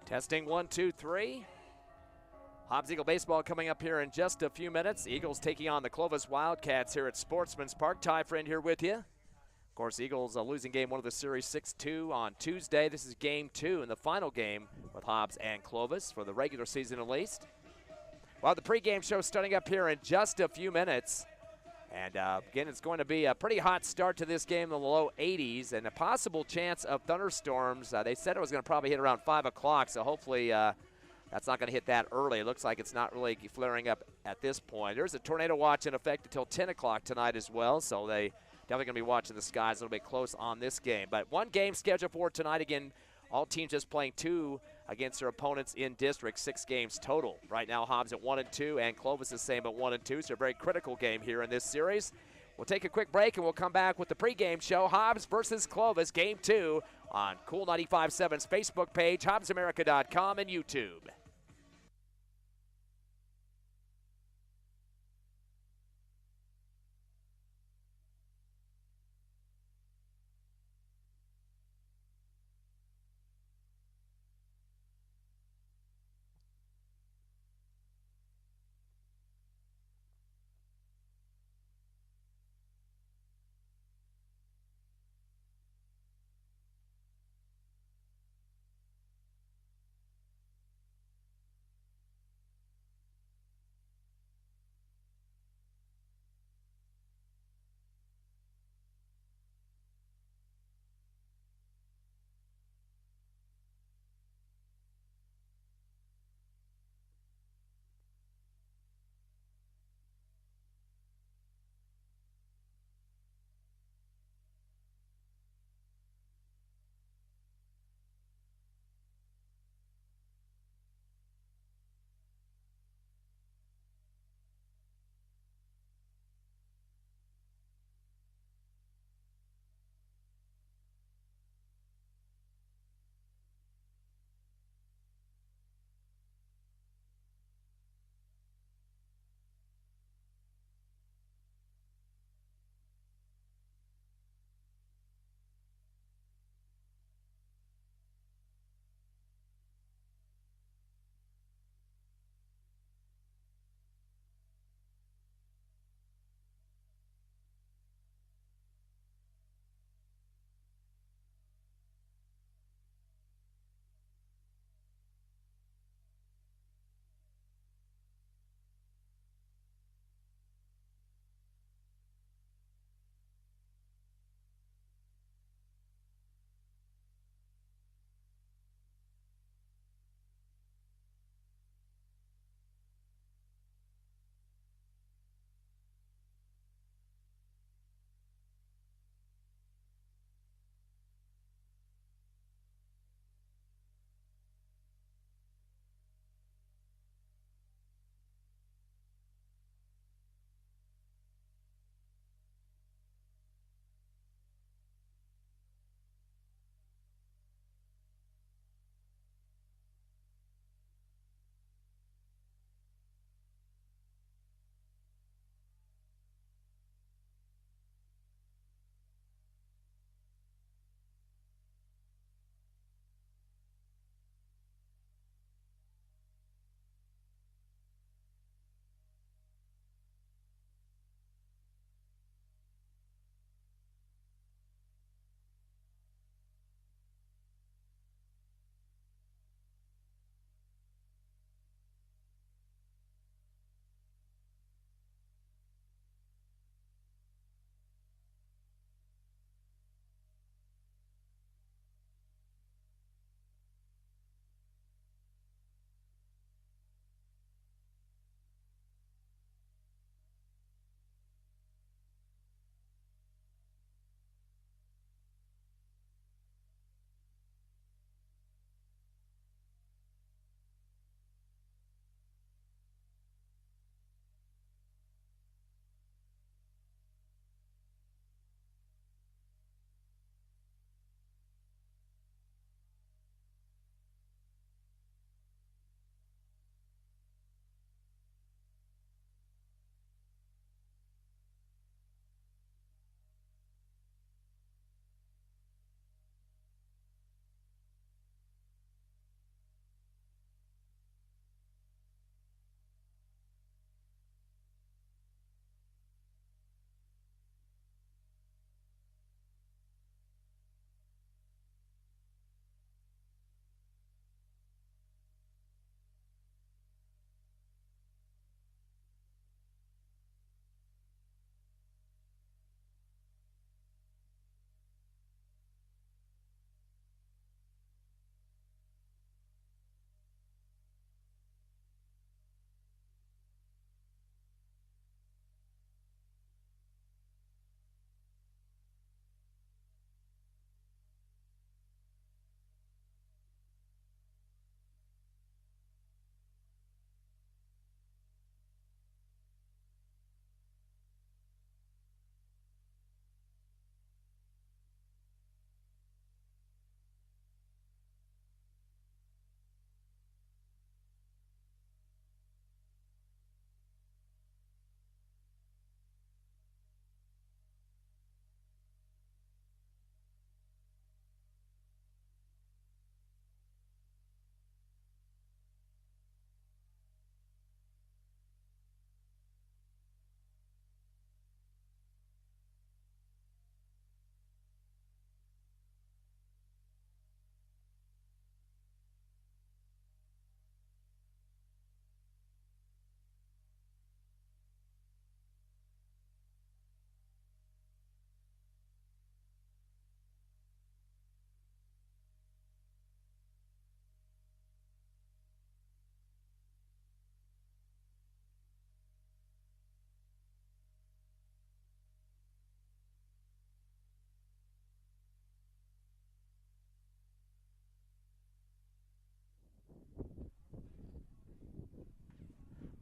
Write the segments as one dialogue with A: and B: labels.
A: Testing 1, 2, 3. Hobbs Eagle baseball coming up here in just a few minutes. Eagles taking on the Clovis Wildcats here at Sportsman's Park. Ty Friend here with you. Of course, Eagles losing game 1 of the series 6-2 on Tuesday. This is game 2 and the final game with Hobbs and Clovis for the regular season at least. Well, the pregame show starting up here in just a few minutes. And again, it's going to be a pretty hot start to this game in the low 80s and a possible chance of thunderstorms. They said it was going to probably hit around 5 o'clock, so hopefully that's not going to hit that early. It looks like it's not really flaring up at this point. There's a tornado watch in effect until 10 o'clock tonight as well, so they definitely going to be watching the skies a little bit close on this game. But one game scheduled for tonight. Again, all teams just playing 2 against their opponents in district, 6 games total. Right now, Hobbs at 1-2, and Clovis is same at 1-2, so a very critical game here in this series. We'll take a quick break, and we'll come back with the pregame show, Hobbs versus Clovis, Game 2, on Cool 95.7's Facebook page, HobbsAmerica.com, and YouTube.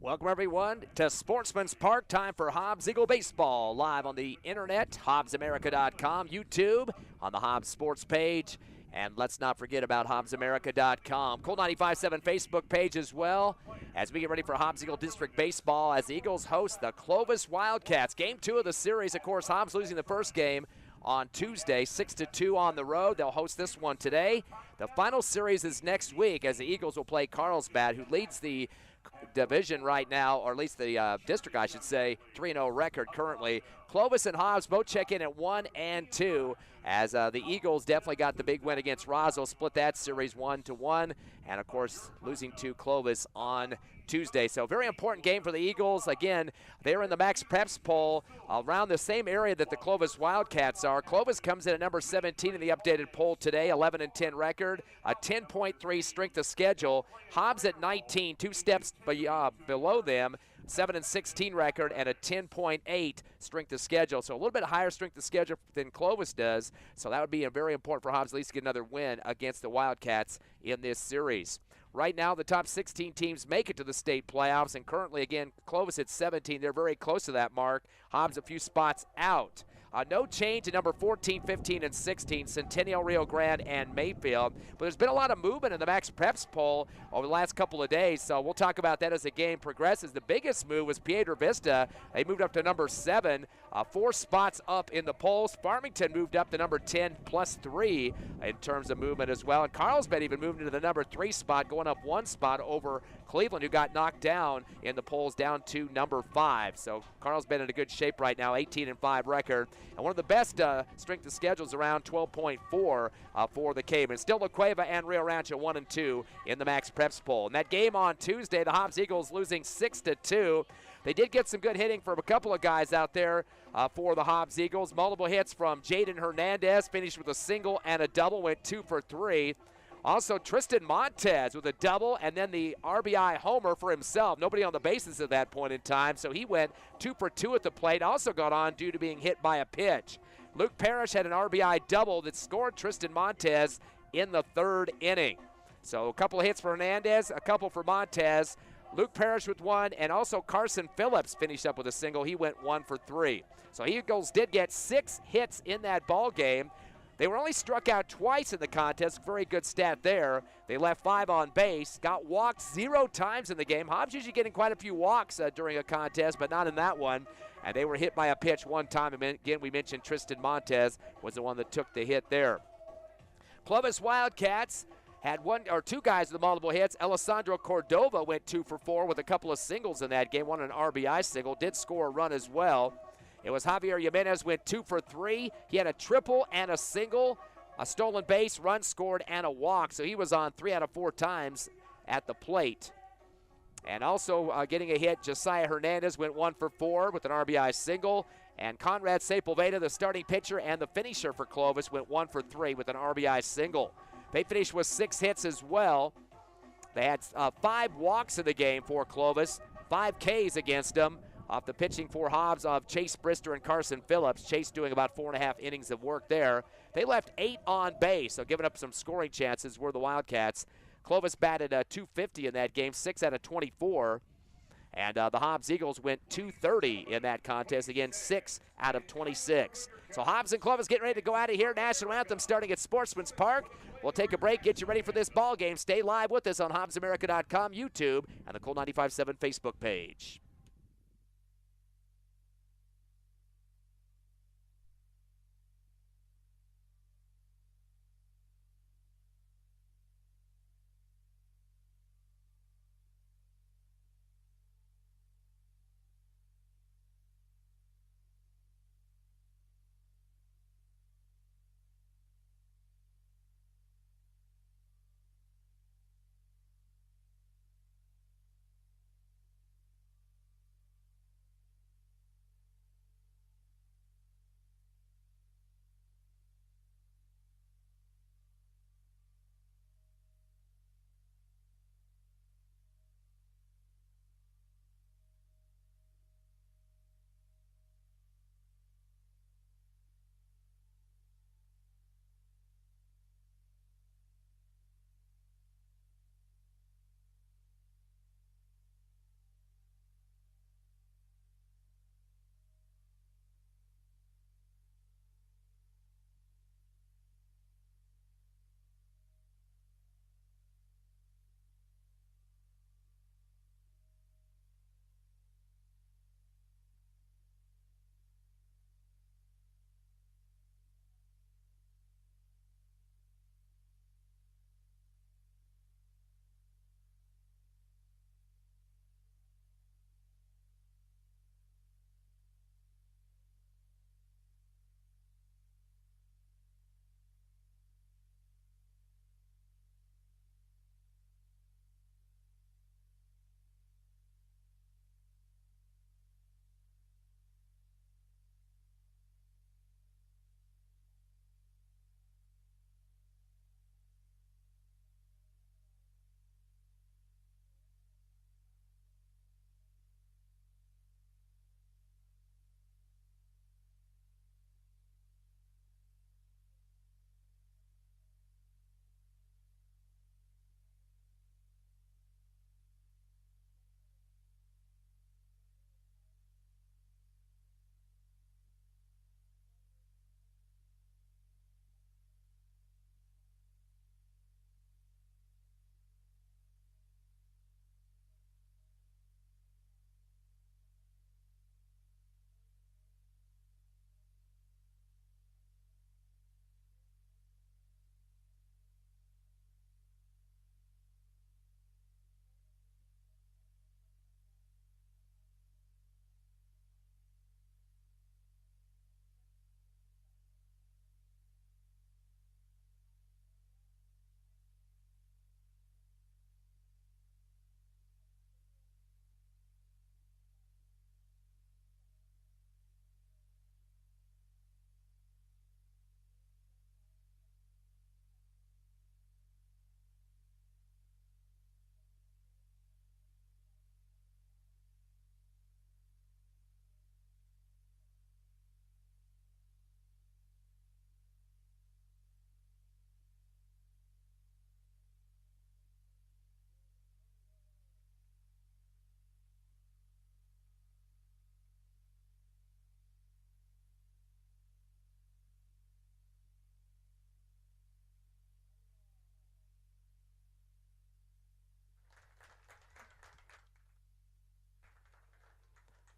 A: Welcome, everyone, to Sportsman's Park. Time for Hobbs Eagle Baseball, live on the internet, HobbsAmerica.com, YouTube, on the Hobbs Sports page. And let's not forget about HobbsAmerica.com. Cool 95.7 Facebook page as well, as we get ready for Hobbs Eagle District Baseball as the Eagles host the Clovis Wildcats. Game 2 of the series, of course, Hobbs losing the first game on Tuesday, 6-2 on the road. They'll host this one today. The final series is next week as the Eagles will play Carlsbad, who leads the division right now, or at least the district, I should say, 3-0 record currently. Clovis and Hobbs both check in at 1 and 2, as the Eagles definitely got the big win against Roswell, split that series 1-1, and of course losing to Clovis on Tuesday. So very important game for the Eagles. Again, they're in the Max Preps poll around the same area that the Clovis Wildcats are. Clovis comes in at number 17 in the updated poll today, 11-10 record, a 10.3 strength of schedule. Hobbs at 19, 2 steps below them, 7-16 record and a 10.8 strength of schedule. So a little bit higher strength of schedule than Clovis does. So that would be very important for Hobbs at least to get another win against the Wildcats in this series. Right now, the top 16 teams make it to the state playoffs, and currently, again, Clovis at 17. They're very close to that mark. Hobbs a few spots out. No change in number 14, 15, and 16, Centennial, Rio Grande, and Mayfield. But there's been a lot of movement in the Max Preps poll over the last couple of days, so we'll talk about that as the game progresses. The biggest move was Piedra Vista. They moved up to number 7, 4 spots up in the polls. Farmington moved up to number 10 plus 3 in terms of movement as well. And Carlsbad even moved into the number 3 spot, going up 1 spot over Cleveland, who got knocked down in the polls down to number 5. So Carlsbad in a good shape right now, 18-5 record. And one of the best strength of schedules around 12.4 for the Cavens. Still La Cueva and Rio Rancho 1 and 2 in the Max Preps poll. And that game on Tuesday, the Hobbs Eagles losing 6-2. They did get some good hitting from a couple of guys out there for the Hobbs Eagles. Multiple hits from Jaden Hernandez, finished with a single and a double, went 2 for 3. Also, Tristan Montez with a double and then the RBI homer for himself. Nobody on the bases at that point in time, so he went 2 for 2 at the plate. Also got on due to being hit by a pitch. Luke Parrish had an RBI double that scored Tristan Montez in the 3rd inning. So a couple of hits for Hernandez, a couple for Montez. Luke Parrish with 1, and also Carson Phillips finished up with a single. He went 1 for 3. So Eagles did get 6 hits in that ball game. They were only struck out twice in the contest. Very good stat there. They left 5 on base, got walked 0 times in the game. Hobbs usually getting quite a few walks during a contest, but not in that one. And they were hit by a pitch 1 time. Again, we mentioned Tristan Montez was the one that took the hit there. Clovis Wildcats had 1 or 2 guys with the multiple hits. Alessandro Cordova went 2 for 4 with a couple of singles in that game. One an RBI single, did score a run as well. It was Javier Jimenez, went 2 for 3. He had a triple and a single, a stolen base, run scored, and a walk. So he was on 3 out of 4 times at the plate. And also getting a hit, Josiah Hernandez went 1 for 4 with an RBI single. And Conrad Sepulveda, the starting pitcher and the finisher for Clovis, went 1 for 3 with an RBI single. They finished with 6 hits as well. They had 5 walks in the game for Clovis, 5 Ks against them. Off the pitching for Hobbs of Chase Brister and Carson Phillips. Chase doing about 4.5 innings of work there. They left 8 on base, so giving up some scoring chances were the Wildcats. Clovis batted .250 in that game, 6 out of 24. And the Hobbs Eagles went .230 in that contest. Again, 6 out of 26. So Hobbs and Clovis getting ready to go out of here. National Anthem starting at Sportsman's Park. We'll take a break, get you ready for this ball game. Stay live with us on HobbsAmerica.com, YouTube, and the Cool 95.7 Facebook page.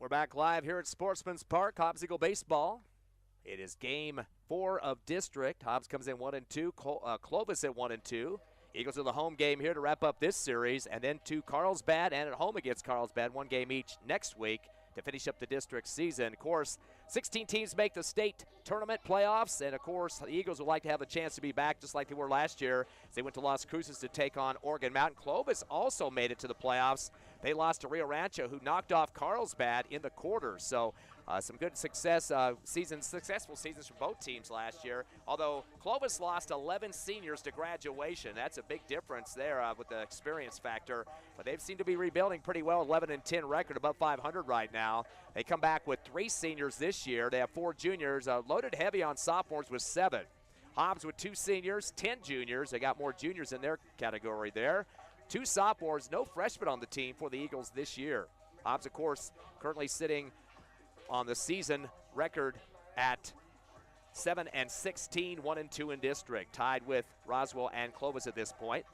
A: We're back live here at Sportsman's Park, Hobbs Eagle Baseball. It is game 4 of district. Hobbs comes in 1-2, Clovis at 1-2. Eagles are the home game here to wrap up this series, and then to Carlsbad and at home against Carlsbad, one game each next week to finish up the district season. Of course, 16 teams make the state tournament playoffs, and of course, the Eagles would like to have a chance to be back just like they were last year as they went to Las Cruces to take on Oregon Mountain. Clovis also made it to the playoffs. They lost to Rio Rancho, who knocked off Carlsbad in the quarters. So some good successful seasons from both teams last year, although Clovis lost 11 seniors to graduation. That's a big difference there with the experience factor. But they've seemed to be rebuilding pretty well, 11-10 record, above 500 right now. They come back with 3 seniors this year. They have 4 juniors, loaded heavy on sophomores with 7. Hobbs with 2 seniors, 10 juniors. They got more juniors in their category there. 2 sophomores, no freshmen on the team for the Eagles this year. Hobbs, of course, currently sitting on the season record at 7-16, 1-2 in district, tied with Roswell and Clovis at this point.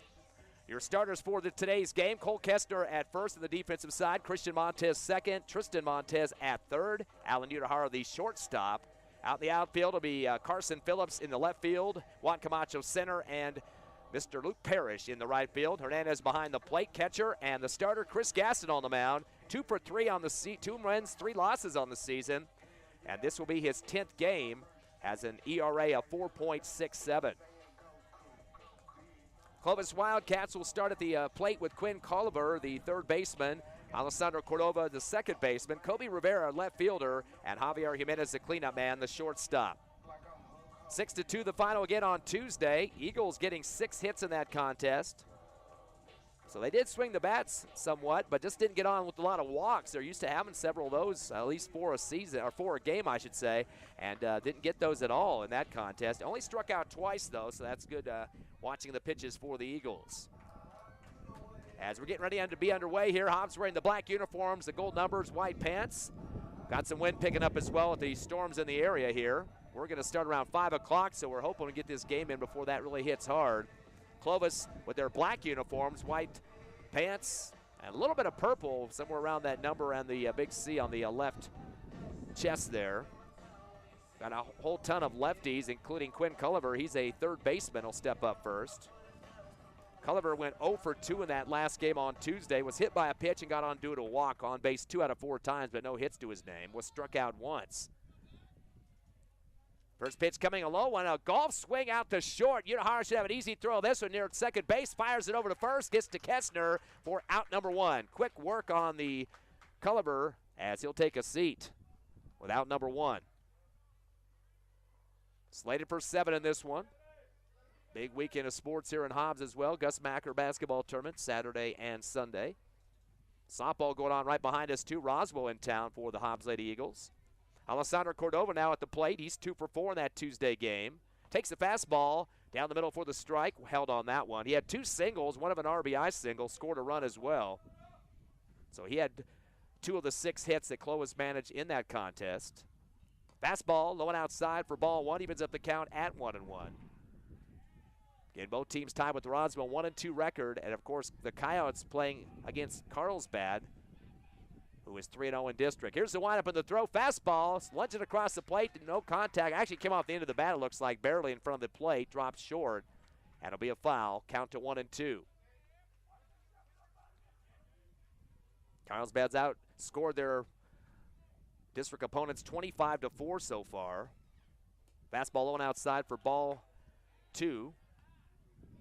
A: Your starters for today's game: Cole Kestner at first on the defensive side, Christian Montez second, Tristan Montez at third, Alan Udahara the shortstop. Out in the outfield will be Carson Phillips in the left field, Juan Camacho center, and Mr. Luke Parrish in the right field. Hernandez behind the plate, catcher, and the starter Chris Gaston on the mound. 2 for 3 on the 2 wins, 3 losses on the season, and this will be his 10th game. Has an ERA of 4.67. Clovis Wildcats will start at the plate with Quinn Culliver, the third baseman, Alessandro Cordova, the second baseman, Kobe Rivera, left fielder, and Javier Jimenez, the cleanup man, the shortstop. 6-2 the final again on Tuesday. Eagles getting 6 hits in that contest. So they did swing the bats somewhat, but just didn't get on with a lot of walks. They're used to having several of those, at least 4 a season, or 4 a game, I should say, and didn't get those at all in that contest. Only struck out twice, though, so that's good watching the pitches for the Eagles. As we're getting ready to be underway here, Hobbs wearing the black uniforms, the gold numbers, white pants. Got some wind picking up as well with the storms in the area here. We're going to start around 5 o'clock, so we're hoping to get this game in before that really hits hard. Clovis with their black uniforms, white pants, and a little bit of purple somewhere around that number and the big C on the left chest there. Got a whole ton of lefties, including Quinn Culliver. He's a third baseman. He'll step up first. Culliver went 0 for 2 in that last game on Tuesday, was hit by a pitch and got on due to a walk, on base 2 out of 4 times, but no hits to his name. Was struck out once. First pitch coming a low one, a golf swing out to short. Udahara should have an easy throw. This one near second base, fires it over to first, gets to Kestner for out number 1. Quick work on the Culliver as he'll take a seat with out number 1. Slated for 7 in this one. Big weekend of sports here in Hobbs as well. Gus Macker basketball tournament Saturday and Sunday. Softball going on right behind us too. Roswell in town for the Hobbs Lady Eagles. Alessandro Cordova now at the plate. He's 2 for 4 in that Tuesday game. Takes the fastball down the middle for the strike. Held on that one. He had 2 singles, one of an RBI single, scored a run as well. So he had 2 of the 6 hits that Clovis managed in that contest. Fastball low and outside for ball 1. Evens up the count at 1-1. Again, both teams tied with the Roswell 1-2 record. And, of course, the Coyotes playing against Carlsbad, who is 3-0 in district. Here's the windup in the throw. Fastball, lunging across the plate, no contact. Actually came off the end of the bat, it looks like, barely in front of the plate. Dropped short, and it'll be a foul. Count to 1-2. Carlsbad's out, scored their district opponents 25-4 so far. Fastball low and outside for ball 2.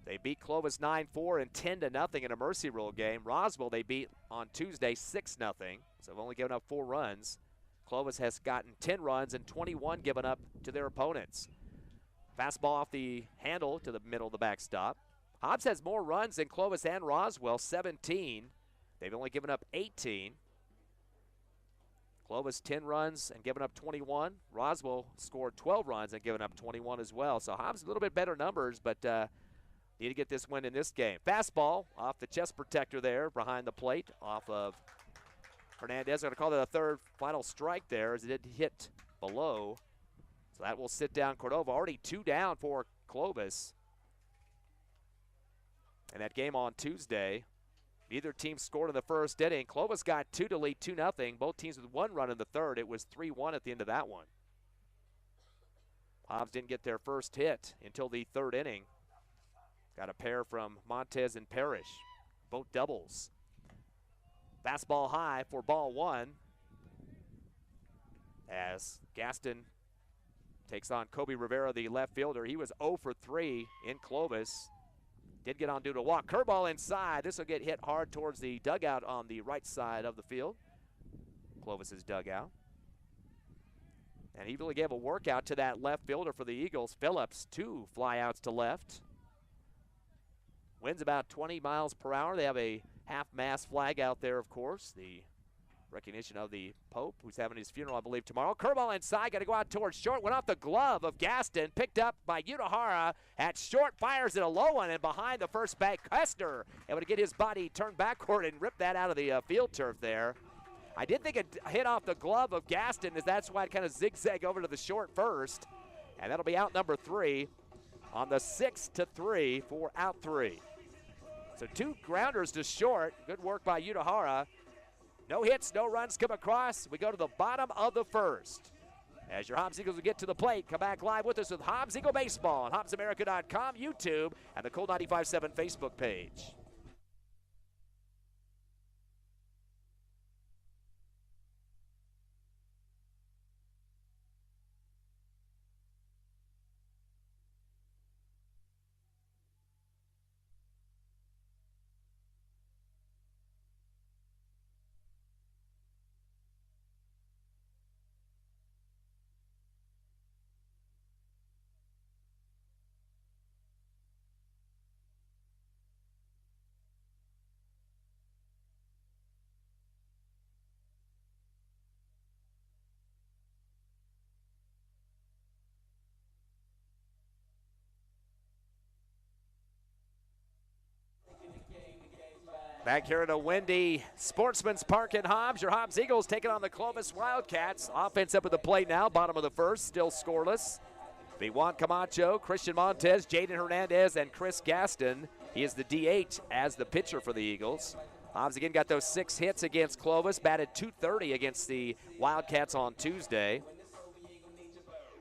A: They beat Clovis 9-4 and 10-0 in a Mercy Rule game. Roswell they beat on Tuesday 6-0, so they've only given up 4 runs. Clovis has gotten 10 runs and 21 given up to their opponents. Fastball off the handle to the middle of the backstop. Hobbs has more runs than Clovis and Roswell, 17. They've only given up 18. Clovis 10 runs and given up 21. Roswell scored 12 runs and given up 21 as well. So Hobbs a little bit better numbers, but need to get this win in this game. Fastball off the chest protector there behind the plate off of Hernandez. I'm going to call that a third final strike there as it did hit below. So that will sit down Cordova. Already 2 down for Clovis. And that game on Tuesday Neither team scored in the first inning. Clovis got 2 to lead 2-0. Both teams with 1 run in the third. It was 3-1 at the end of that one. Hobbs didn't get their first hit until the third inning. Got a pair from Montez and Parrish, both doubles. Fastball high for ball 1 as Gaston takes on Kobe Rivera, the left fielder. He was 0 for 3 in Clovis. Did get on due to a walk. Curveball inside. This will get hit hard towards the dugout on the right side of the field. Clovis's dugout. And he really gave a workout to that left fielder for the Eagles. Phillips, 2 flyouts to left. Winds about 20 miles per hour. They have a half-mast flag out there, of course. The recognition of the Pope, who's having his funeral, I believe, tomorrow. Curveball inside, got to go out towards short. Went off the glove of Gaston, picked up by Utahara at short, fires it a low one, and behind the first bag, Kester able to get his body turned backward and rip that out of the field turf there. I did think it hit off the glove of Gaston, as that's why it kind of zigzagged over to the short first, and that'll be out number 3 on the 6-3 for out 3. So 2 grounders to short. Good work by Utahara. No hits, no runs come across. We go to the bottom of the first. As your Hobbs Eagles will get to the plate, come back live with us with Hobbs Eagle Baseball on HobbsAmerica.com, YouTube, and the Cool 95.7 Facebook page. Back here at a windy Sportsman's Park in Hobbs, your Hobbs Eagles taking on the Clovis Wildcats. Offense up at the plate now, bottom of the first, still scoreless. Be Juan Camacho, Christian Montez, Jaden Hernandez, and Chris Gaston. He is the DH as the pitcher for the Eagles. Hobbs again got those 6 hits against Clovis, batted .230 against the Wildcats on Tuesday.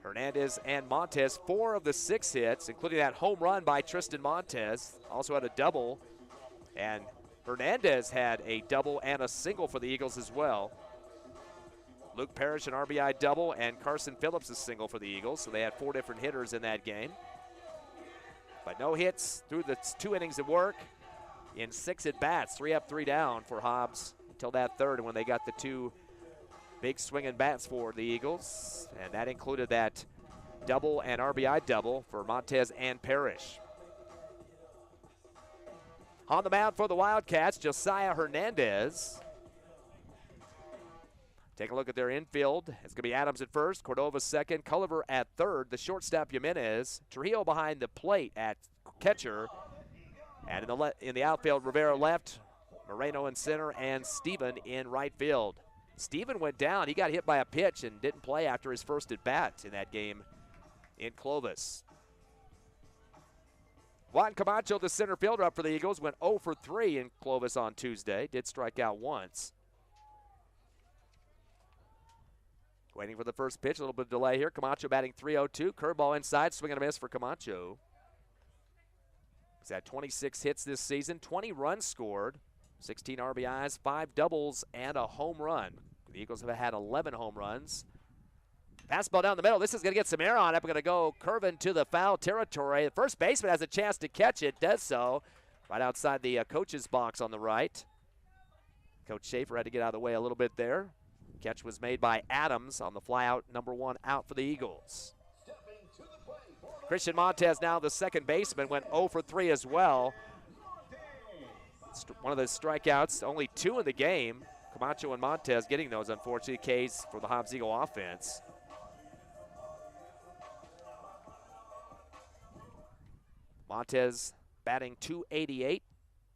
A: Hernandez and Montez, 4 of the 6 hits, including that home run by Tristan Montez. Also had a double, and Hernandez had a double and a single for the Eagles as well. Luke Parrish an RBI double, and Carson Phillips a single for the Eagles, so they had 4 different hitters in that game. But no hits through the 2 innings of work in 6 at-bats, 3 up, 3 down for Hobbs until that third, and when they got the 2 big swinging bats for the Eagles, and that included that double and RBI double for Montez and Parrish. On the mound for the Wildcats, Josiah Hernandez. Take a look at their infield. It's going to be Adams at first, Cordova second, Culliver at third, the shortstop Jimenez, Trujillo behind the plate at catcher, and in the outfield, Rivera left, Moreno in center, and Steven in right field. Steven went down. He got hit by a pitch and didn't play after his first at-bat in that game in Clovis. Juan Camacho, the center fielder up for the Eagles, went 0 for 3 in Clovis on Tuesday. Did strike out once. Waiting for the first pitch, a little bit of delay here. Camacho batting .302. Curveball inside, swing and a miss for Camacho. He's had 26 hits this season, 20 runs scored, 16 RBIs, 5 doubles, and a home run. The Eagles have had 11 home runs. Fastball down the middle. This is going to get some air on it. We're going to go curving to the foul territory. The first baseman has a chance to catch it, does so right outside the coach's box on the right. Coach Schaefer had to get out of the way a little bit there. Catch was made by Adams on the fly out, number 1 out for the Eagles. Christian Montez, now the second baseman, went 0 for 3 as well. One of the strikeouts, only 2 in the game. Camacho and Montez getting those, unfortunately, K's for the Hobbs Eagle offense. Montez batting .288,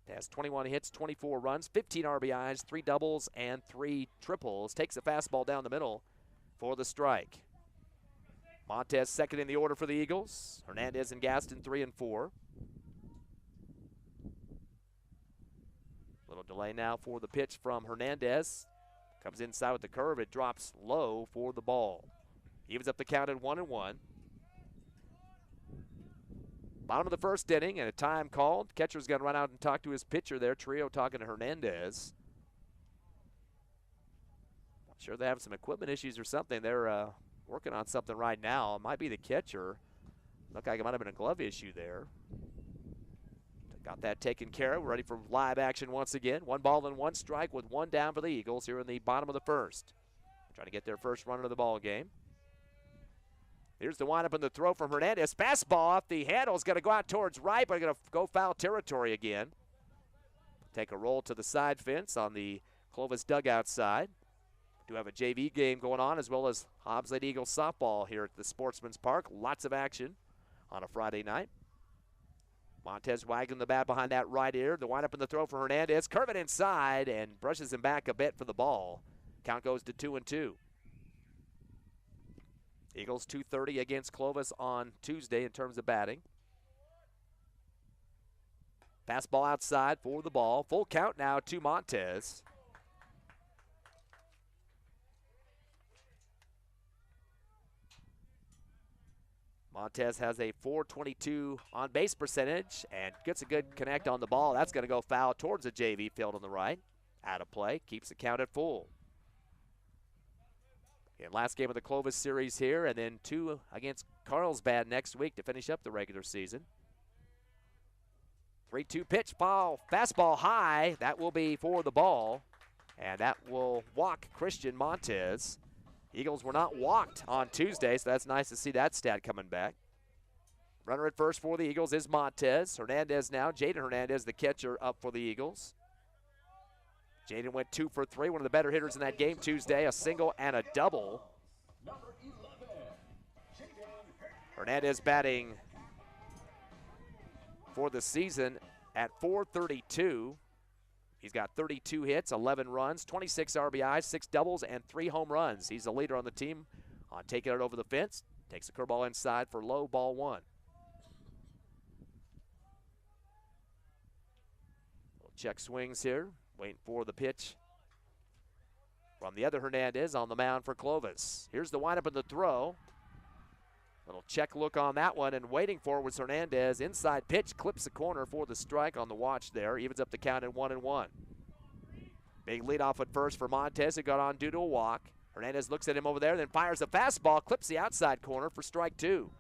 A: has 21 hits, 24 runs, 15 RBIs, 3 doubles, and 3 triples. Takes the fastball down the middle for the strike. Montez second in the order for the Eagles. Hernandez and Gaston 3 and 4. Little delay now for the pitch from Hernandez. Comes inside with the curve. It drops low for the ball. Evens up the count at 1-1. Bottom of the first inning and a time called. Catcher's going to run out and talk to his pitcher there. Trio talking to Hernandez. Not sure they have some equipment issues or something. They're working on something right now. It might be the catcher. Looked like it might have been a glove issue there. Got that taken care of. We're ready for live action once again. 1-1 strike with 1 down for the Eagles here in the bottom of the first. Trying to get their first run of the ball game. Here's the windup and the throw from Hernandez. Fastball off the handle is going to go out towards right, but going to go foul territory again. Take a roll to the side fence on the Clovis dugout side. Do have a JV game going on as well as Hobbs Lady Eagles softball here at the Sportsman's Park. Lots of action on a Friday night. Montez wagging the bat behind that right ear. The windup and the throw for Hernandez. Curve it inside and brushes him back a bit for the ball. Count goes to 2-2. Eagles 230 against Clovis on Tuesday in terms of batting. Fastball outside for the ball. Full count now to Montez. Montez has a .422 on base percentage and gets a good connect on the ball. That's going to go foul towards the JV field on the right. Out of play, keeps the count at full. And last game of the Clovis series here, and then 2 against Carlsbad next week to finish up the regular season. 3-2 pitch, foul, fastball high. That will be for the ball, and that will walk Christian Montez. Eagles were not walked on Tuesday, so that's nice to see that stat coming back. Runner at first for the Eagles is Montez. Hernandez now. Jaden Hernandez, the catcher, up for the Eagles. Jaden went 2 for 3, one of the better hitters in that game Tuesday, a single and a double. Hernandez batting for the season at .432. He's got 32 hits, 11 runs, 26 RBIs, 6 doubles, and 3 home runs. He's the leader on the team on taking it over the fence. Takes the curveball inside for low, ball 1. Little check swings here, waiting for the pitch from the other Hernandez on the mound for Clovis. Here's the windup and the throw. Little check look on that one, and waiting for it was Hernandez. Inside pitch, clips the corner for the strike on the watch there. Evens up the count at 1-1. Big lead off at first for Montez, who got on due to a walk. Hernandez looks at him over there, then fires a fastball, clips the outside corner for strike 2.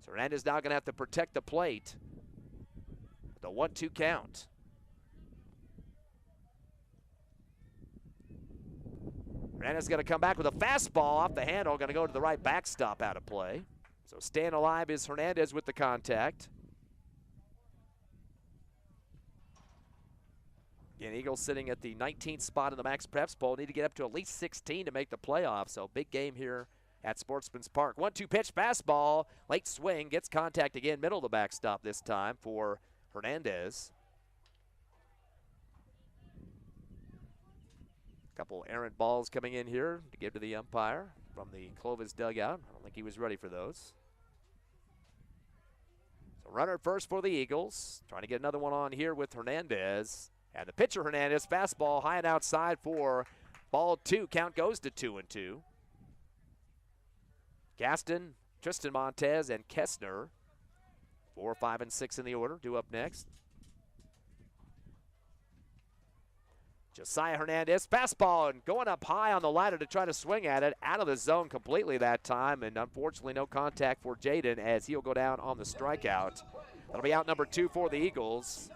A: So Hernandez now going to have to protect the plate. The 1-2 count. Hernandez going to come back with a fastball off the handle, going to go to the right backstop, out of play. So staying alive is Hernandez with the contact. Again, Eagles sitting at the 19th spot in the Max Preps Bowl. Need to get up to at least 16 to make the playoffs. So big game here at Sportsman's Park. 1-2 pitch, fastball, late swing, gets contact again, middle of the backstop this time for Hernandez. Couple errant balls coming in here to give to the umpire from the Clovis dugout. I don't think he was ready for those. So runner at first for the Eagles. Trying to get another one on here with Hernandez. And the pitcher Hernandez, fastball high and outside for ball 2. Count goes to 2-2. Gaston, Tristan Montez, and Kessner. 4, 5, and 6 in the order. Due up next. Josiah Hernandez, fastball, and going up high on the ladder to try to swing at it. Out of the zone completely that time, and unfortunately no contact for Jaden as he'll go down on the strikeout. That'll be out number 2 for the Eagles.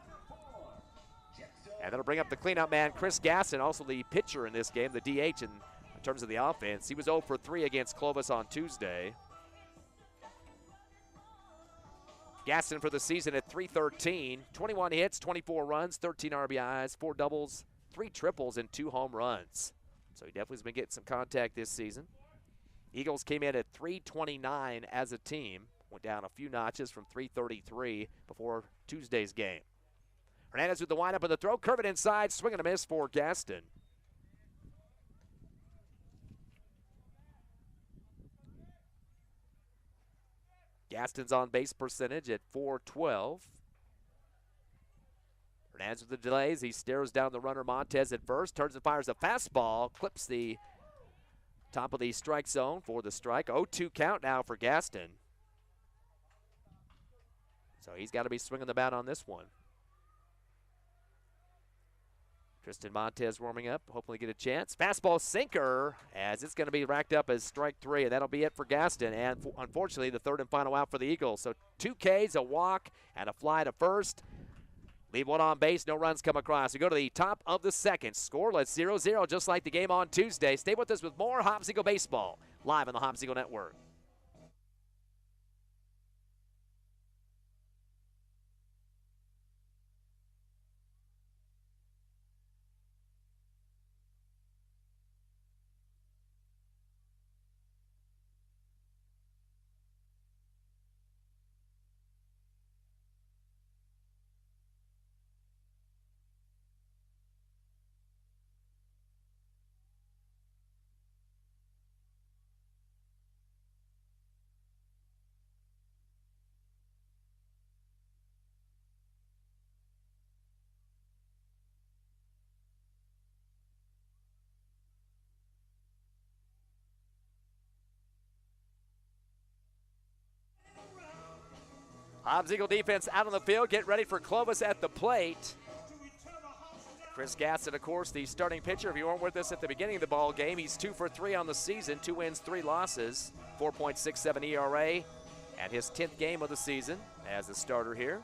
A: And that'll bring up the cleanup man, Chris Gaston, also the pitcher in this game, the DH in terms of the offense. He was 0 for 3 against Clovis on Tuesday. Gaston for the season at .313, 21 hits, 24 runs, 13 RBIs, 4 doubles, 3 triples, and 2 home runs. So he definitely has been getting some contact this season. Eagles came in at .329 as a team. Went down a few notches from .333 before Tuesday's game. Hernandez with the windup of the throw. Curve it inside. Swing and a miss for Gaston. Gaston's on base percentage at .412. Hernandez with the delays. He stares down the runner Montez at first. Turns and fires a fastball. Clips the top of the strike zone for the strike. 0-2 count now for Gaston. So he's got to be swinging the bat on this one. Tristan Montez warming up, hopefully get a chance. Fastball sinker, as it's going to be racked up as strike 3, and that'll be it for Gaston. And unfortunately, the third and final out for the Eagles. So 2 Ks, a walk, and a fly to first. Leave one on base, no runs come across. We go to the top of the second. Scoreless 0-0, just like the game on Tuesday. Stay with us with more Hobbs Eagle Baseball, live on the Hobbs Eagle Network. Hobbs Eagle defense out on the field. Get ready for Clovis at the plate. Chris Gaston, of course, the starting pitcher. If you weren't with us at the beginning of the ball game, he's 2 for 3 on the season. 2 wins, 3 losses, 4.67 ERA, and his 10th game of the season as a starter here.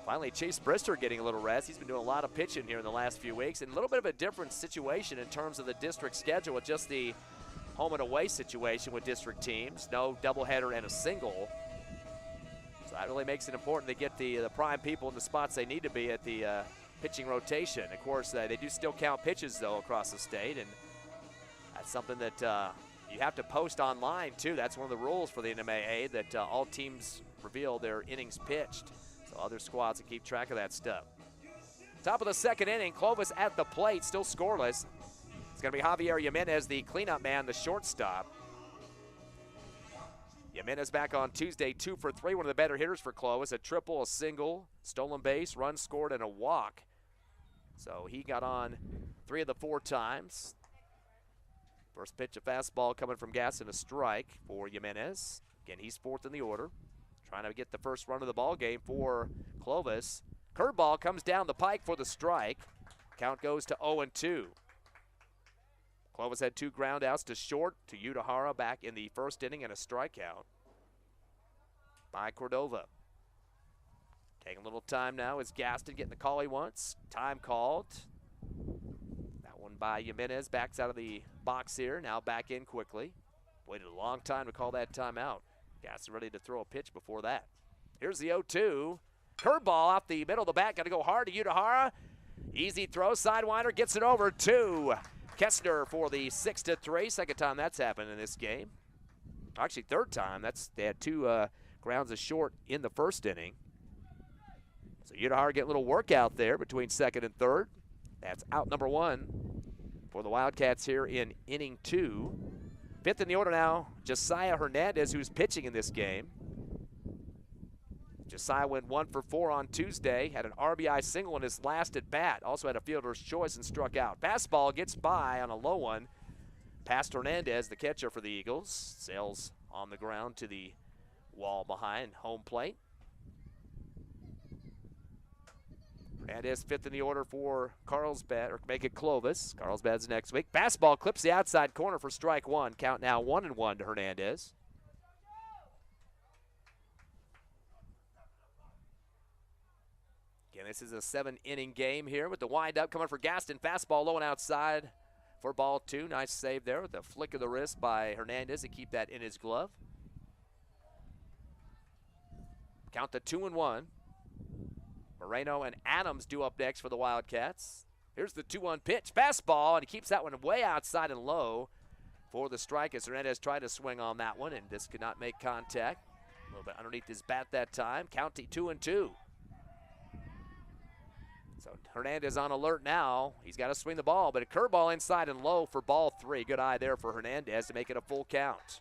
A: Finally, Chase Brister getting a little rest. He's been doing a lot of pitching here in the last few weeks, and a little bit of a different situation in terms of the district schedule with just the home and away situation with district teams. No doubleheader and a single. So that really makes it important they get the prime people in the spots they need to be at the pitching rotation. Of course, they do still count pitches, though, across the state, and that's something that you have to post online, too. That's one of the rules for the NMAA, that all teams reveal their innings pitched, so other squads can keep track of that stuff. Top of the second inning, Clovis at the plate, still scoreless. It's going to be Javier Jimenez, the cleanup man, the shortstop. Jimenez back on Tuesday, 2 for 3, one of the better hitters for Clovis. A triple, a single, stolen base, run scored, and a walk. So he got on 3 of the 4 times. First pitch, a fastball coming from Gaston, a strike for Jimenez. Again, he's 4th in the order. Trying to get the first run of the ball game for Clovis. Curveball comes down the pike for the strike. Count goes to 0-2. Clovis had 2 ground outs to short to Utahara back in the first inning and a strikeout by Cordova. Taking a little time now is Gaston getting the call he wants. Time called. That one by Jimenez. Backs out of the box here. Now back in quickly. Waited a long time to call that timeout. Gaston ready to throw a pitch before that. Here's the 0-2. Curveball off the middle of the bat. Got to go hard to Utahara. Easy throw. Sidewinder gets it over to Kessner for the 6-3. Second time that's happened in this game. Actually, third time. They had 2 grounds of short in the first inning. So Utahara getting a little workout there between second and third. That's out number 1 for the Wildcats here in inning 2. 5th in the order now, Josiah Hernandez, who's pitching in this game. Josiah went 1 for 4 on Tuesday, had an RBI single in his last at bat, also had a fielder's choice and struck out. Fastball gets by on a low one, past Hernandez, the catcher for the Eagles. Sails on the ground to the wall behind home plate. Hernandez 5th in the order for Carlsbad, or make it Clovis. Carlsbad's next week. Fastball clips the outside corner for strike 1. Count now 1-1 to Hernandez. Again, this is a 7-inning game here with the windup coming for Gaston. Fastball low and outside for ball 2. Nice save there with a flick of the wrist by Hernandez to keep that in his glove. Count the 2-1. Moreno and Adams due up next for the Wildcats. Here's the 2-1 pitch. Fastball, and he keeps that one way outside and low for the strike as Hernandez tried to swing on that one and just could not make contact. A little bit underneath his bat that time. Count to 2-2. So Hernandez on alert now. He's got to swing the ball, but a curveball inside and low for ball 3. Good eye there for Hernandez to make it a full count.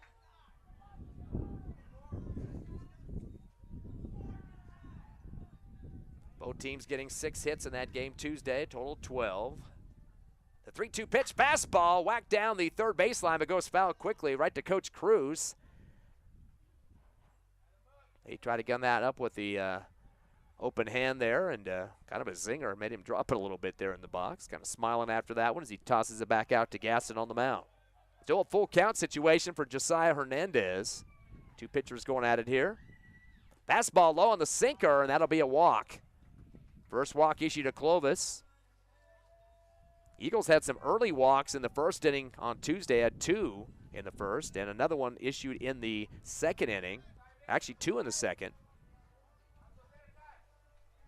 A: Both teams getting 6 hits in that game Tuesday, total 12. The 3-2 pitch, fastball, whacked down the third baseline, but goes foul quickly right to Coach Cruz. He tried to gun that up with the open hand there, and kind of a zinger, made him drop it a little bit there in the box. Kind of smiling after that one as he tosses it back out to Gaston on the mound. Still a full count situation for Josiah Hernandez. 2 pitchers going at it here. Fastball low on the sinker, and that'll be a walk. First walk issued to Clovis. Eagles had some early walks in the first inning on Tuesday, had 2 in the first, and another one issued in the second inning. Actually 2 in the second.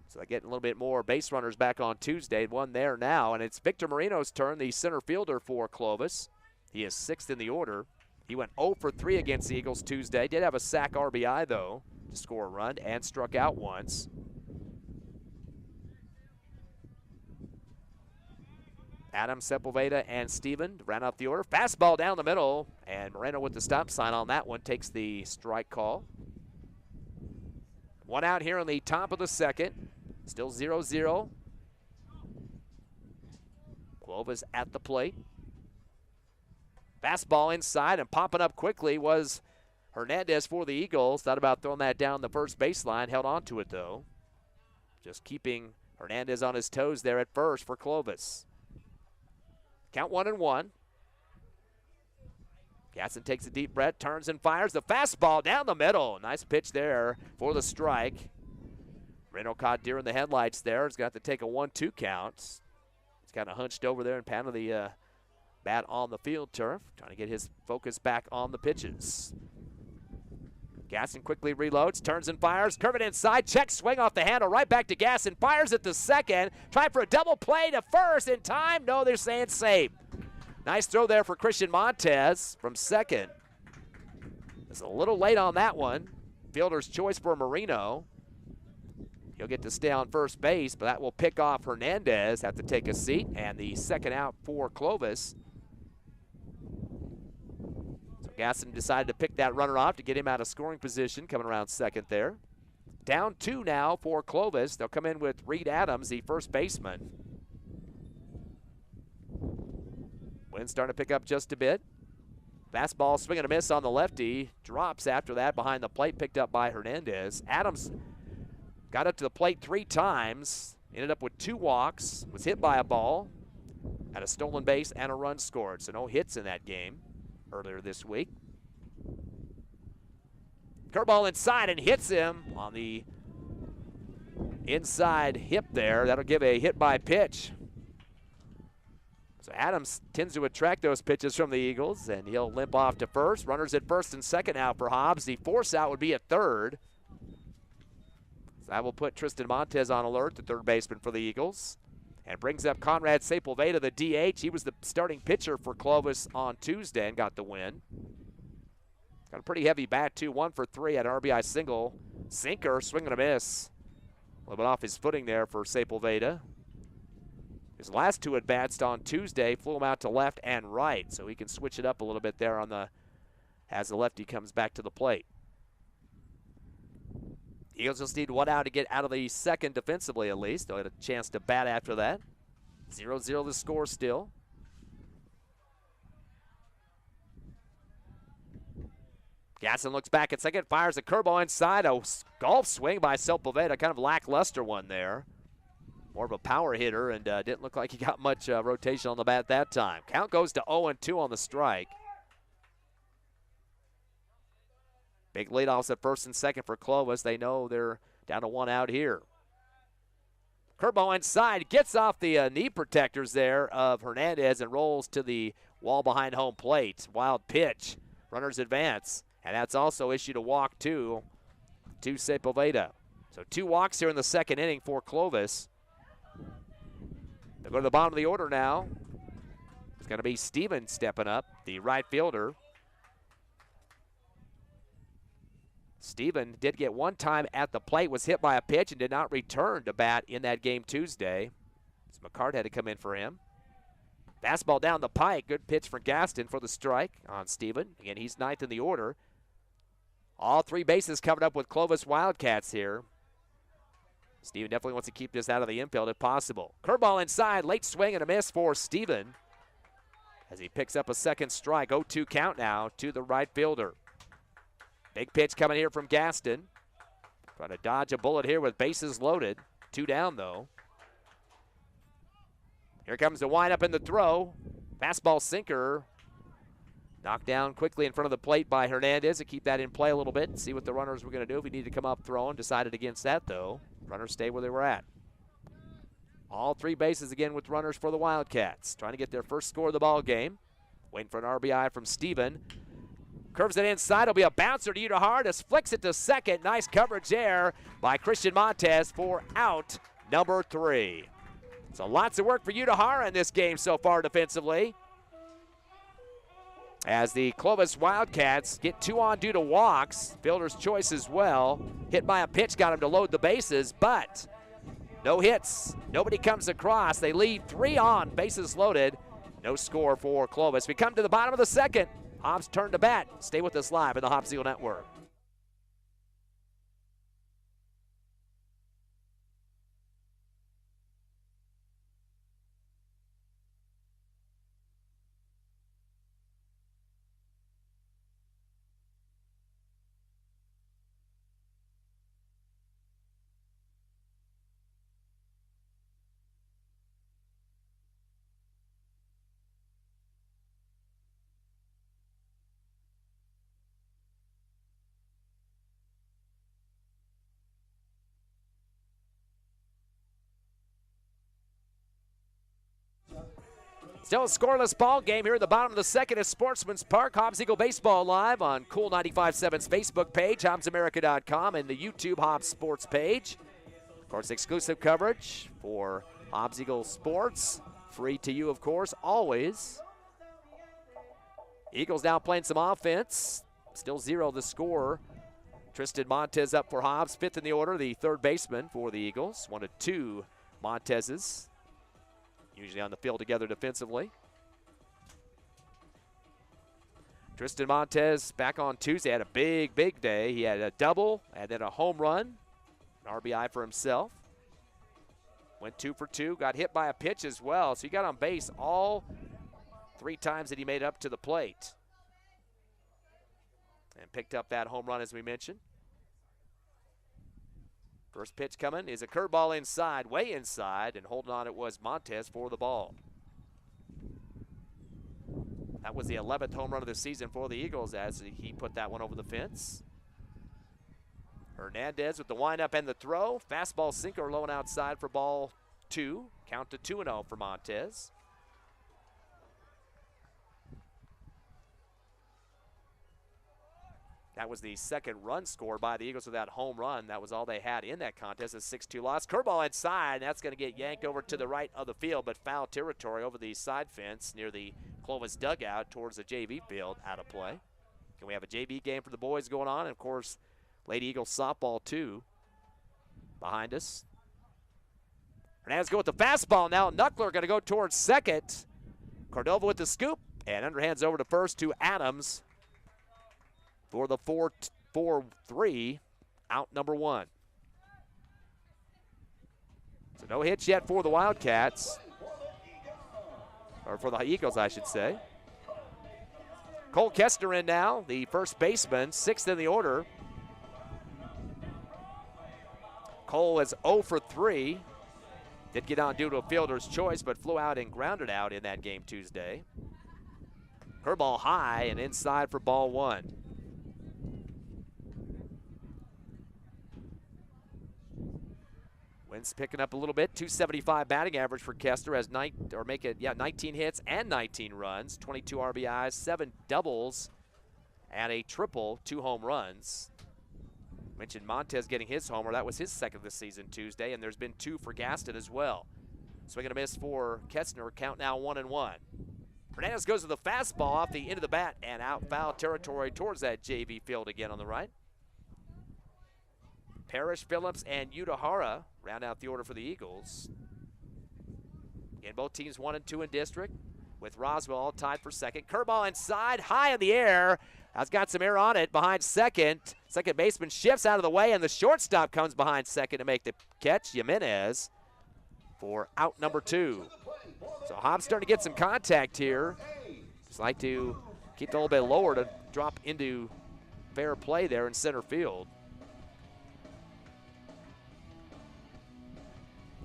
A: So they get a little bit more base runners back on Tuesday. 1 there now, and it's Victor Marino's turn, the center fielder for Clovis. He is 6th in the order. He went 0 for 3 against the Eagles Tuesday. Did have a sack RBI, though, to score a run, and struck out once. Adam, Sepulveda, and Steven ran out the order. Fastball down the middle, and Moreno with the stop sign on that one takes the strike call. 1 out here in the top of the second. Still 0-0. Clovis at the plate. Fastball inside and popping up quickly was Hernandez for the Eagles. Thought about throwing that down the first baseline. Held on to it, though. Just keeping Hernandez on his toes there at first for Clovis. Count 1-1. Gaston takes a deep breath, turns and fires the fastball down the middle. Nice pitch there for the strike. Reno caught deer in the headlights there. He's got to take a 1-2 count. He's kind of hunched over there and pounded the bat on the field turf, trying to get his focus back on the pitches. Gaston quickly reloads, turns and fires, curve it inside, check swing off the handle, right back to Gaston, fires at the second, try for a double play to first in time. No, they're saying safe. Nice throw there for Christian Montez from second. It's a little late on that one. Fielder's choice for Marino. He'll get to stay on first base, but that will pick off Hernandez, have to take a seat, and the second out for Clovis. So Gaston decided to pick that runner off to get him out of scoring position, coming around second there. Down 2 now for Clovis. They'll come in with Reed Adams, the first baseman. Wind starting to pick up just a bit. Fastball, swing and a miss on the lefty. Drops after that behind the plate, picked up by Hernandez. Adams got up to the plate 3 times. Ended up with 2 walks. Was hit by a ball. Had a stolen base and a run scored. So no hits in that game earlier this week. Curveball inside and hits him on the inside hip there. That'll give a hit by pitch. So Adams tends to attract those pitches from the Eagles, and he'll limp off to first. Runners at first and second out for Hobbs. The force out would be at third. So that will put Tristan Montez on alert, the third baseman for the Eagles. And brings up Conrad Sepulveda, the DH. He was the starting pitcher for Clovis on Tuesday and got the win. Got a pretty heavy bat, too. 1 for 3 at RBI single. Sinker, swing and a miss. A little bit off his footing there for Sepulveda. His last 2 at-bats on Tuesday flew him out to left and right, so he can switch it up a little bit there on the as the lefty comes back to the plate. Eagles just need 1 out to get out of the second defensively at least. They'll get a chance to bat after that. 0-0 the score still. Gaston looks back at second, fires a curveball inside. A golf swing by Sepulveda, kind of lackluster one there. More of a power hitter, and didn't look like he got much rotation on the bat that time. Count goes to 0-2 on the strike. Big leadoffs at first and second for Clovis. They know they're down to 1 out here. Curveball inside, gets off the knee protectors there of Hernandez and rolls to the wall behind home plate. Wild pitch. Runners advance. And that's also issued a walk to Sepulveda. So 2 walks here in the second inning for Clovis. They'll go to the bottom of the order now. It's going to be Steven stepping up, the right fielder. Steven did get 1 time at the plate, was hit by a pitch, and did not return to bat in that game Tuesday. So McCart had to come in for him. Fastball down the pike. Good pitch for Gaston for the strike on Steven. Again, he's 9th in the order. All 3 bases covered up with Clovis Wildcats here. Steven definitely wants to keep this out of the infield if possible. Curveball inside, late swing and a miss for Steven as he picks up a second strike. 0-2 count now to the right fielder. Big pitch coming here from Gaston. Trying to dodge a bullet here with bases loaded. 2 down, though. Here comes the windup and the throw. Fastball sinker. Knocked down quickly in front of the plate by Hernandez to keep that in play a little bit and see what the runners were going to do if he needed to come up throwing. Decided against that, though. Runners stay where they were at. All 3 bases again with runners for the Wildcats. Trying to get their first score of the ball game. Waiting for an RBI from Steven. Curves it inside. It'll be a bouncer to Udahar. Just flicks it to second. Nice coverage there by Christian Montez for out number 3. So lots of work for Udahar in this game so far defensively. As the Clovis Wildcats get 2 on due to walks. Fielder's choice as well. Hit by a pitch got him to load the bases, but no hits. Nobody comes across. They leave 3 on, bases loaded. No score for Clovis. We come to the bottom of the second. Hobbs turned to bat. Stay with us live in the Hobbs Eagle Network. Still a scoreless ball game here at the bottom of the second at Sportsman's Park. Hobbs Eagle Baseball live on Cool 95.7's Facebook page, HobbsAmerica.com, and the YouTube Hobbs Sports page. Of course, exclusive coverage for Hobbs Eagle Sports. Free to you, of course, always. Eagles now playing some offense. Still 0 the score. Tristan Montez up for Hobbs, 5th in the order, the 3rd baseman for the Eagles. 1 of 2 Montezes. Usually on the field together defensively. Tristan Montez back on Tuesday had a big day. He had a double and then a home run, an RBI for himself. Went 2 for 2, got hit by a pitch as well. So he got on base all 3 times that he made up to the plate. And picked up that home run as we mentioned. First pitch coming is a curveball inside, way inside, and holding on it was Montez for the ball. That was the 11th home run of the season for the Eagles as he put that one over the fence. Hernandez with the windup and the throw. Fastball sinker low and outside for ball 2. Count to 2-0 for Montez. That was the second run scored by the Eagles with that home run. That was all they had in that contest, a 6-2 loss. Curveball inside, and that's going to get yanked over to the right of the field, but foul territory over the side fence near the Clovis dugout towards the JV field, out of play. And we have a JV game for the boys going on, and of course, Lady Eagles softball too behind us. Hernandez go with the fastball now. Knuckler going to go towards second. Cordova with the scoop, and underhands over to first to Adams for the 4-3, out number 1. So no hits yet for the Wildcats, or for the Eagles, I should say. Cole Kestner in now, the first baseman, 6th in the order. Cole is 0 for 3. Did get on due to a fielder's choice, but flew out and grounded out in that game Tuesday. Curveball high and inside for ball 1. Wind's picking up a little bit. 275 batting average for Kester as 19 hits and 19 runs, 22 RBIs, 7 doubles, and a triple, 2 home runs. Mentioned Montez getting his homer. That was his second this season Tuesday, and there's been 2 for Gaston as well. Swing and a miss for Kestner. Count now 1-1. Hernandez goes to the fastball off the end of the bat and out foul territory towards that JV field again on the right. Parrish, Phillips, and Udahara round out the order for the Eagles. Again, both teams 1 and 2 in district, with Roswell all tied for second. Curveball inside, high in the air. Has got some air on it behind second. Second baseman shifts out of the way, and the shortstop comes behind second to make the catch. Jimenez for out number 2. So Hobbs starting to get some contact here. Just like to keep it a little bit lower to drop into fair play there in center field.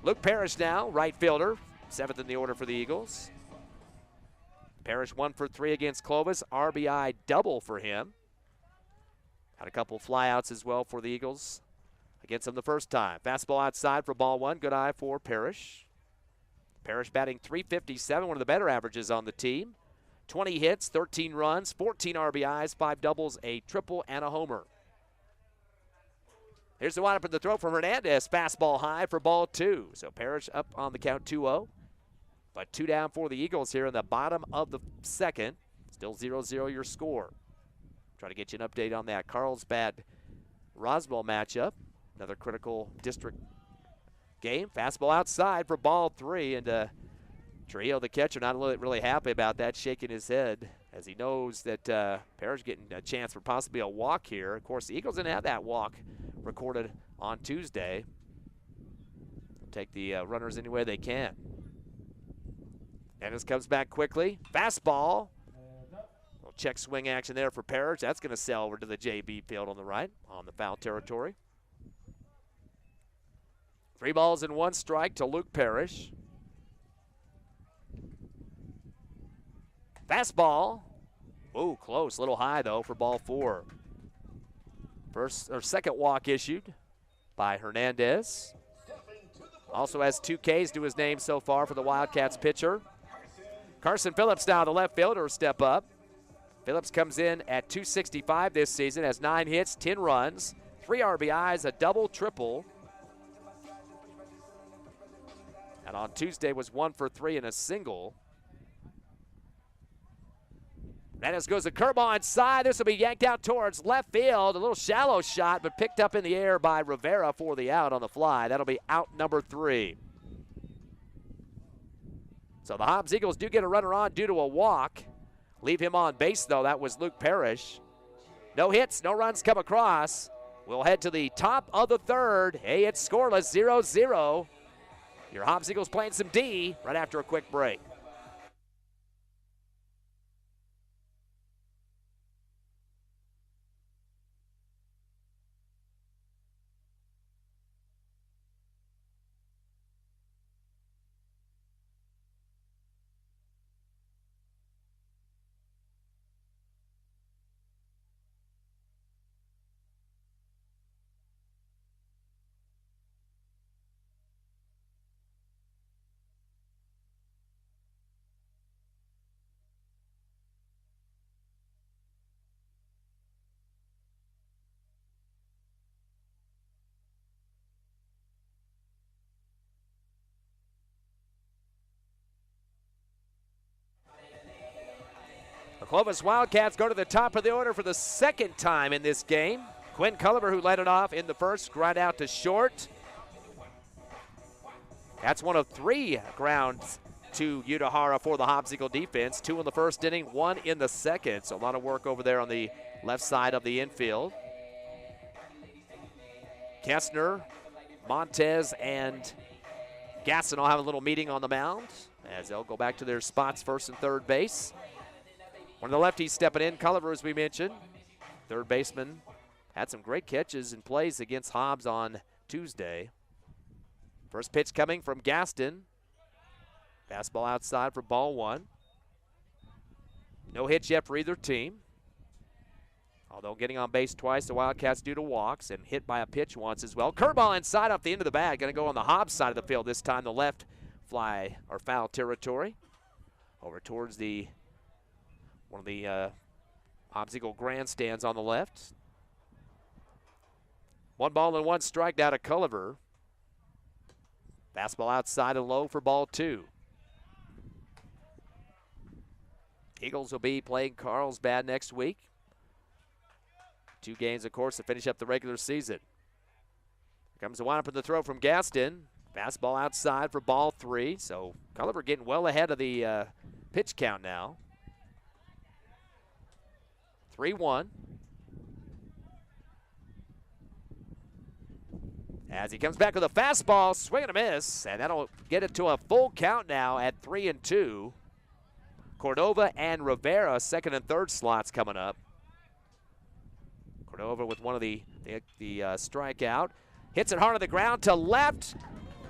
A: Luke Parrish now, right fielder, 7th in the order for the Eagles. Parrish 1 for 3 against Clovis, RBI double for him. Had a couple flyouts as well for the Eagles against them the first time. Fastball outside for ball 1, good eye for Parrish. Parrish batting .357, one of the better averages on the team. 20 hits, 13 runs, 14 RBIs, 5 doubles, a triple, and a homer. Here's the windup in the throw from Hernandez. Fastball high for ball 2. So Parrish up on the count 2-0. But 2 down for the Eagles here in the bottom of the second. Still 0-0 your score. Try to get you an update on that Carlsbad-Roswell matchup. Another critical district game. Fastball outside for ball 3. And Trio, the catcher, not really happy about that, shaking his head as he knows that Parrish getting a chance for possibly a walk here. Of course, the Eagles didn't have that walk recorded on Tuesday. Take the runners any way they can. Ennis comes back quickly. Fastball. Little check swing action there for Parrish. That's going to sail over to the JB field on the right, on the foul territory. 3 balls and 1 strike to Luke Parrish. Fastball. Ooh, close. A little high, though, for ball 4. Second walk issued by Hernandez. Also has 2 Ks to his name so far for the Wildcats pitcher. Carson Phillips now, the left fielder, step up. Phillips comes in at .265 this season, has 9 hits, 10 runs, 3 RBIs, a double, triple. And on Tuesday was 1 for 3 and a single. Hernandez goes a curveball inside. This will be yanked out towards left field. A little shallow shot, but picked up in the air by Rivera for the out on the fly. That'll be out number 3. So the Hobbs Eagles do get a runner on due to a walk. Leave him on base, though. That was Luke Parrish. No hits, no runs come across. We'll head to the top of the third. Hey, it's scoreless, 0-0. Your Hobbs Eagles playing some D right after a quick break. The Clovis Wildcats go to the top of the order for the second time in this game. Quinn Culliver, who led it off in the first, ground out to short. That's one of 3 grounds to Utahara for the Hobbs Eagle defense. 2 in the first inning, 1 in the second. So a lot of work over there on the left side of the infield. Kestner, Montez, and Gasson will have a little meeting on the mound as they'll go back to their spots, first and third base. One of the lefties stepping in, Culliver, as we mentioned. Third baseman had some great catches and plays against Hobbs on Tuesday. First pitch coming from Gaston. Fastball outside for ball 1. No hits yet for either team. Although getting on base twice, the Wildcats due to walks and hit by a pitch once as well. Curveball inside off the end of the bag. Going to go on the Hobbs side of the field this time, the left fly or foul territory. Over towards the one of the Hobbs Eagle grandstands on the left. 1 ball and 1 strike down to Culliver. Fastball outside and low for ball 2. Eagles will be playing Carlsbad next week. 2 games, of course, to finish up the regular season. Here comes the windup in the throw from Gaston. Fastball outside for ball 3. So Culliver getting well ahead of the pitch count now. 3-1. As he comes back with a fastball, swing and a miss, and that'll get it to a full count now at 3-2. Cordova and Rivera, second and third slots coming up. Cordova with one of the strikeout. Hits it hard on the ground to left.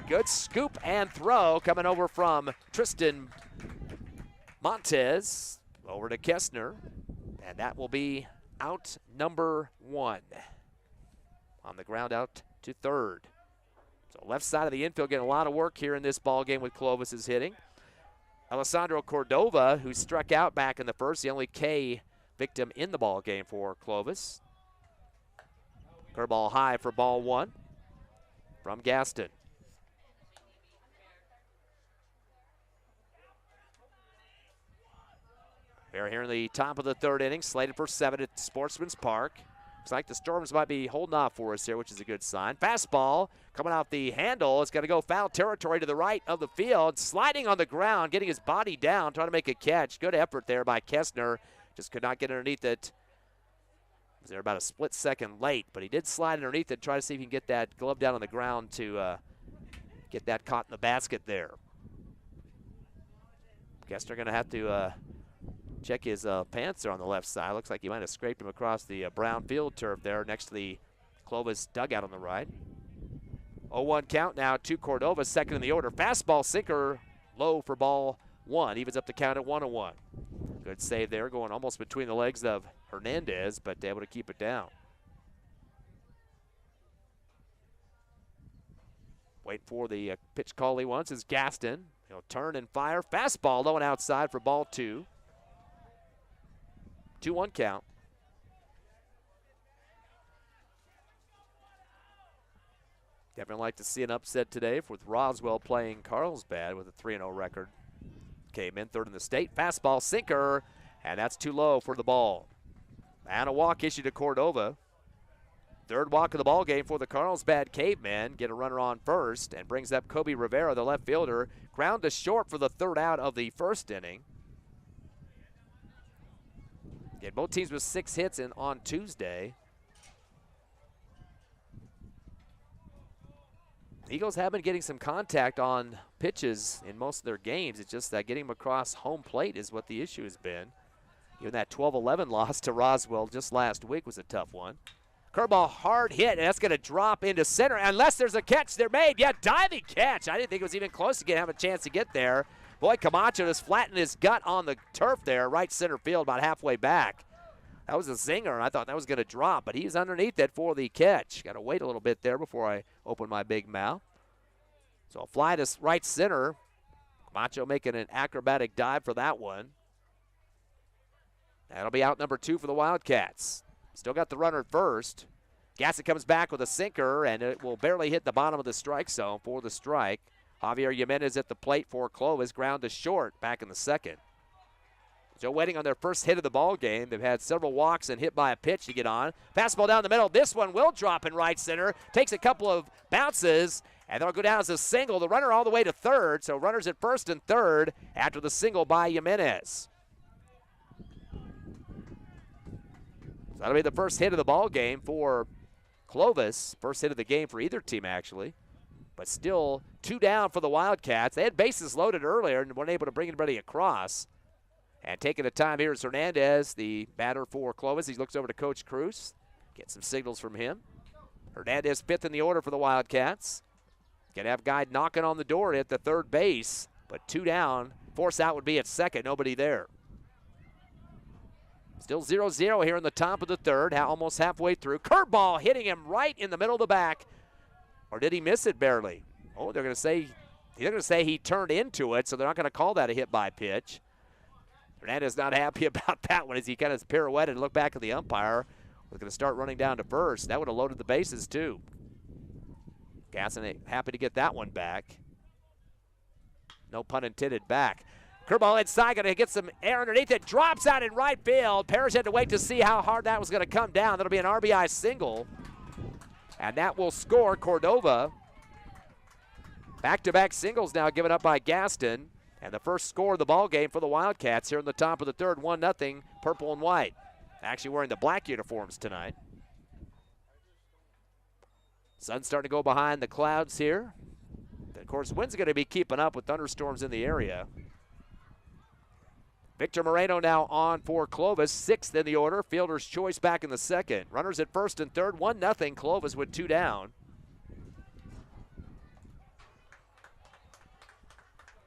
A: Good scoop and throw coming over from Tristan Montez over to Kestner. And that will be out number 1. On the ground out to third. So left side of the infield getting a lot of work here in this ball game with Clovis is hitting. Alessandro Cordova, who struck out back in the first, the only K victim in the ball game for Clovis. Curveball high for ball 1 from Gaston. We're here in the top of the third inning, slated for 7 at Sportsman's Park. Looks like the Storms might be holding off for us here, which is a good sign. Fastball coming off the handle. It's going to go foul territory to the right of the field. Sliding on the ground, getting his body down, trying to make a catch. Good effort there by Kestner. Just could not get underneath it. Was there about a split second late, but he did slide underneath it, try to see if he can get that glove down on the ground to get that caught in the basket there. Kestner going to have to check his pants there on the left side. Looks like he might have scraped him across the brown field turf there next to the Clovis dugout on the right. 0-1 count now to Cordova, second in the order. Fastball sinker low for ball 1. Evens up the count at 1-1. Good save there, going almost between the legs of Hernandez, but able to keep it down. Wait for the pitch call he wants is Gaston. He'll turn and fire. Fastball low and outside for ball 2. 2-1 count. Definitely like to see an upset today with Roswell playing Carlsbad with a 3-0 record. Came in third in the state. Fastball sinker, and that's too low for the ball. And a walk issued to Cordova. Third walk of the ball game for the Carlsbad Cavemen. Get a runner on first and brings up Kobe Rivera, the left fielder. Ground to short for the third out of the first inning. Yeah, both teams with 6 hits on Tuesday. Eagles have been getting some contact on pitches in most of their games. It's just that getting them across home plate is what the issue has been. Even that 12-11 loss to Roswell just last week was a tough one. Curveball hard hit, and that's going to drop into center unless there's a catch there made. Yeah, diving catch. I didn't think it was even close to have a chance to get there. Boy, Camacho just flattened his gut on the turf there, right center field, about halfway back. That was a zinger, and I thought that was going to drop, but he's underneath it for the catch. Got to wait a little bit there before I open my big mouth. So a fly to right center. Camacho making an acrobatic dive for that one. That'll be out number 2 for the Wildcats. Still got the runner at first. Gaston comes back with a sinker, and it will barely hit the bottom of the strike zone for the strike. Javier Jimenez at the plate for Clovis, ground to short back in the second. So waiting on their first hit of the ball game. They've had several walks and hit by a pitch to get on. Fastball down the middle. This one will drop in right center. Takes a couple of bounces, and that'll go down as a single. The runner all the way to third, so runners at first and third after the single by Jimenez. So that'll be the first hit of the ball game for Clovis. First hit of the game for either team, actually. But still 2 down for the Wildcats. They had bases loaded earlier and weren't able to bring anybody across. And taking the time here is Hernandez, the batter for Clovis. He looks over to Coach Cruz. Get some signals from him. Hernandez 5th in the order for the Wildcats. Going to have a guy knocking on the door at the third base. But 2 down. Force out would be at second. Nobody there. Still 0-0 here in the top of the third. Almost halfway through. Curveball hitting him right in the middle of the back. Or did he miss it barely? Oh, they're going to say he turned into it, so they're not going to call that a hit by pitch. Hernandez not happy about that one as he kind of pirouetted and looked back at the umpire. Was going to start running down to first. That would have loaded the bases too. Gaston happy to get that one back. No pun intended back. Curveball inside, going to get some air underneath it. Drops out in right field. Parrish had to wait to see how hard that was going to come down. That'll be an RBI single. And that will score Cordova. Back-to-back singles now given up by Gaston. And the first score of the ball game for the Wildcats here in the top of the third, 1-0, purple and white. actually wearing the black uniforms tonight. Sun's starting to go behind the clouds here. Of course, wind's going to be keeping up with thunderstorms in the area. Victor Moreno now on for Clovis, 6th in the order. Fielder's choice back in the second. Runners at first and third, 1-0 Clovis with 2 down.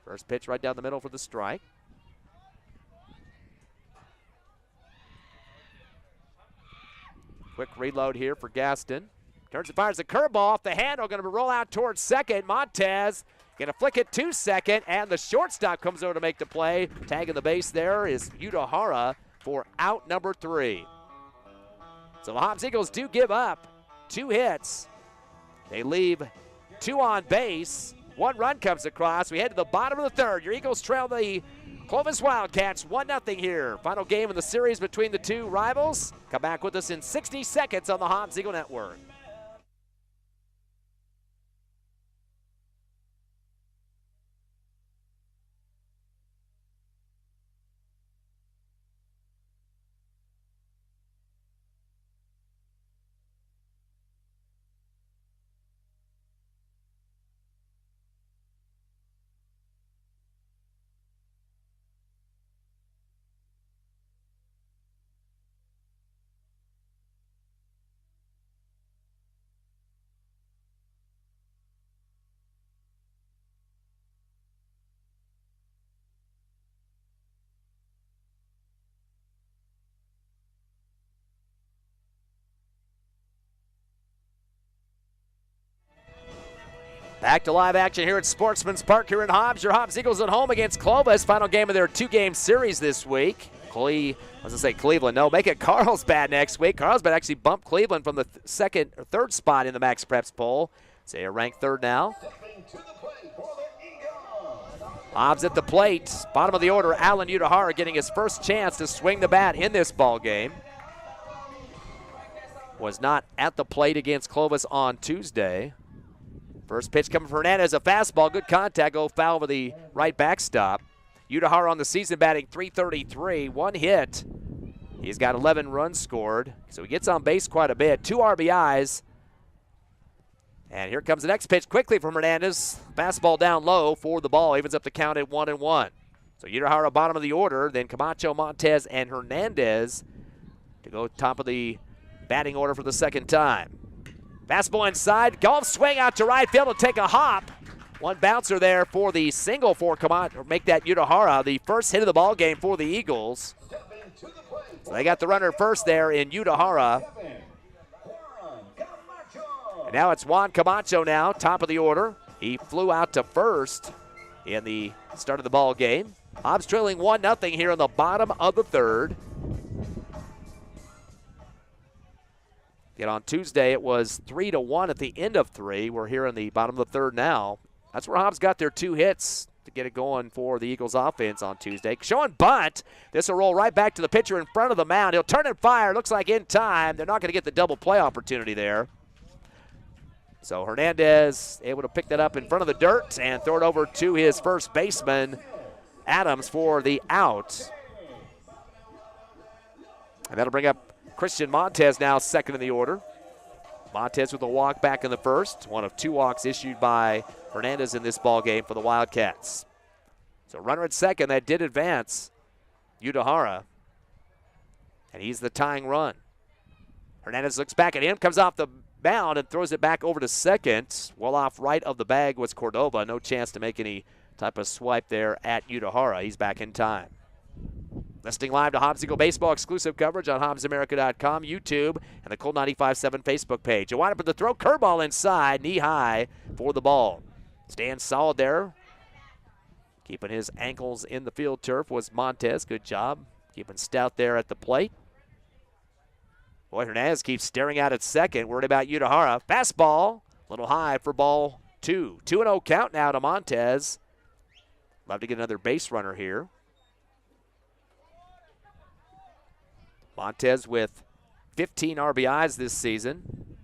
A: First pitch right down the middle for the strike. Quick reload here for Gaston. Turns and fires a curveball off the handle, going to roll out towards second. Montez going to flick it to second, and the shortstop comes over to make the play. Tagging the base there is Udahara for out number 3. So the Hobbs Eagles do give up 2 hits. They leave 2 on base. 1 run comes across. We head to the bottom of the third. Your Eagles trail the Clovis Wildcats 1-0 here. Final game in the series between the 2 rivals. Come back with us in 60 seconds on the Hobbs Eagle Network. Back to live action here at Sportsman's Park here in Hobbs. Your Hobbs Eagles at home against Clovis. Final game of their 2-game series this week. Cleveland. No, make it Carlsbad next week. Carlsbad actually bumped Cleveland from the second or third spot in the Max Preps poll. So they're ranked 3rd now. Hobbs at the plate. Bottom of the order, Alan Udahara getting his first chance to swing the bat in this ball game. Was not at the plate against Clovis on Tuesday. First pitch coming from Hernandez, a fastball, good contact, go foul over the right backstop. Udahara on the season batting .333, 1 hit. He's got 11 runs scored, so he gets on base quite a bit. 2 RBIs. And here comes the next pitch quickly from Hernandez. Fastball down low for the ball, evens up the count at 1-1. So Udahara bottom of the order, then Camacho, Montez, and Hernandez to go top of the batting order for the second time. Fastball inside, golf swing out to right field to take a hop. 1 bouncer there for the single for Camacho, or make that Udahara the first hit of the ball game for the Eagles. So they got the runner first there in Udahara. And now it's Juan Camacho now, top of the order. He flew out to first in the start of the ball game. Hobbs trailing 1-0 here in the bottom of the third. Yet on Tuesday, it was 3-1 at the end of 3. We're here in the bottom of the third now. That's where Hobbs got their 2 hits to get it going for the Eagles offense on Tuesday. Showing bunt. This will roll right back to the pitcher in front of the mound. He'll turn and fire. Looks like in time. They're not going to get the double play opportunity there. So Hernandez able to pick that up in front of the dirt and throw it over to his first baseman, Adams, for the out. And that'll bring up Christian Montez now second in the order. Montez with a walk back in the first. One of 2 walks issued by Hernandez in this ball game for the Wildcats. So runner at second, that did advance Udahara. And he's the tying run. Hernandez looks back at him, comes off the mound and throws it back over to second. Well off right of the bag was Cordova. No chance to make any type of swipe there at Udahara. He's back in time. Listening live to Hobbs Eagle Baseball exclusive coverage on HobbsAmerica.com, YouTube, and the Colt 95.7 Facebook page. You wind up with the throw, curveball inside, knee high for the ball. Stands solid there. Keeping his ankles in the field turf was Montez. Good job keeping stout there at the plate. Boy, Hernandez keeps staring out at second. Worried about Udahara. Fastball, a little high for ball 2. 2-0 count now to Montez. Love to get another base runner here. Montez with 15 RBIs this season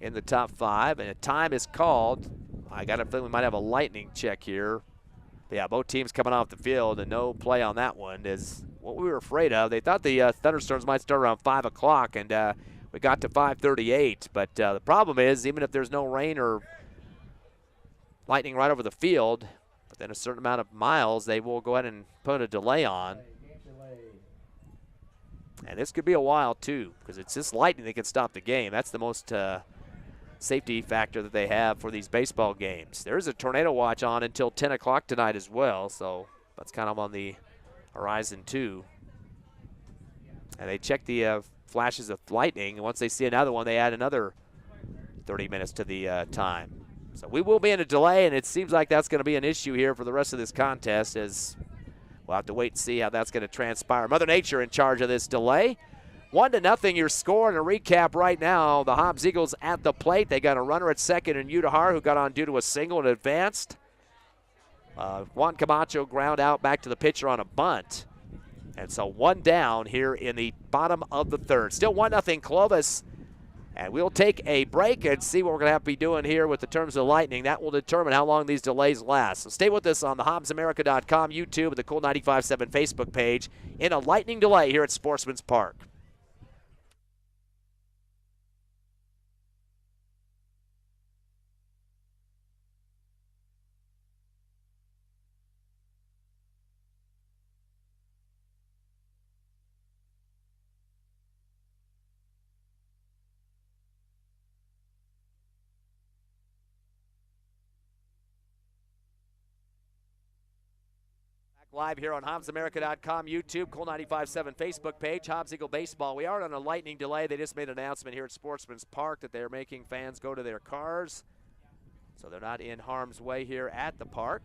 A: in the top 5, and a time is called. I got a feeling we might have a lightning check here. But yeah, both teams coming off the field, and no play on that one as what we were afraid of. They thought the thunderstorms might start around 5 o'clock, and we got to 5:38. But the problem is, even if there's no rain or lightning right over the field, within a certain amount of miles, they will go ahead and put a delay on. And this could be a while, too, because it's just lightning that can stop the game. That's the most safety factor that they have for these baseball games. There's a tornado watch on until 10 o'clock tonight as well, so that's kind of on the horizon, too. And they check the flashes of lightning, and once they see another one, they add another 30 minutes to the time. So we will be in a delay, and it seems like that's going to be an issue here for the rest of this contest, as we'll have to wait and see how that's going to transpire. Mother Nature in charge of this delay. 1-0 your score, and a recap right now. The Hobbs Eagles at the plate. They got a runner at second in Udahar, who got on due to a single and advanced. Juan Camacho ground out back to the pitcher on a bunt. And so one down here in the bottom of the third. Still 1-0 Clovis. And we'll take a break and see what we're going to have to be doing here with the terms of lightning. That will determine how long these delays last. So stay with us on the HobbsAmerica.com, YouTube, and the Cool 95.7 Facebook page in a lightning delay here at Sportsman's Park. Live here on HobbsAmerica.com, YouTube, Cool 95.7 Facebook page, Hobbs Eagle Baseball. We are on a lightning delay. They just made an announcement here at Sportsman's Park that they're making fans go to their cars, so they're not in harm's way here at the park.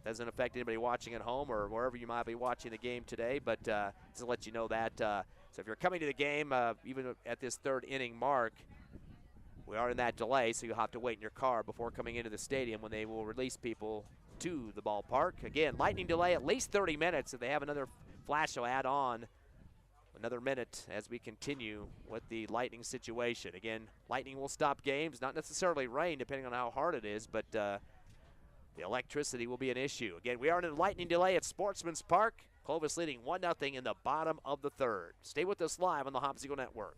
A: Doesn't affect anybody watching at home or wherever you might be watching the game today, but just to let you know that. So if you're coming to the game, even at this third inning mark, we are in that delay, so you'll have to wait in your car before coming into the stadium when they will release people to the ballpark. Again, lightning delay at least 30 minutes. If they have another flash, they'll add on another minute as we continue with the lightning situation. Again, lightning will stop games, not necessarily rain, depending on how hard it is, but the electricity will be an issue. Again, we are in a lightning delay at Sportsman's Park. Clovis leading 1-0 in the bottom of the third. Stay with us live on the Hobbs Eagle Network.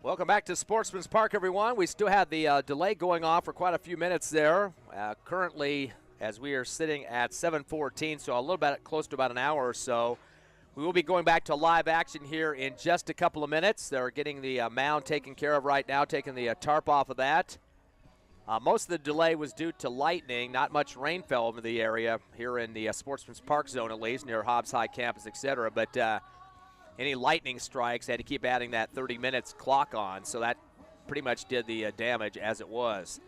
A: Welcome back to Sportsman's Park, everyone. We still have the delay going on for quite a few minutes there. Currently, as we are sitting at 7:14, so a little bit close to about an hour or so. We will be going back to live action here in just a couple of minutes. They're getting the mound taken care of right now, taking the tarp off of that. Most of the delay was due to lightning. Not much rain fell over the area here in the Sportsman's Park zone, at least, near Hobbs High Campus, etc. But any lightning strikes, they had to keep adding that 30 minutes clock on, so that pretty much did the damage as it was.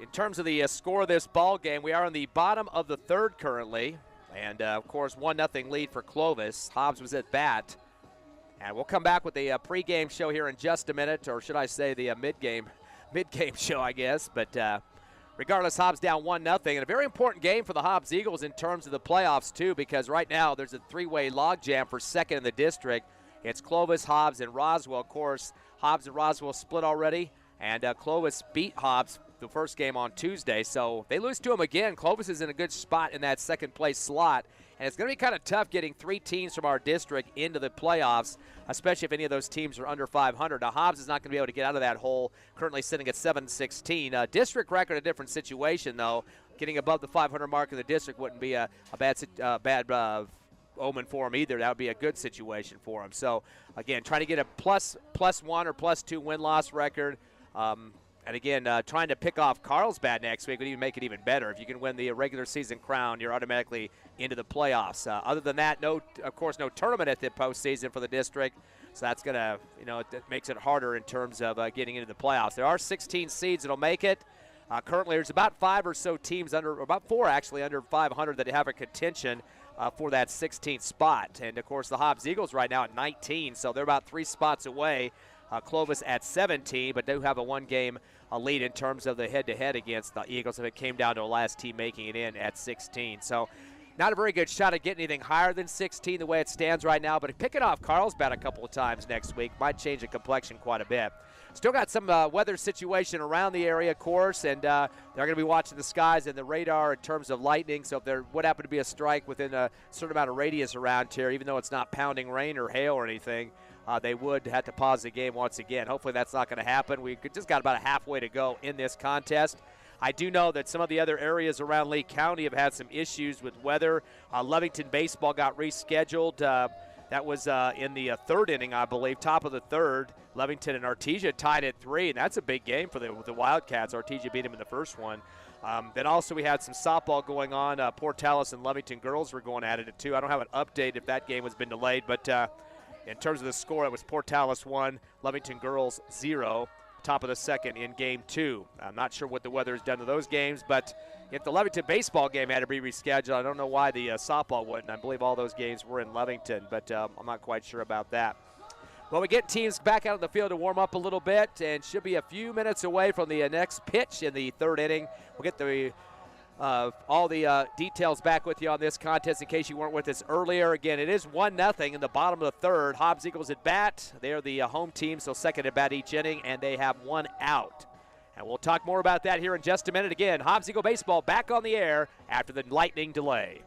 A: In terms of the score of this ball game, we are in the bottom of the third currently, and of course 1-0 lead for Clovis. Hobbs was at bat, and we'll come back with the pregame show here in just a minute, or should I say the mid-game show, I guess. But regardless, Hobbs down 1-0, and a very important game for the Hobbs Eagles in terms of the playoffs, too, because right now there's a three-way logjam for second in the district. It's Clovis, Hobbs, and Roswell. Of course, Hobbs and Roswell split already, and Clovis beat Hobbs the first game on Tuesday. So they lose to them again. Clovis is in a good spot in that second-place slot, and it's going to be kind of tough getting three teams from our district into the playoffs, especially if any of those teams are under 500. Now, Hobbs is not going to be able to get out of that hole, currently sitting at 7-16. District record, a different situation, though. Getting above the 500 mark in the district wouldn't be a bad omen for him either. That would be a good situation for him. So, again, trying to get a plus one or plus two win-loss record. And again, trying to pick off Carlsbad next week would even make it even better. If you can win the regular season crown, you're automatically into the playoffs. Other than that, of course, no tournament at the postseason for the district. So that's going to, it makes it harder in terms of getting into the playoffs. There are 16 seeds that will make it. Currently, there's about five or so teams about four actually under 500 that have a contention for that 16th spot. And, of course, the Hobbs Eagles right now at 19, so they're about 3 spots away. Clovis at 17, but do have a one-game lead in terms of the head-to-head against the Eagles if it came down to a last team making it in at 16. So not a very good shot at getting anything higher than 16 the way it stands right now, but picking off Carlsbad a couple of times next week might change the complexion quite a bit. Still got some weather situation around the area, of course, and they're going to be watching the skies and the radar in terms of lightning, so if there would happen to be a strike within a certain amount of radius around here, even though it's not pounding rain or hail or anything, they would have to pause the game once again. Hopefully that's not going to happen. We just got about a halfway to go in this contest. I do know that some of the other areas around Lee County have had some issues with weather. Lovington baseball got rescheduled. That was in the third inning, I believe, top of the third. Lovington and Artesia tied at 3, and that's a big game for the Wildcats. Artesia beat them in the first one. Then also we had some softball going on. Portales and Lovington girls were going at it at 2. I don't have an update if that game has been delayed, but in terms of the score, it was Portales 1, Lovington girls 0, top of the second in game 2. I'm not sure what the weather has done to those games, but if the Lovington baseball game had to be rescheduled, I don't know why the softball wouldn't. I believe all those games were in Lovington, but I'm not quite sure about that. Well, we get teams back out of the field to warm up a little bit, and should be a few minutes away from the next pitch in the third inning. We'll get the all the details back with you on this contest in case you weren't with us earlier. Again, it is 1-0 in the bottom of the third. Hobbs Eagles at bat. They are the home team, so second at bat each inning, and they have one out. And we'll talk more about that here in just a minute. Again, Hobbs Eagle baseball back on the air after the lightning delay.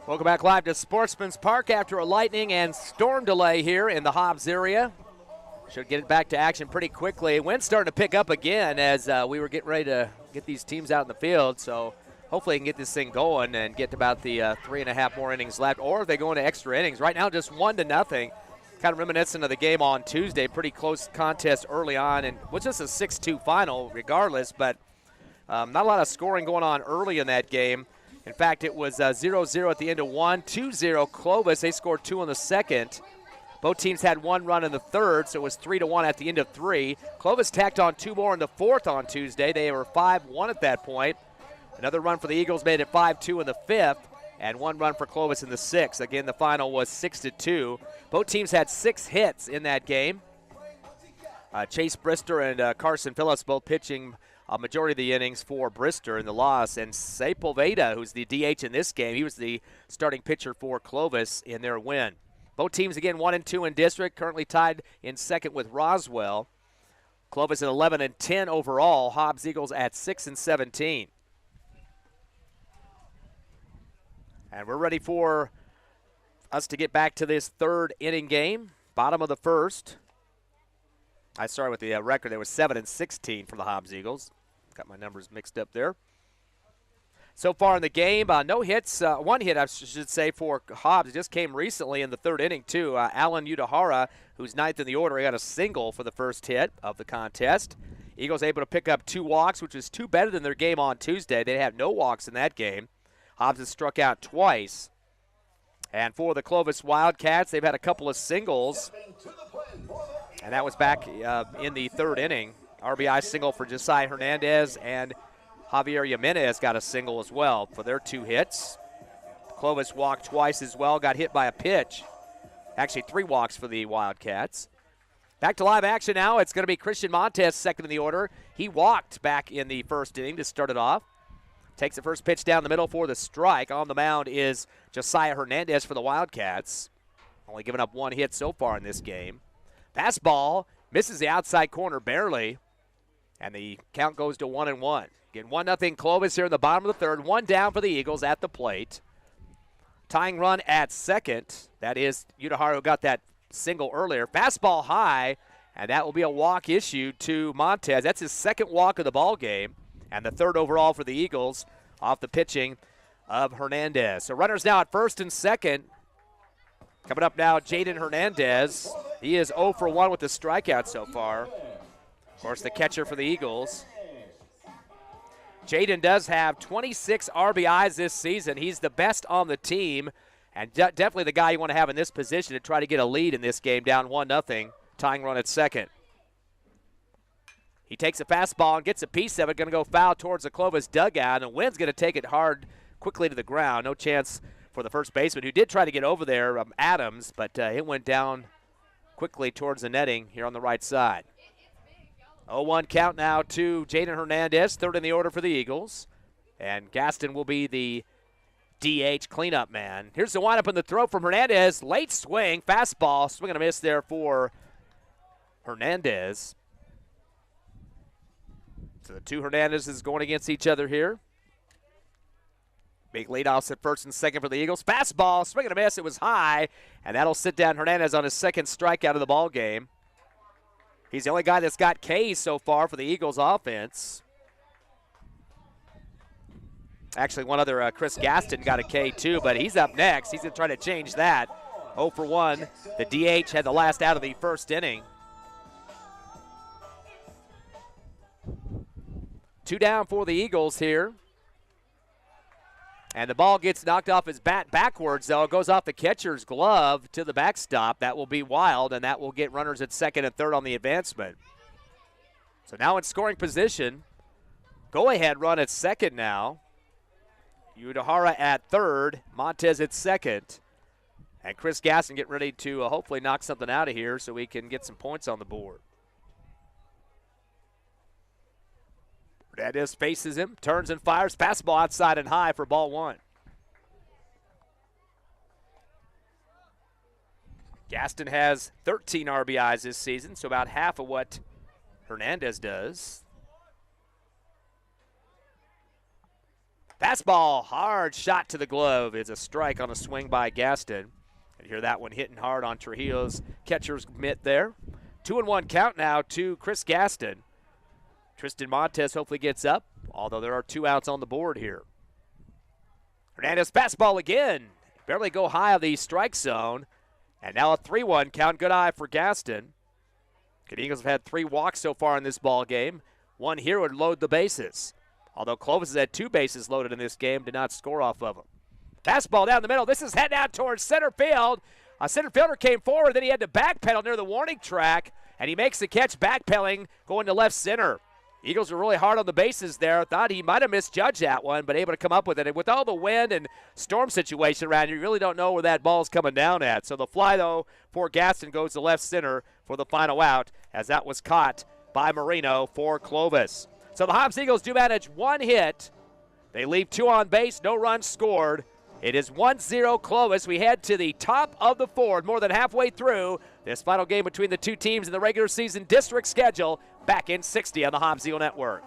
A: Welcome back live to Sportsman's Park after a lightning and storm delay here in the Hobbs area. Should get it back to action pretty quickly. Wind's starting to pick up again as we were getting ready to get these teams out in the field. So hopefully we can get this thing going and get about the 3.5 more innings left. Or they go into extra innings. Right now just 1-0. Kind of reminiscent of the game on Tuesday. Pretty close contest early on. And was just a 6-2 final regardless. But not a lot of scoring going on early in that game. In fact, it was 0-0 at the end of one. 2-0 Clovis. They scored 2 in the second. Both teams had 1 run in the third, so it was 3-1 at the end of 3. Clovis tacked on 2 more in the fourth on Tuesday. They were 5-1 at that point. Another run for the Eagles made it 5-2 in the fifth, and 1 run for Clovis in the sixth. Again, the final was 6-2. Both teams had 6 hits in that game. Chase Brister and Carson Phillips both pitching a majority of the innings for Brister in the loss. And Sepulveda, who's the DH in this game, he was the starting pitcher for Clovis in their win. Both teams, again, 1-2 in district, currently tied in second with Roswell. Clovis at 11-10 overall. Hobbs Eagles at 6-17. And we're ready for us to get back to this third inning game. Bottom of the first. I started with the record. There was 7-16 for the Hobbs Eagles. Got my numbers mixed up there. So far in the game, no hits. 1 hit, I should say, for Hobbs. It just came recently in the third inning, too. Alan Udahara, who's 9th in the order, he got a single for the first hit of the contest. Eagles able to pick up 2 walks, which is 2 better than their game on Tuesday. They had no walks in that game. Hobbs has struck out twice. And for the Clovis Wildcats, they've had a couple of singles. And that was back in the third inning. RBI single for Josiah Hernandez, and Javier Jimenez got a single as well for their 2 hits. Clovis walked twice as well, got hit by a pitch. Actually, 3 walks for the Wildcats. Back to live action now. It's going to be Christian Montez second in the order. He walked back in the first inning to start it off. Takes the first pitch down the middle for the strike. On the mound is Josiah Hernandez for the Wildcats. Only given up 1 hit so far in this game. Fastball misses the outside corner barely. And the count goes to 1-1. Again, 1-0 Clovis here in the bottom of the third. 1 down for the Eagles at the plate. Tying run at second. That is Udahara, who got that single earlier. Fastball high, and that will be a walk issued to Montez. That's his second walk of the ball game, and the third overall for the Eagles off the pitching of Hernandez. So runners now at first and second. Coming up now, Jaden Hernandez. He is 0 for 1 with the strikeout so far. Of course, the catcher for the Eagles. Jaden does have 26 RBIs this season. He's the best on the team, and definitely the guy you want to have in this position to try to get a lead in this game, down 1-0, tying run at second. He takes a fastball and gets a piece of it, going to go foul towards the Clovis dugout, and Wynn's going to take it hard quickly to the ground. No chance for the first baseman, who did try to get over there, Adams, but it went down quickly towards the netting here on the right side. 0-1 count now to Jaden Hernandez, third in the order for the Eagles. And Gaston will be the DH cleanup man. Here's the windup in the throw from Hernandez. Late swing, fastball, swing and a miss there for Hernandez. So the 2 Hernandezes going against each other here. Big leadoffs at first and second for the Eagles. Fastball, swing and a miss. It was high, and that'll sit down Hernandez on his second strikeout of the ball game. He's the only guy that's got Ks so far for the Eagles offense. Actually, one other, Chris Gaston, got a K too, but he's up next. He's going to try to change that. 0 for 1. The DH had the last out of the first inning. 2 down for the Eagles here. And the ball gets knocked off his bat backwards, though. It goes off the catcher's glove to the backstop. That will be wild, and that will get runners at second and third on the advancement. So now in scoring position. Go-ahead run at second now. Udahara at third. Montez at second. And Chris Gaston getting ready to hopefully knock something out of here so we can get some points on the board. Hernandez faces him, turns and fires. Fastball outside and high for ball 1. Gaston has 13 RBIs this season, so about half of what Hernandez does. Fastball, hard shot to the glove is a strike on a swing by Gaston. And hear that one hitting hard on Trujillo's catcher's mitt there. 2-1 count now to Chris Gaston. Tristan Montez hopefully gets up, although there are 2 outs on the board here. Hernandez fastball again. Barely go high of the strike zone. And now a 3-1 count. Good eye for Gaston. The Eagles have had 3 walks so far in this ball game. One here would load the bases. Although Clovis has had 2 bases loaded in this game, did not score off of them. Fastball down the middle. This is heading out towards center field. A center fielder came forward, then he had to backpedal near the warning track, and he makes the catch backpedaling, going to left center. Eagles were really hard on the bases there. Thought he might have misjudged that one, but able to come up with it. And with all the wind and storm situation around, you really don't know where that ball's coming down at. So the fly, though, for Gaston goes to left center for the final out, as that was caught by Marino for Clovis. So the Hobbs Eagles do manage 1 hit. They leave 2 on base, no runs scored. It is 1-0 Clovis. We head to the top of the 4th, more than halfway through this final game between the 2 teams in the regular season district schedule, back in 60 on the Hobbs Eagle Network.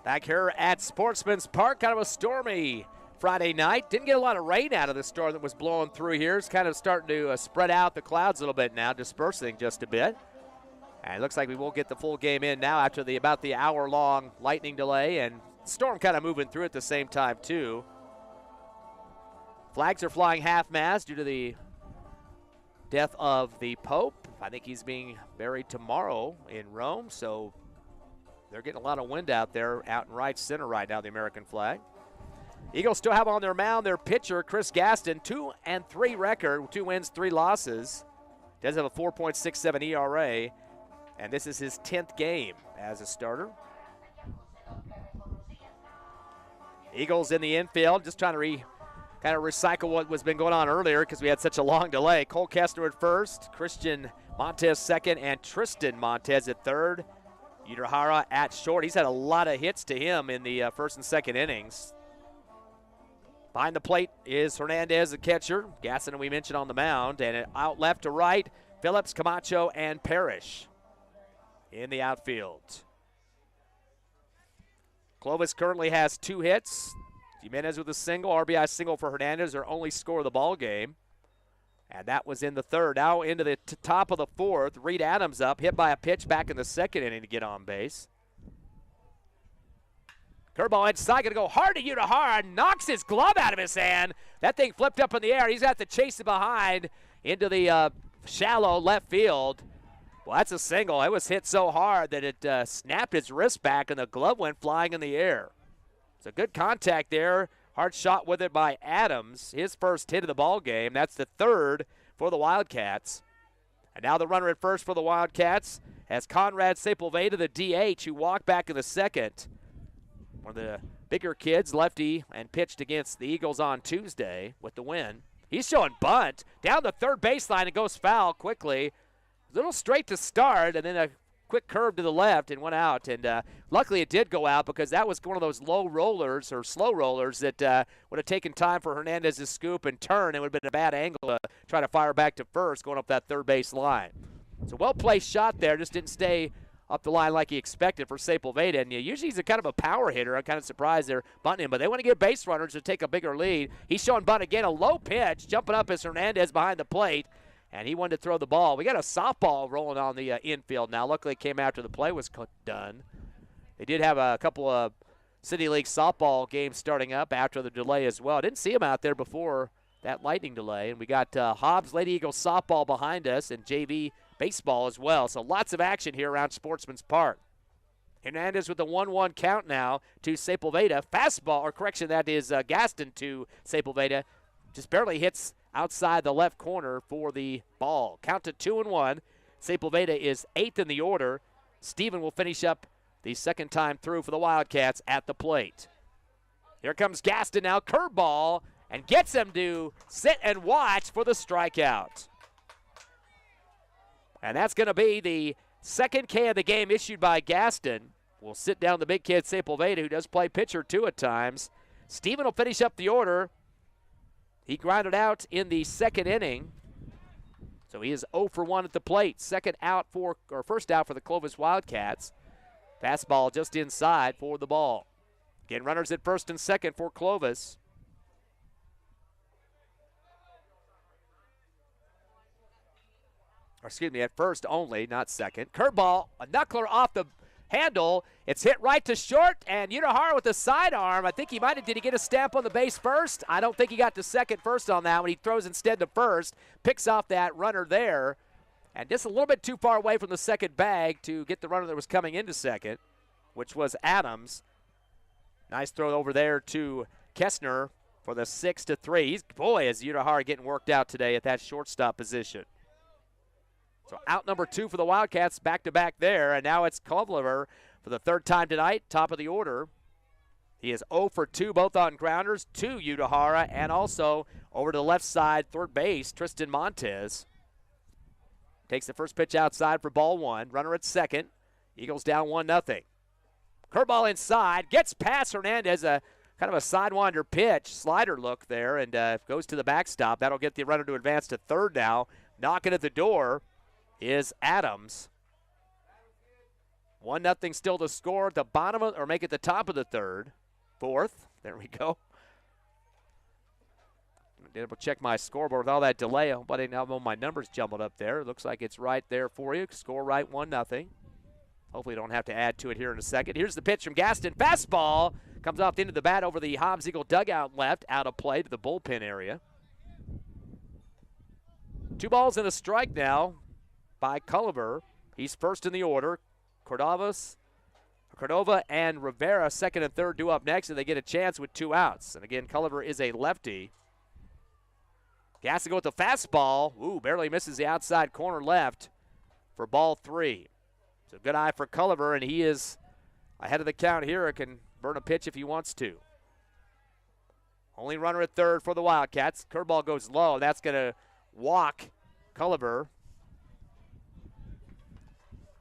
A: Back here at Sportsman's Park, kind of a stormy Friday night. Didn't get a lot of rain out of the storm that was blowing through here. It's kind of starting to spread out the clouds a little bit now, dispersing just a bit. And it looks like we will get the full game in now after about the hour-long lightning delay, and storm kind of moving through at the same time too. Flags are flying half-mast due to the death of the Pope. I think he's being buried tomorrow in Rome, so they're getting a lot of wind out there, out in right center right now, the American flag. Eagles still have on their mound their pitcher, Chris Gaston, 2-3 record, 2 wins, 3 losses. Does have a 4.67 ERA, and this is his 10th game as a starter. Eagles in the infield, just trying to kind of recycle what was been going on earlier because we had such a long delay. Cole Kestner at first, Christian Montez second, and Tristan Montez at third. Uehara at short. He's had a lot of hits to him in the first and second innings. Behind the plate is Hernandez, the catcher. Gaston, we mentioned, on the mound. And out left to right, Phillips, Camacho, and Parrish in the outfield. Clovis currently has 2 hits. Jimenez with a single, RBI single for Hernandez, their only score of the ball game. And that was in the 3rd. Now into the top of the 4th. Reed Adams up, hit by a pitch back in the 2nd inning to get on base. Curveball inside, going to go hard to Uehara, knocks his glove out of his hand. That thing flipped up in the air. He's got to chase it behind into the shallow left field. Well, that's a single. It was hit so hard that it snapped his wrist back, and the glove went flying in the air. It's a good contact there. Hard shot with it by Adams, his first hit of the ball game. That's the 3rd for the Wildcats. And now the runner at first for the Wildcats has Conrad Sepulveda, the DH, who walked back in the 2nd. One of the bigger kids, lefty, and pitched against the Eagles on Tuesday with the win. He's showing bunt down the 3rd baseline and goes foul quickly. A little straight to start, and then a quick curve to the left and went out. And luckily it did go out because that was one of those low rollers or slow rollers that would have taken time for Hernandez to scoop and turn. It would have been a bad angle to try to fire back to first going up that 3rd base line. It's a well-placed shot there, just didn't stay up the line like he expected for Sepulveda. And usually he's a kind of a power hitter. I'm kind of surprised they're bunting him, but they want to get base runners to take a bigger lead. He's showing bunt again, a low pitch, jumping up as Hernandez behind the plate. And he wanted to throw the ball. We got a softball rolling on the infield now. Luckily it came after the play was done. They did have a couple of City League softball games starting up after the delay as well. Didn't see him out there before that lightning delay. And we got Hobbs Lady Eagles softball behind us and JV baseball as well. So lots of action here around Sportsman's Park. Hernandez with the 1-1 count now to Sepulveda. Fastball, or correction, that is Gaston to Sepulveda. Just barely hits outside the left corner for the ball. Count to 2-1. Sepulveda is 8th in the order. Steven will finish up the second time through for the Wildcats at the plate. Here comes Gaston now, curveball, and gets him to sit and watch for the strikeout. And that's going to be the second K of the game issued by Gaston. Will sit down the big kid Sepulveda, who does play pitcher too at times. Steven will finish up the order. He grounded out in the second inning. So he is 0 for 1 at the plate. First out for the Clovis Wildcats. Fastball just inside for the ball. Again, runners at first and second for Clovis. At first only, not second. Curveball, a knuckler off the handle. It's hit right to short, and Unihara with the sidearm. I think did he get a stamp on the base first? I don't think he got to second first on that one. He throws instead to first, picks off that runner there, and just a little bit too far away from the second bag to get the runner that was coming into second, which was Adams. Nice throw over there to Kessner for the 6-3. Is Unihara getting worked out today at that shortstop position. So out number 2 for the Wildcats, back-to-back there, and now it's Clovis for the third time tonight, top of the order. He is 0 for 2, both on grounders, to Unihara, and also over to the left side, third base, Tristan Montez. Takes the first pitch outside for ball 1, runner at second. Eagles down 1-0. Curveball inside, gets past Hernandez, a kind of a sidewinder pitch, slider look there, and goes to the backstop. That'll get the runner to advance to third now. Knocking at the door is Adams. 1-0 still to score at the bottom of, or make it the top of the third. Fourth. There we go. Double check my scoreboard with all that delay. I hope I didn't have all my numbers jumbled up there. It looks like it's right there for you. Score right, 1-0. Hopefully don't have to add to it here in a second. Here's the pitch from Gaston. Fastball comes off the end of the bat over the Hobbs Eagle dugout left, out of play to the bullpen area. 2 balls and a strike now by Culliver. He's first in the order. Cordova and Rivera, second and third, due up next, and they get a chance with 2 outs. And again, Culliver is a lefty. Gaston go with the fastball. Ooh, barely misses the outside corner left for ball 3. So good eye for Culliver, and he is ahead of the count here. It can burn a pitch if he wants to. Only runner at third for the Wildcats. Curveball goes low. That's going to walk Culliver.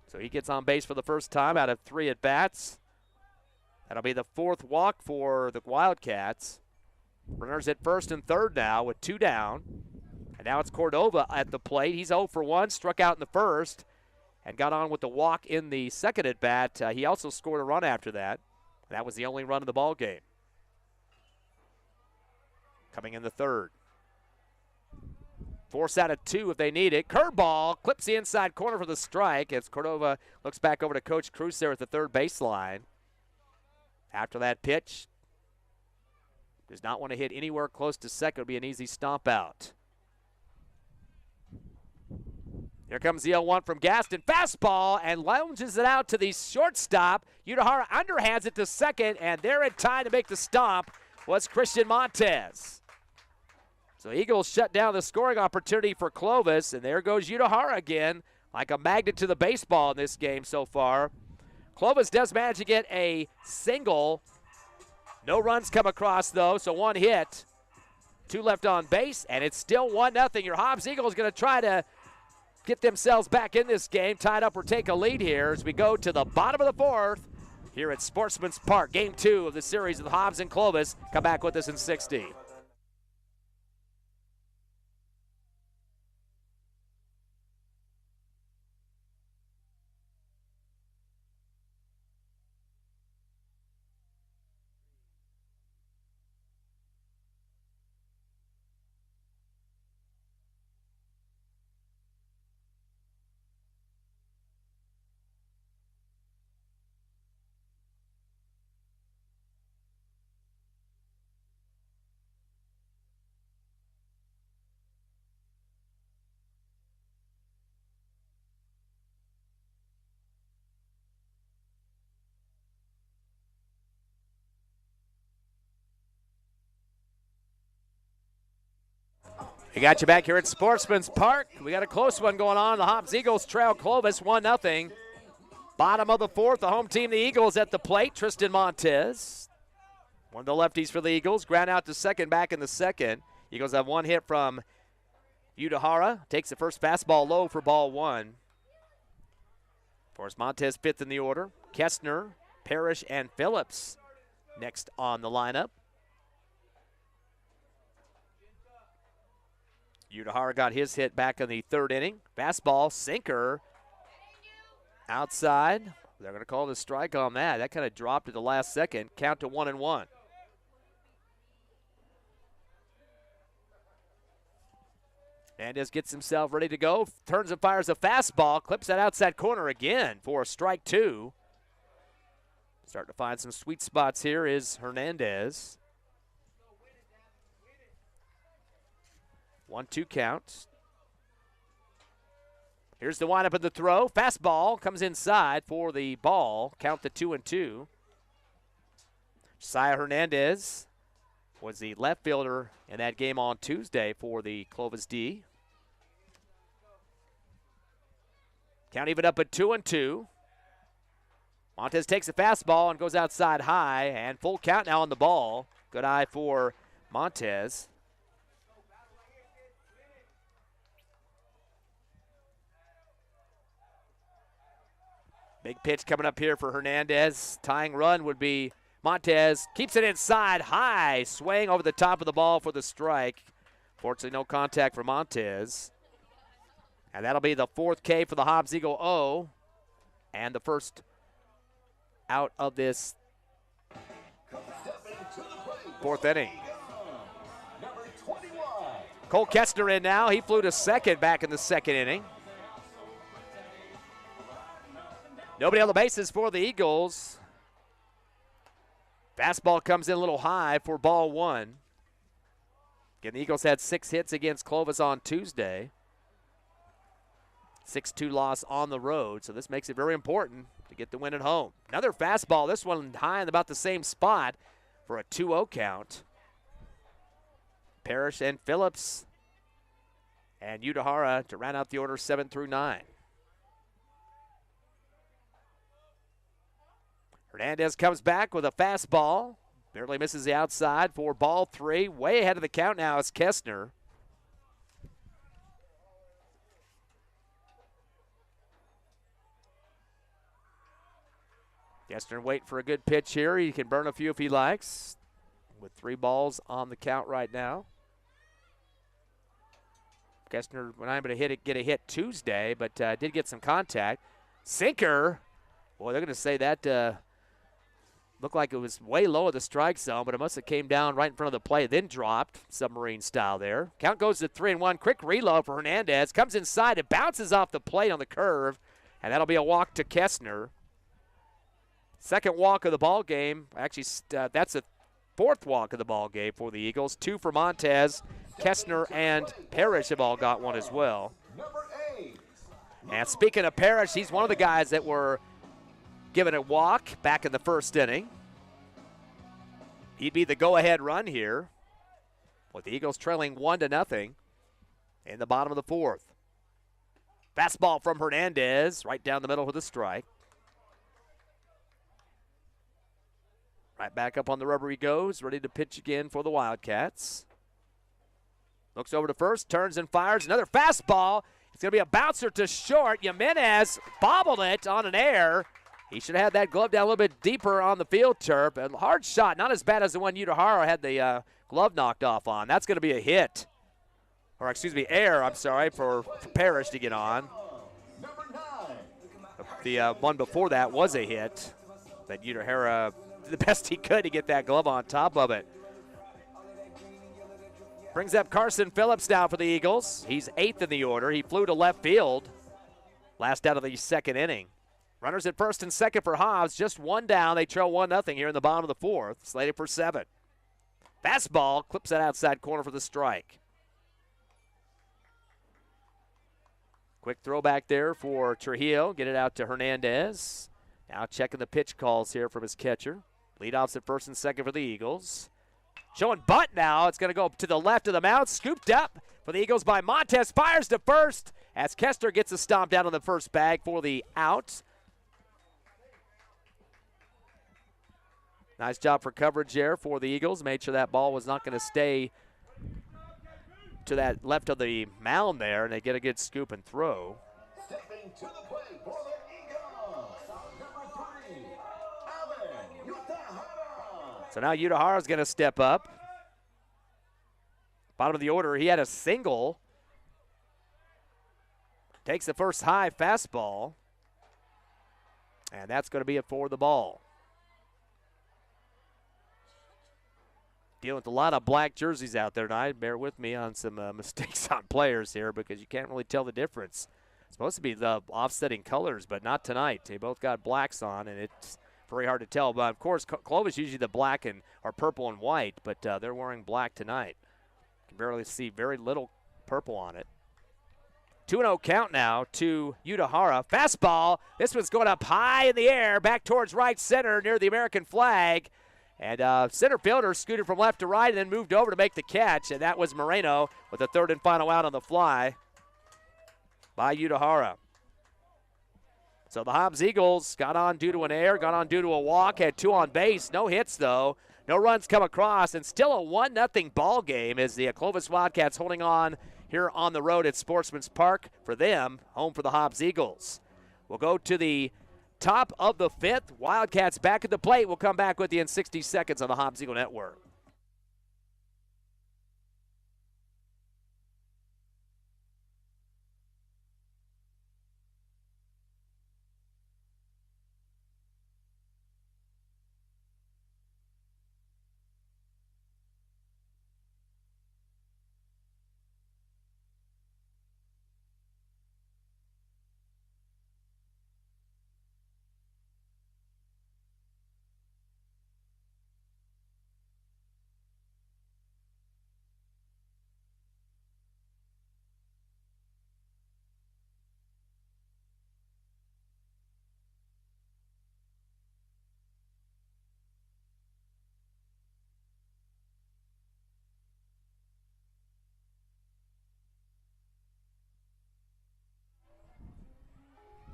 A: So he gets on base for the first time out of 3 at-bats. That'll be the 4th walk for the Wildcats. Runners at first and third now with 2 down. And now it's Cordova at the plate. He's 0 for 1, struck out in the first, and got on with the walk in the second at-bat. He also scored a run after that. That was the only run of the ball game. Coming in the third. Force out of 2 if they need it. Curveball clips the inside corner for the strike as Cordova looks back over to Coach Cruz there at the third baseline. After that pitch, does not want to hit anywhere close to second. It'll be an easy stomp out. Here comes the 0-1 from Gaston. Fastball, and lounges it out to the shortstop. Unihara underhands it to second, and there in time to make the stomp was Christian Montez. So Eagles shut down the scoring opportunity for Clovis, and there goes Unihara again, like a magnet to the baseball in this game so far. Clovis does manage to get a single. No runs come across, though, so 1 hit. 2 left on base, and it's still 1-0. Your Hobbs Eagles going to try to get themselves back in this game, tied up or take a lead here as we go to the bottom of the 4th here at Sportsman's Park. Game 2 of the series of the Hobbs and Clovis. Come back with us in 60. We got you back here at Sportsman's Park. We got a close one going on. The Hobbs Eagles trail Clovis 1-0. Bottom of the fourth, the home team, the Eagles at the plate. Tristan Montez, one of the lefties for the Eagles. Ground out to second, back in the second. Eagles have one hit from Udahara. Takes the first fastball low for ball one. Of course, Montez fifth in the order. Kestner, Parrish, and Phillips next on the lineup. Udahara got his hit back in the third inning. Fastball, sinker, outside. They're going to call the strike on that. That kind of dropped at the last second. Count to 1-1. Hernandez gets himself ready to go. Turns and fires a fastball. Clips that outside corner again for a strike two. Starting to find some sweet spots here is Hernandez. 1-2 count. Here's the windup of the throw. Fastball comes inside for the ball. Count the 2-2. Josiah Hernandez was the left fielder in that game on Tuesday for the Clovis D. Count even up at 2-2. Montez takes a fastball and goes outside high, and full count now on the ball. Good eye for Montez. Big pitch coming up here for Hernandez. Tying run would be Montez. Keeps it inside, high, swaying over the top of the ball for the strike. Fortunately, no contact for Montez. And that'll be the fourth K for the Hobbs Eagle O. And the first out of this fourth inning. Cole Kestner in now. He flew to second back in the second inning. Nobody on the bases for the Eagles. Fastball comes in a little high for ball one. Again, the Eagles had 6 hits against Clovis on Tuesday. 6-2 loss on the road, so this makes it very important to get the win at home. Another fastball, this one high in about the same spot for a 2-0 count. Parrish and Phillips and Udahara to round out the order 7 through 9. Hernandez comes back with a fastball. Barely misses the outside for ball 3. Way ahead of the count now is Kestner. Kestner waiting for a good pitch here. He can burn a few if he likes. With 3 balls on the count right now. Kestner was not able to get a hit Tuesday, but did get some contact. Sinker. Boy, they're going to say that looked like it was way low at the strike zone, but it must have came down right in front of the plate, then dropped, submarine style there. Count goes to 3-1. Quick reload for Hernandez. Comes inside. It bounces off the plate on the curve, and that'll be a walk to Kestner. Second walk of the ball game. Actually, that's a 4th walk of the ball game for the Eagles. 2 for Montez. Kestner and Parrish have all got one as well. And speaking of Parrish, he's one of the guys that were given a walk back in the first inning. He'd be the go-ahead run here, with the Eagles trailing 1-0 in the bottom of the 4th. Fastball from Hernandez, right down the middle for the strike. Right back up on the rubber he goes, ready to pitch again for the Wildcats. Looks over to first, turns and fires. Another fastball. It's going to be a bouncer to short. Jimenez bobbled it on an error. He should have had that glove down a little bit deeper on the field turf. A hard shot, not as bad as the one Udahara had the glove knocked off on. That's going to be a hit. Or, excuse me, error, I'm sorry, for Parrish to get on. The one before that was a hit. But Udahara did the best he could to get that glove on top of it. Brings up Carson Phillips now for the Eagles. He's 8th in the order. He flew to left field last out of the second inning. Runners at first and second for Hobbs. Just one down. They trail 1-0 here in the bottom of the 4th. Slated for 7. Fastball clips that outside corner for the strike. Quick throw back there for Trujillo. Get it out to Hernandez. Now checking the pitch calls here from his catcher. Leadoffs at first and second for the Eagles. Showing butt now. It's going to go to the left of the mound. Scooped up for the Eagles by Montez. Fires to first as Kester gets a stomp down on the first bag for the out. Nice job for coverage there for the Eagles. Made sure that ball was not going to stay to that left of the mound there, and they get a good scoop and throw.
B: Stepping to the plate for the Eagles, number 3, Allen Utahara.
A: So now Utahara's going to step up. Bottom of the order, he had a single. Takes the first high fastball. And that's going to be it for the ball. Dealing with a lot of black jerseys out there tonight. Bear with me on some mistakes on players here because you can't really tell the difference. It's supposed to be the offsetting colors, but not tonight. They both got blacks on, and it's very hard to tell. But, of course, Clovis usually the black or purple and white, but they're wearing black tonight. You can barely see very little purple on it. 2-0 count now to Utahara. Fastball. This one's going up high in the air, back towards right center near the American flag. And center fielder scooted from left to right and then moved over to make the catch. And that was Moreno with the third and final out on the fly by Utahara. So the Hobbs Eagles got on due to an error, got on due to a walk, had 2 on base. No hits, though. No runs come across. And still a 1-0 ball game as the Clovis Wildcats holding on here on the road at Sportsman's Park for them, home for the Hobbs Eagles. We'll go to the top of the 5th. Wildcats back at the plate. We'll come back with you in 60 seconds on the Hobbs Eagle Network.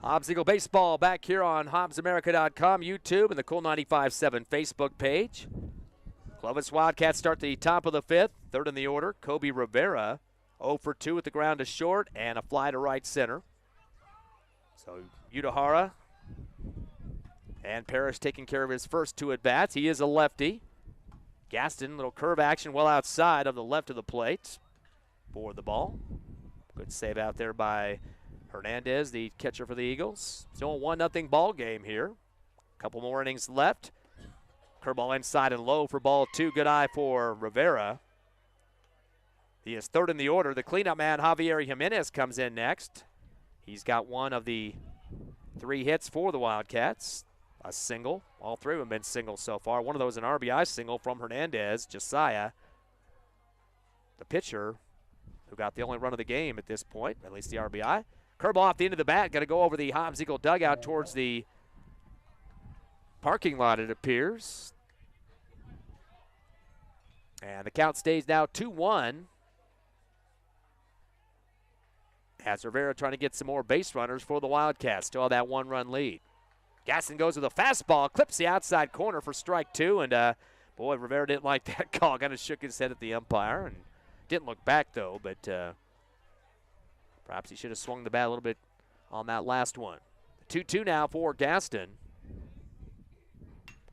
A: Hobbs Eagle Baseball back here on HobbsAmerica.com, YouTube, and the Cool 95.7 Facebook page. Clovis Wildcats start the top of the 5th, third in the order. Kobe Rivera, 0 for 2 with the ground to short and a fly to right center. So Utahara and Parrish taking care of his first 2 at-bats. He is a lefty. Gaston, little curve action well outside of the left of the plate for the ball. Good save out there by Hernandez, the catcher for the Eagles. Still a 1-0 ball game here. Couple more innings left. Curveball inside and low for ball 2. Good eye for Rivera. He is third in the order. The cleanup man, Javier Jimenez, comes in next. He's got one of the 3 hits for the Wildcats. A single. All 3 of them been singles so far. One of those an RBI single from Hernandez, Josiah. The pitcher who got the only run of the game at this point, at least the RBI. Curveball off the end of the bat, going to go over the Hobbs Eagle dugout towards the parking lot, it appears. And the count stays now 2-1. As Rivera trying to get some more base runners for the Wildcats. Still have that 1-run lead. Gaston goes with a fastball, clips the outside corner for strike 2. And, boy, Rivera didn't like that call. Kind of shook his head at the umpire and didn't look back, though, but perhaps he should have swung the bat a little bit on that last one. 2-2 now for Gaston.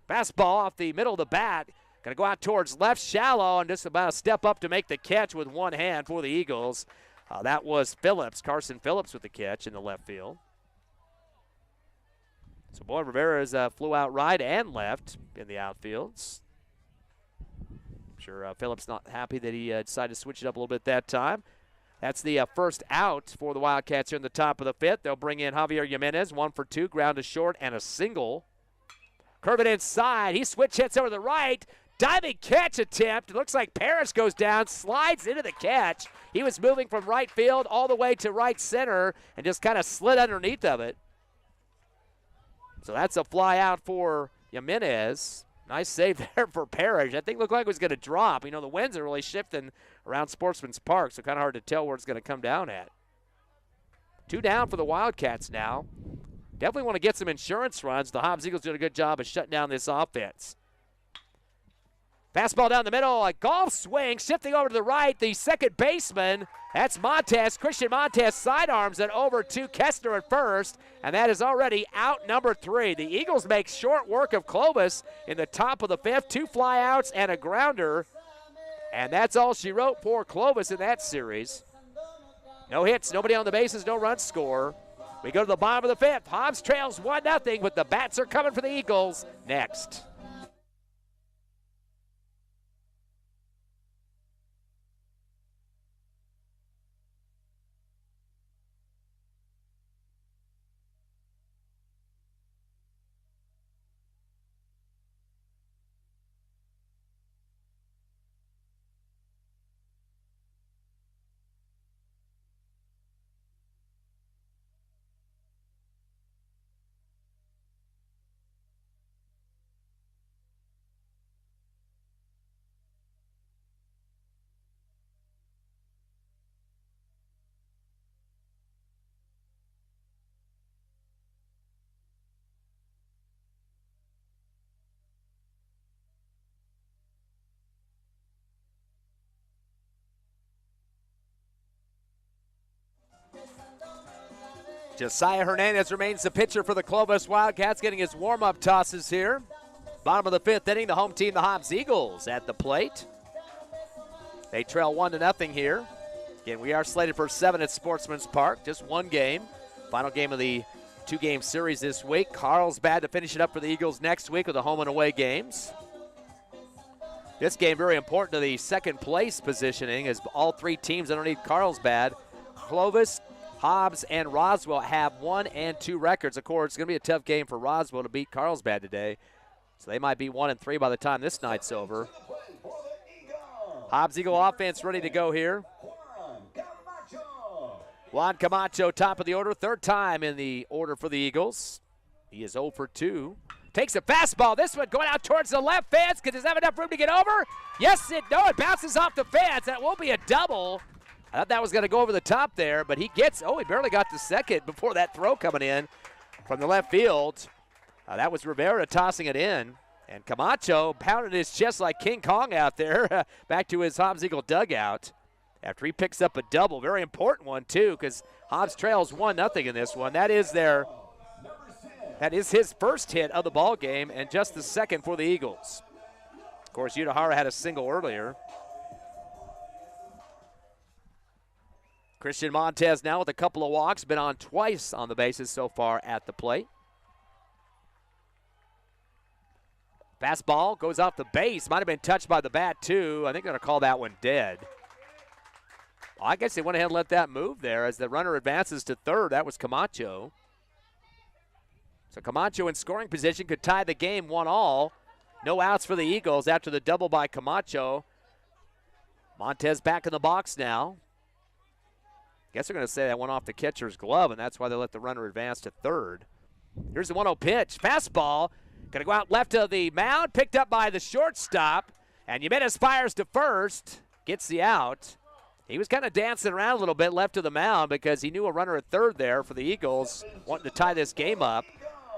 A: Fastball off the middle of the bat. Going to go out towards left, shallow, and just about a step up to make the catch with one hand for the Eagles. That was Phillips, Carson Phillips with the catch in the left field. So, boy, Rivera's flew out right and left in the outfields. I'm sure Phillips not happy that he decided to switch it up a little bit that time. That's the first out for the Wildcats here in the top of the 5th. They'll bring in Javier Jimenez, 1 for 2, ground to short, and a single. Curve it inside. He switch hits over the right. Diving catch attempt. It looks like Parrish goes down, slides into the catch. He was moving from right field all the way to right center and just kind of slid underneath of it. So that's a fly out for Jimenez. Nice save there for Parrish. That thing looked like it was going to drop. You know, the winds are really shifting around Sportsman's Park, so kind of hard to tell where it's going to come down at. 2 down for the Wildcats now. Definitely want to get some insurance runs. The Hobbs Eagles doing a good job of shutting down this offense. Fastball down the middle, a golf swing, shifting over to the right. The second baseman, that's Montez. Christian Montez sidearms it over to Kestner at first, and that is already out number 3. The Eagles make short work of Clovis in the top of the 5th. 2 flyouts and a grounder, and that's all she wrote for Clovis in that series. No hits, nobody on the bases, no run score. We go to the bottom of the 5th. Hobbs trails 1-0, but the bats are coming for the Eagles next. Josiah Hernandez remains the pitcher for the Clovis Wildcats, getting his warm-up tosses here. Bottom of the 5th inning, the home team, the Hobbs Eagles, at the plate. They trail 1-0 here. Again, we are slated for 7 at Sportsman's Park, just 1 game. Final game of the 2-game series this week. Carlsbad to finish it up for the Eagles next week with the home and away games. This game very important to the second place positioning, as all 3 teams underneath Carlsbad, Clovis, Hobbs, and Roswell, have 1 and 2 records. Of course, it's going to be a tough game for Roswell to beat Carlsbad today, so they might be 1 and 3 by the time this night's over. Hobbs Eagle offense ready to go here. Juan Camacho, top of the order, 3rd time in the order for the Eagles. He is 0 for 2. Takes a fastball. This one going out towards the left fence. Does it have enough room to get over? Yes, it bounces off the fence. That will be a double. I thought that was going to go over the top there, but he barely got to second before that throw coming in from the left field. That was Rivera tossing it in, and Camacho pounded his chest like King Kong out there back to his Hobbs Eagle dugout after he picks up a double. Very important one, too, because Hobbs trails 1-0 in this one. That is his first hit of the ball game and just the second for the Eagles. Of course, Utahara had a single earlier. Christian Montez now with a couple of walks, been on twice on the bases so far at the plate. Fastball goes off the base. Might have been touched by the bat, too. I think they're going to call that one dead. Well, I guess they went ahead and let that move there as the runner advances to 3rd. That was Camacho. So Camacho in scoring position could tie the game 1-1. No outs for the Eagles after the double by Camacho. Montez back in the box now. Guess they're going to say that went off the catcher's glove, and that's why they let the runner advance to 3rd. Here's the 1-0 pitch. Fastball. Going to go out left of the mound. Picked up by the shortstop. And Jimenez fires to 1st. Gets the out. He was kind of dancing around a little bit left of the mound because he knew a runner at 3rd there for the Eagles wanting to tie this game up.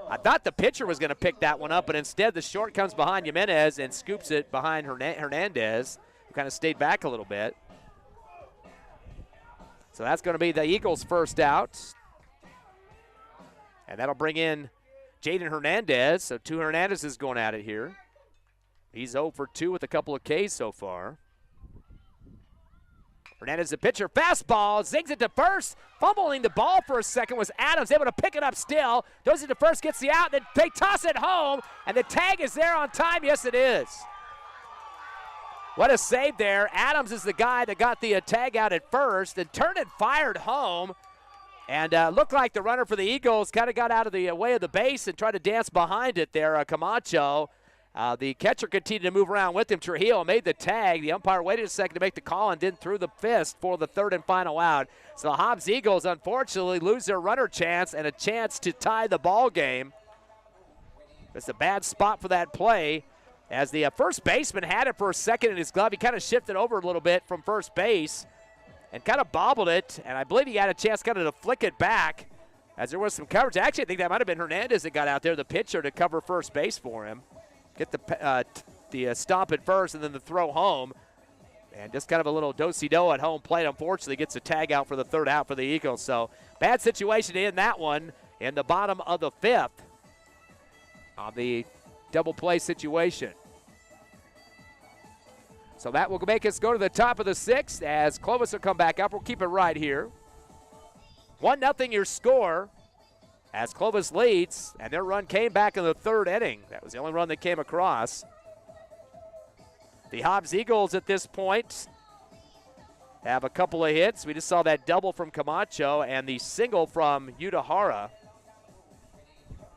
A: I thought the pitcher was going to pick that one up, but instead the short comes behind Jimenez and scoops it behind Hernandez, who kind of stayed back a little bit. So that's going to be the Eagles' first out. And that'll bring in Jaden Hernandez. So 2 Hernandezes going at it here. He's 0 for 2 with a couple of Ks so far. Hernandez, the pitcher, fastball, zings it to 1st. Fumbling the ball for a second was Adams, able to pick it up still. Goes into 1st, gets the out, then they toss it home, and the tag is there on time. Yes, it is. What a save there. Adams is the guy that got the tag out at 1st and turned and fired home. And looked like the runner for the Eagles kind of got out of the way of the base and tried to dance behind it there, Camacho. The catcher continued to move around with him. Trujillo made the tag. The umpire waited a second to make the call and then threw the fist for the 3rd and final out. So the Hobbs Eagles unfortunately lose their runner chance and a chance to tie the ball game. It's a bad spot for that play. As the first baseman had it for a second in his glove, he kind of shifted over a little bit from first base and kind of bobbled it, and I believe he had a chance kind of to flick it back as there was some coverage. Actually, I think that might have been Hernandez that got out there, the pitcher, to cover first base for him. Get the stop at first and then the throw home. And just kind of a little do-si-do at home plate, unfortunately, gets a tag out for the third out for the Eagles. So bad situation in that one in the bottom of the fifth on the double play situation. So that will make us go to the top of the sixth as Clovis will come back up. We'll keep it right here. 1-0 your score as Clovis leads, and their run came back in the third inning. That was the only run that came across. The Hobbs Eagles at this point have a couple of hits. We just saw that double from Camacho and the single from Udahara.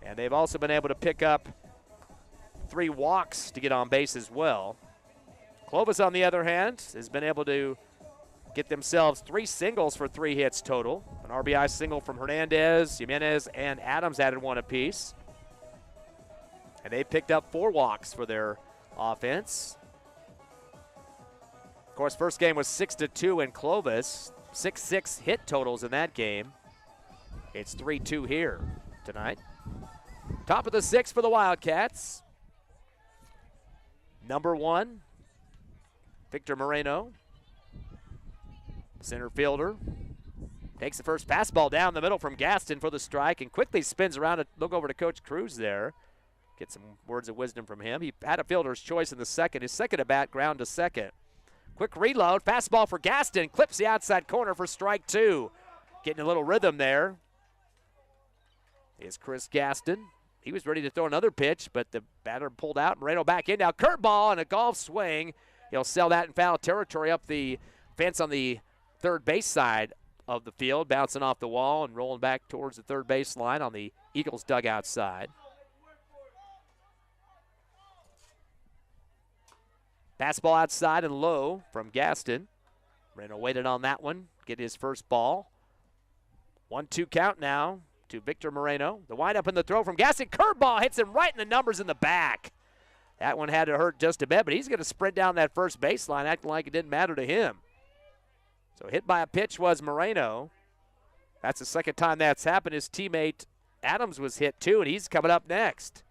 A: And they've also been able to pick up 3 walks to get on base as well. Clovis, on the other hand, has been able to get themselves 3 singles for 3 hits total. An RBI single from Hernandez, Jimenez, and Adams added 1 apiece. And they picked up 4 walks for their offense. Of course, first game was 6-2 in Clovis. 6-6 hit totals in that game. It's 3-2 here tonight. Top of the 6th for the Wildcats. Number 1, Victor Moreno, center fielder. Takes the first fastball down the middle from Gaston for the strike and quickly spins around to look over to Coach Cruz there. Get some words of wisdom from him. He had a fielder's choice in the second. His second at bat, ground to second. Quick reload, fastball for Gaston, clips the outside corner for strike 2. Getting a little rhythm there is Chris Gaston. He was ready to throw another pitch, but the batter pulled out. Moreno back in now. Curveball and a golf swing. He'll sell that in foul territory up the fence on the third base side of the field, bouncing off the wall and rolling back towards the third base line on the Eagles' dugout side. Fastball outside and low from Gaston. Moreno waited on that one, get his first ball. 1-2 count now to Victor Moreno. The windup and the throw from Gaston. Curveball hits him right in the numbers in the back. That one had to hurt just a bit, but he's going to sprint down that first baseline, acting like it didn't matter to him. So hit by a pitch was Moreno. That's the second time that's happened. His teammate Adams was hit too, and he's coming up next.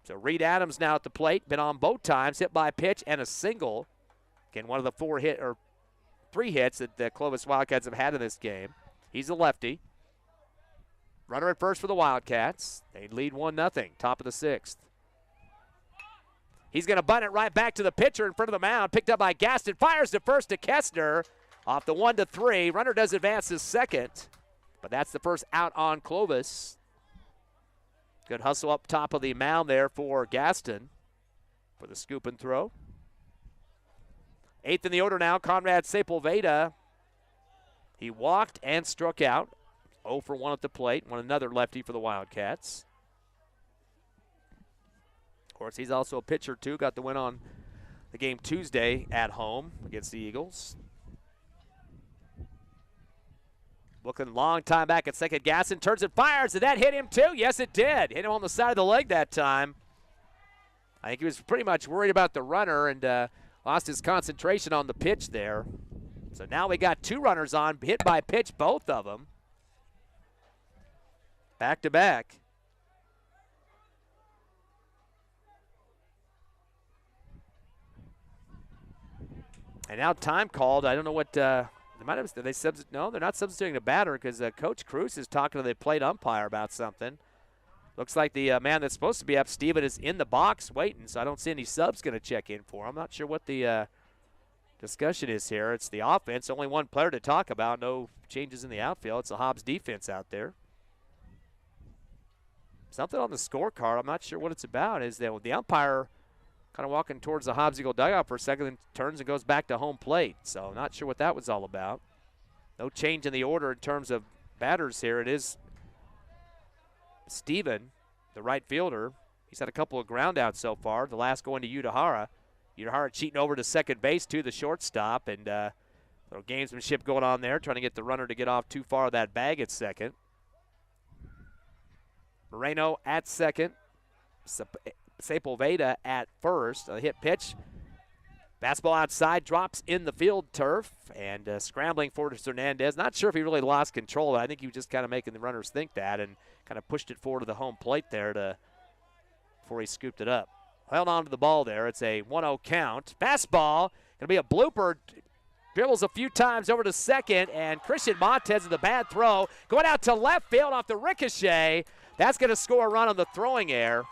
A: So Reed Adams now at the plate, been on both times, hit by a pitch and a single. Again, one of the 3 hits that the Clovis Wildcats have had in this game. He's a lefty. Runner at first for the Wildcats. They lead 1-0, top of the 6th. He's going to bunt it right back to the pitcher in front of the mound. Picked up by Gaston. Fires to first to Kessner. Off the 1-3. Runner does advance to second. But that's the first out on Clovis. Good hustle up top of the mound there for Gaston for the scoop and throw. 8th in the order now, Conrad Sepulveda. He walked and struck out. 0 for 1 at the plate. Another lefty for the Wildcats. Of course, he's also a pitcher, too. Got the win on the game Tuesday at home against the Eagles. Looking long time back at second. Gaston turns and fires. Did that hit him, too? Yes, it did. Hit him on the side of the leg that time. I think he was pretty much worried about the runner and lost his concentration on the pitch there. So now we got 2 runners on, hit by pitch, both of them. Back to back. And now time called. I don't know what they might have. No, they're not substituting a batter because Coach Cruz is talking to the plate umpire about something. Looks like the man that's supposed to be up, Steven, is in the box waiting, so I don't see any subs going to check in for him. I'm not sure what the discussion is here. It's the offense, only one player to talk about, no changes in the outfield. It's the Hobbs defense out there. Something on the scorecard, I'm not sure what it's about, is that the umpire kind of walking towards the Hobbs Eagle dugout for a second, then turns and goes back to home plate. So not sure what that was all about. No change in the order in terms of batters here. It is Steven, the right fielder. He's had a couple of ground outs so far, the last going to Udahara. Udahara cheating over to second base to the shortstop, and little gamesmanship going on there, trying to get the runner to get off too far of that bag at second. Moreno at second. Sepulveda at first. A hit pitch. Fastball outside, drops in the field turf, and scrambling for Hernandez. Not sure if he really lost control, but I think he was just kind of making the runners think that and kind of pushed it forward to the home plate there before he scooped it up. Held on to the ball there. It's a 1-0 count. Fastball, going to be a blooper. Dribbles a few times over to second, and Christian Montez with a bad throw. Going out to left field off the ricochet. That's going to score a run on the throwing error.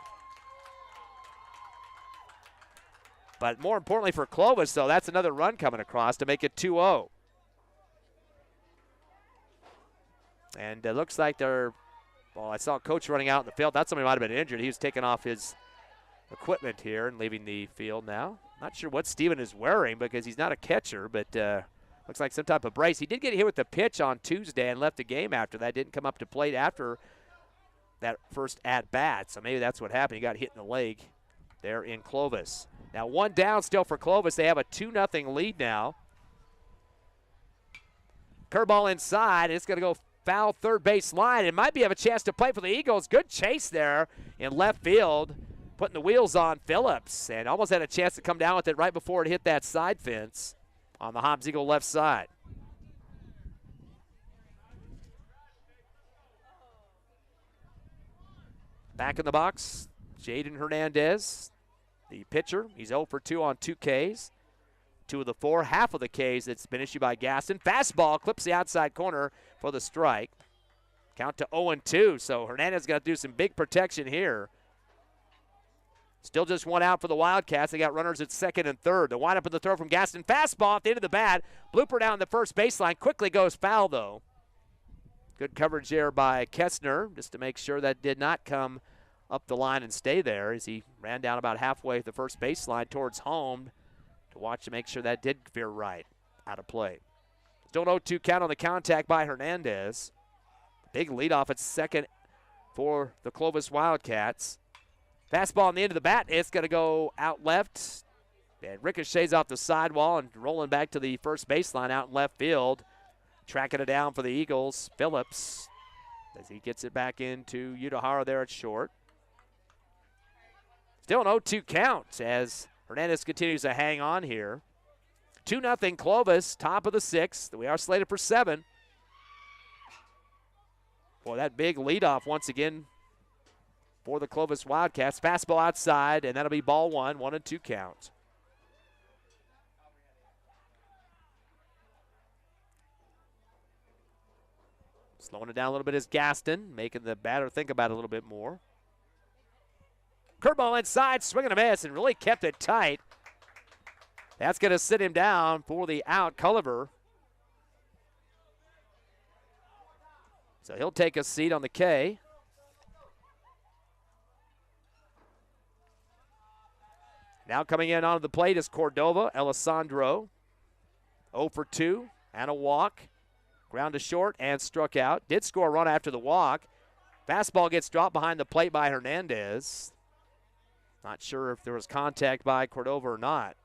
A: But more importantly for Clovis, though, that's another run coming across to make it 2-0. And it looks like I saw Coach running out in the field. That's somebody might have been injured. He was taking off his equipment here and leaving the field now. Not sure what Steven is wearing because he's not a catcher, but looks like some type of brace. He did get hit with the pitch on Tuesday and left the game after that. Didn't come up to plate after that first at-bat, so maybe that's what happened. He got hit in the leg there in Clovis. Now one down still for Clovis. They have a 2-0 lead now. Curveball inside. It's going to go foul third base line. It might have a chance to play for the Eagles. Good chase there in left field, putting the wheels on Phillips, and almost had a chance to come down with it right before it hit that side fence on the Hobbs Eagle left side. Back in the box, Jaden Hernandez. The pitcher, he's 0 for 2 on 2 Ks. 2 of the 4, half of the Ks that's been issued by Gaston. Fastball clips the outside corner for the strike. Count to 0-2, so Hernandez got to do some big protection here. Still just one out for the Wildcats. They got runners at second and third. The windup of the throw from Gaston. Fastball at the end of the bat. Blooper down the first baseline. Quickly goes foul, though. Good coverage there by Kessner just to make sure that did not come up the line and stay there as he ran down about halfway the first baseline towards home to watch to make sure that did veer right out of play. Still 0-2 count on the contact by Hernandez. Big leadoff at second for the Clovis Wildcats. Fastball on the end of the bat. It's going to go out left. And ricochets off the sidewall and rolling back to the first baseline out in left field. Tracking it down for the Eagles. Phillips as he gets it back into Utahara there at short. Still an 0-2 count as Hernandez continues to hang on here. 2-0 Clovis, top of the 6th. We are slated for 7. Boy, that big leadoff once again for the Clovis Wildcats. Fastball outside, and that'll be ball 1, 1-2 count. Slowing it down a little bit is Gaston, making the batter think about it a little bit more. Curveball inside, swinging a miss, and really kept it tight. That's going to sit him down for the out, Culliver. So he'll take a seat on the K. Now coming in onto the plate is Cordova, Alessandro. 0 for 2, and a walk. Ground to short and struck out. Did score a run after the walk. Fastball gets dropped behind the plate by Hernandez. Not sure if there was contact by Cordova or not.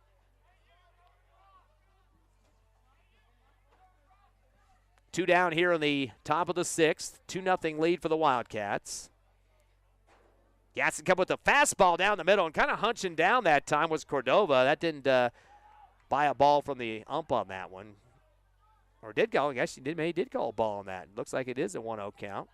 A: Two down here in the top of the 6th. 2-0 lead for the Wildcats. Gaston come with the fastball down the middle and kind of hunching down that time was Cordova. That didn't buy a ball from the ump on that one. Or did go. I guess he did call a ball on that. Looks like it is a 1-0 count.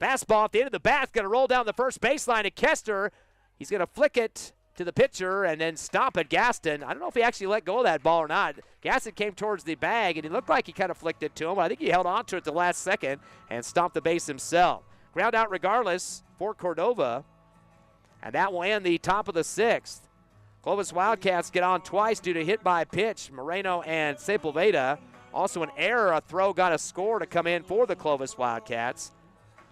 A: Fastball at the end of the bat. Going to roll down the first baseline to Kester. He's going to flick it to the pitcher and then stop at Gaston. I don't know if he actually let go of that ball or not. Gaston came towards the bag, and it looked like he kind of flicked it to him. I think he held on to it the last second and stomped the base himself. Ground out regardless for Cordova. And that will end the top of the 6th. Clovis Wildcats get on twice due to hit by pitch. Moreno and Sepulveda. Also an error, a throw got a score to come in for the Clovis Wildcats.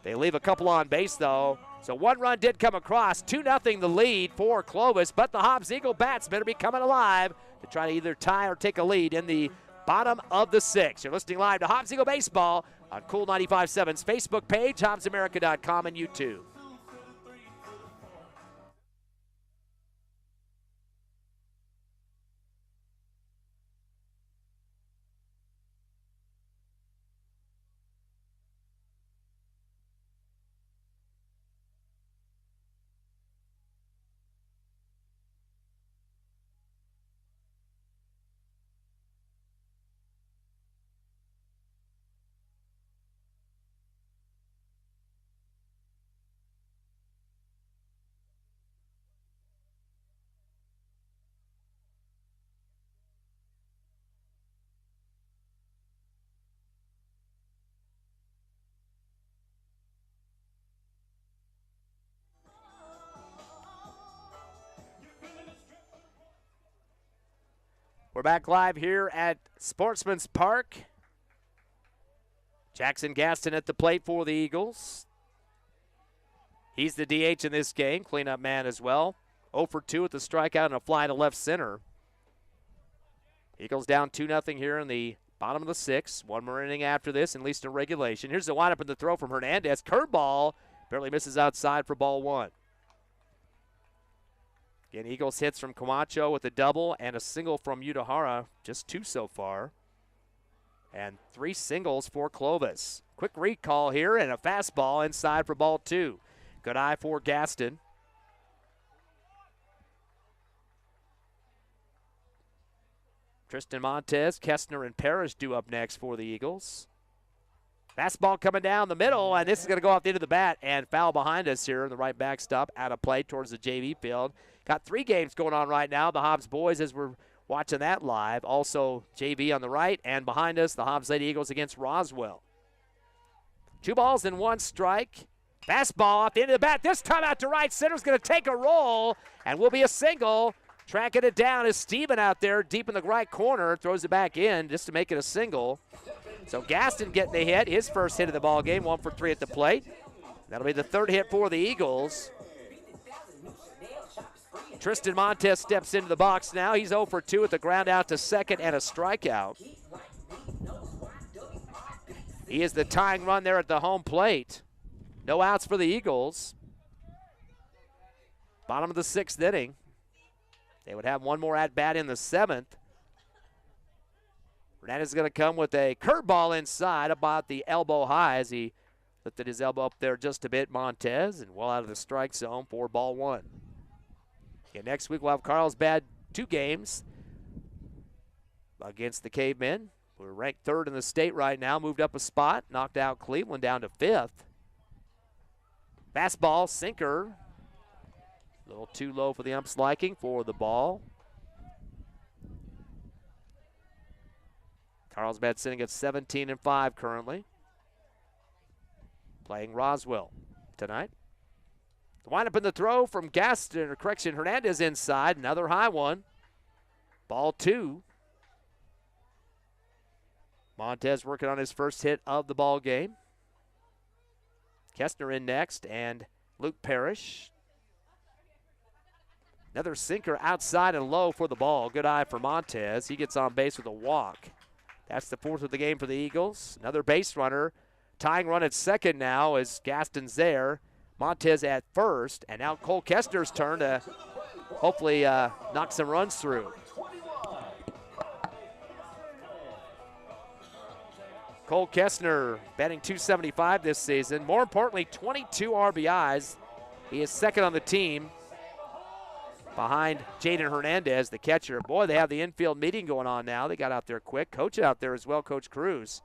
A: They leave a couple on base, though. So one run did come across. 2-0 the lead for Clovis, but the Hobbs Eagle bats better be coming alive to try to either tie or take a lead in the bottom of the 6th. You're listening live to Hobbs Eagle Baseball on Cool 95.7's Facebook page, HobbsAmerica.com, and YouTube. back live here at Sportsman's Park. Jackson Gaston at the plate for the Eagles. He's the DH in this game, cleanup man as well. 0 for 2 with the strikeout and a fly to left center. Eagles down 2-0 here in the bottom of the 6th. One more inning after this, at least in regulation. Here's the windup in the throw from Hernandez. Curveball barely misses outside for ball 1. Again, Eagles hits from Camacho with a double and a single from Udahara. Just 2 so far. And 3 singles for Clovis. Quick recall here and a fastball inside for ball 2. Good eye for Gaston. Tristan Montez, Kestner, and Parrish due up next for the Eagles. Fastball coming down the middle, and this is going to go off the end of the bat and foul behind us here in the right backstop, out of play towards the JV field. Got 3 games going on right now. The Hobbs boys, as we're watching that live. Also JV on the right, and behind us, the Hobbs Lady Eagles against Roswell. 2 balls and 1 strike. Fastball off the end of the bat. This time out to right center is going to take a roll, and will be a single. Tracking it down is Steven out there deep in the right corner. Throws it back in just to make it a single. So Gaston getting the hit, his first hit of the ball game, 1 for 3 at the plate. That'll be the 3rd hit for the Eagles. Tristan Montez steps into the box now. He's 0 for 2 with the ground out to second and a strikeout. He is the tying run there at the home plate. No outs for the Eagles. Bottom of the 6th inning. They would have one more at-bat in the 7th. Hernandez is going to come with a curveball inside about the elbow high as he lifted his elbow up there just a bit, Montez, and well out of the strike zone for ball 1. Okay, next week we'll have Carlsbad 2 games against the Cavemen. We're ranked 3rd in the state right now, moved up a spot, knocked out Cleveland down to 5th. Fastball, sinker. A little too low for the ump's liking for the ball. Carlsbad sitting at 17-5 currently. Playing Roswell tonight. The windup in the throw from Hernandez inside. Another high one. Ball 2. Montez working on his first hit of the ball game. Kestner in next, and Luke Parrish. Another sinker outside and low for the ball. Good eye for Montez. He gets on base with a walk. That's the 4th of the game for the Eagles. Another base runner. Tying run at second now as Gaston's there. Montez at first, and now Cole Kestner's turn to hopefully knock some runs through. Cole Kestner batting .275 this season. More importantly, 22 RBIs. He is 2nd on the team behind Jaden Hernandez, the catcher. Boy, they have the infield meeting going on now. They got out there quick. Coach out there as well, Coach Cruz.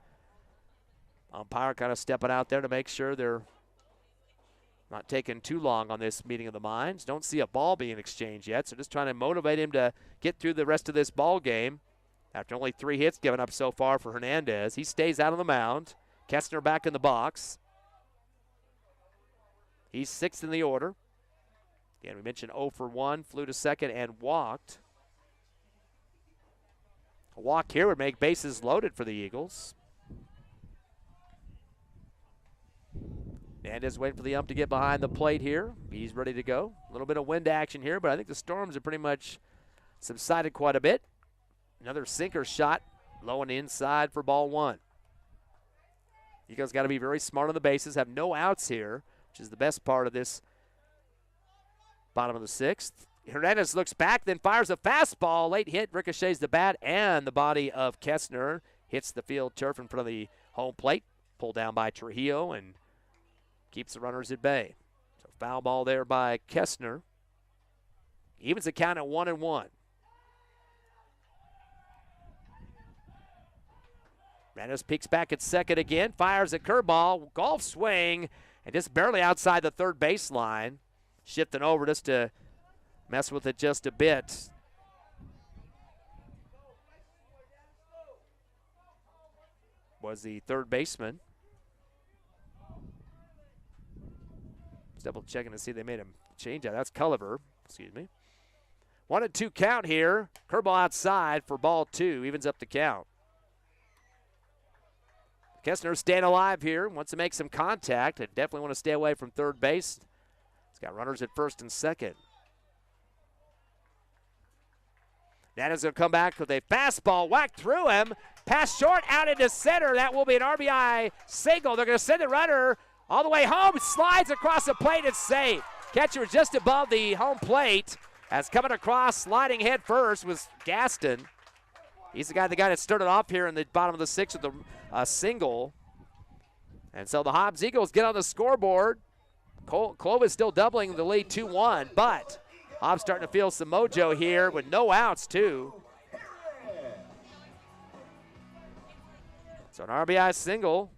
A: Umpire kind of stepping out there to make sure they're not taking too long on this meeting of the minds. Don't see a ball being exchanged yet, so just trying to motivate him to get through the rest of this ball game. After only 3 hits given up so far for Hernandez, he stays out on the mound. Kestner back in the box. He's 6th in the order. Again, we mentioned 0 for 1, flew to second and walked. A walk here would make bases loaded for the Eagles. Hernandez waiting for the ump to get behind the plate here. He's ready to go. A little bit of wind action here, but I think the storms are pretty much subsided quite a bit. Another sinker shot, low and inside for ball 1. Eagles got to be very smart on the bases, have no outs here, which is the best part of this bottom of the 6th. Hernandez looks back, then fires a fastball. Late hit, ricochets the bat and the body of Kestner. Hits the field turf in front of the home plate. Pulled down by Trujillo and keeps the runners at bay. So foul ball there by Kestner. Evens the count at 1-1. Hernandez peeks back at second again, fires a curveball, golf swing, and just barely outside the 3rd baseline. Shifting over just to mess with it just a bit. Was the 3rd baseman. Just double checking to see they made him change out. That's Culliver, excuse me. 1-2 count here. Curveball outside for ball 2. Evens up the count. Kessner staying alive here. Wants to make some contact. And definitely want to stay away from third base. He's got runners at first and second. Nana's going to come back with a fastball. Whacked through him. Pass short out into center. That will be an RBI single. They're going to send the runner all the way home. Slides across the plate. It's safe. Catcher was just above the home plate. As coming across, sliding head first was Gaston. He's the guy that started off here in the bottom of the 6th with a single. And so the Hobbs Eagles get on the scoreboard. Clovis still doubling the lead 2-1, but Hobbs starting to feel some mojo here with no outs too. So an RBI single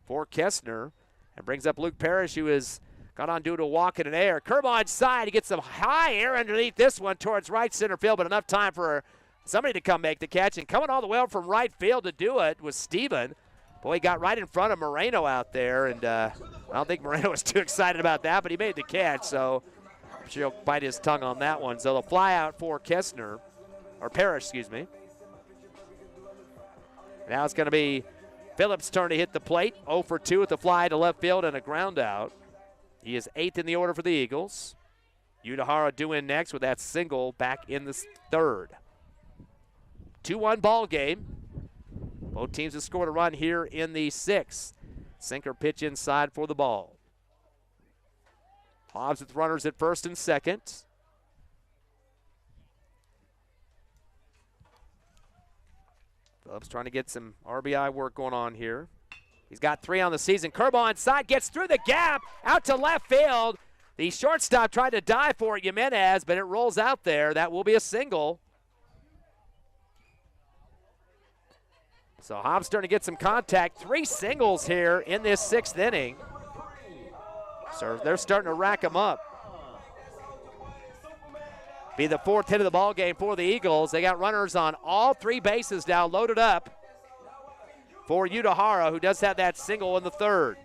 A: for Kessner and brings up Luke Parrish, who has got on due to a walk in an air. Curve on side. He gets some high air underneath this one towards right center field, but enough time for somebody to come make the catch. And coming all the way up from right field to do it was Steven. Boy, he got right in front of Moreno out there, and I don't think Moreno was too excited about that, but he made the catch, so I'm sure he'll bite his tongue on that one. So the fly out for Kessner, or Parrish, excuse me. Now it's going to be Phillips' turn to hit the plate. 0 for 2 with the fly to left field and a ground out. He is 8th in the order for the Eagles. Udahara due in next with that single back in the 3rd. 2-1 ball game. Both teams have scored a run here in the 6th. Sinker pitch inside for the ball. Hobbs with runners at first and second. Phillips trying to get some RBI work going on here. He's got 3 on the season. Curveball inside, gets through the gap, out to left field. The shortstop tried to dive for it, Jimenez, but it rolls out there. That will be a single. So Hobbs starting to get some contact. 3 singles here in this 6th inning. So they're starting to rack them up. Be the 4th hit of the ball game for the Eagles. They got runners on all 3 bases now loaded up for Udahara, who does have that single in the 3rd.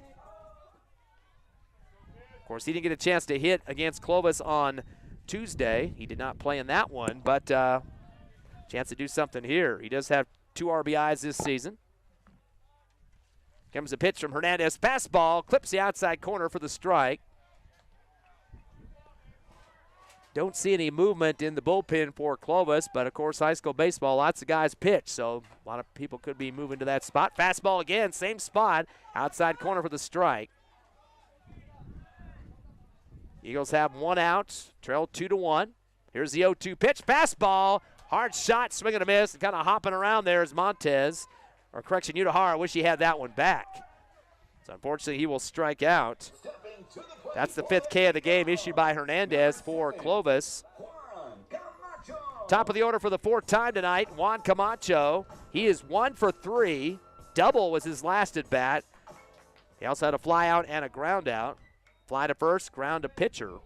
A: Of course, he didn't get a chance to hit against Clovis on Tuesday. He did not play in that one, but chance to do something here. He does have 2 RBIs this season. Comes a pitch from Hernandez. Fastball, clips the outside corner for the strike. Don't see any movement in the bullpen for Clovis, but of course high school baseball, lots of guys pitch, so a lot of people could be moving to that spot. Fastball again, same spot, outside corner for the strike. Eagles have 1 out, trail 2-1. Here's the 0-2 pitch, fastball, hard shot, swing and a miss, and kind of hopping around there is Montez, or correction, Udahara. Wish he had that one back. So unfortunately, he will strike out. That's the 5th K of the game issued by Hernandez for Clovis. Top of the order for the 4th time tonight, Juan Camacho. He is 1 for 3. Double was his last at bat. He also had a fly out and a ground out. Fly to first, ground to pitcher.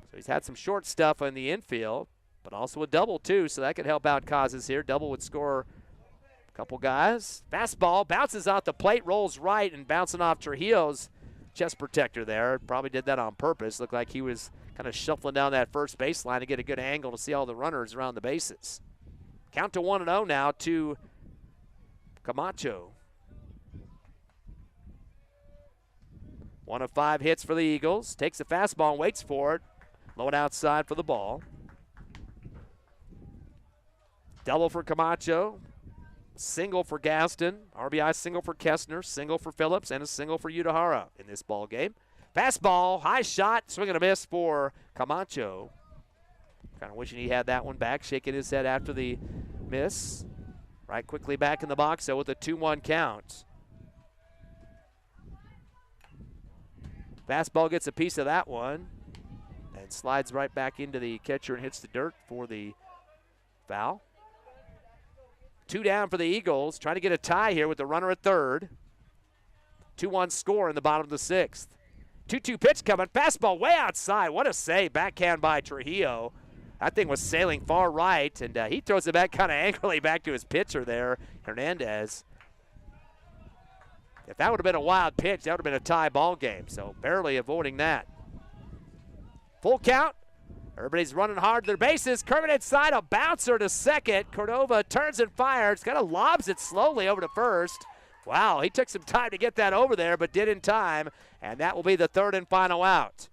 A: So he's had some short stuff in the infield, but also a double too, so that could help out causes here. Double would score a couple guys. Fastball bounces off the plate, rolls right, and bouncing off Trujillo's chest protector there. Probably did that on purpose. Looked like he was kind of shuffling down that first baseline to get a good angle to see all the runners around the bases. Count to 1-0 now to Camacho. 1 of 5 hits for the Eagles. Takes the fastball and waits for it. Low and outside for the ball. Double for Camacho. Single for Gaston. RBI single for Kessner. Single for Phillips. And a single for Udahara in this ball game. Fastball, high shot, swing and a miss for Camacho. Kind of wishing he had that one back. Shaking his head after the miss. Right quickly back in the box, so with a 2-1 count. Fastball gets a piece of that one and slides right back into the catcher and hits the dirt for the foul. 2 down for the Eagles, trying to get a tie here with the runner at third. 2-1 score in the bottom of the 6th. 2-2 pitch coming, fastball way outside. What a save, backhand by Trujillo. That thing was sailing far right, and he throws it back kind of angrily back to his pitcher there, Hernandez. If that would have been a wild pitch, that would have been a tie ball game, so barely avoiding that. Full count, Everybody's running hard to their bases. Kermit inside, a bouncer to second. Cordova turns and fires. Kind of lobs it slowly over to first. Wow, he took some time to get that over there, but did in time, and that will be the third and final out.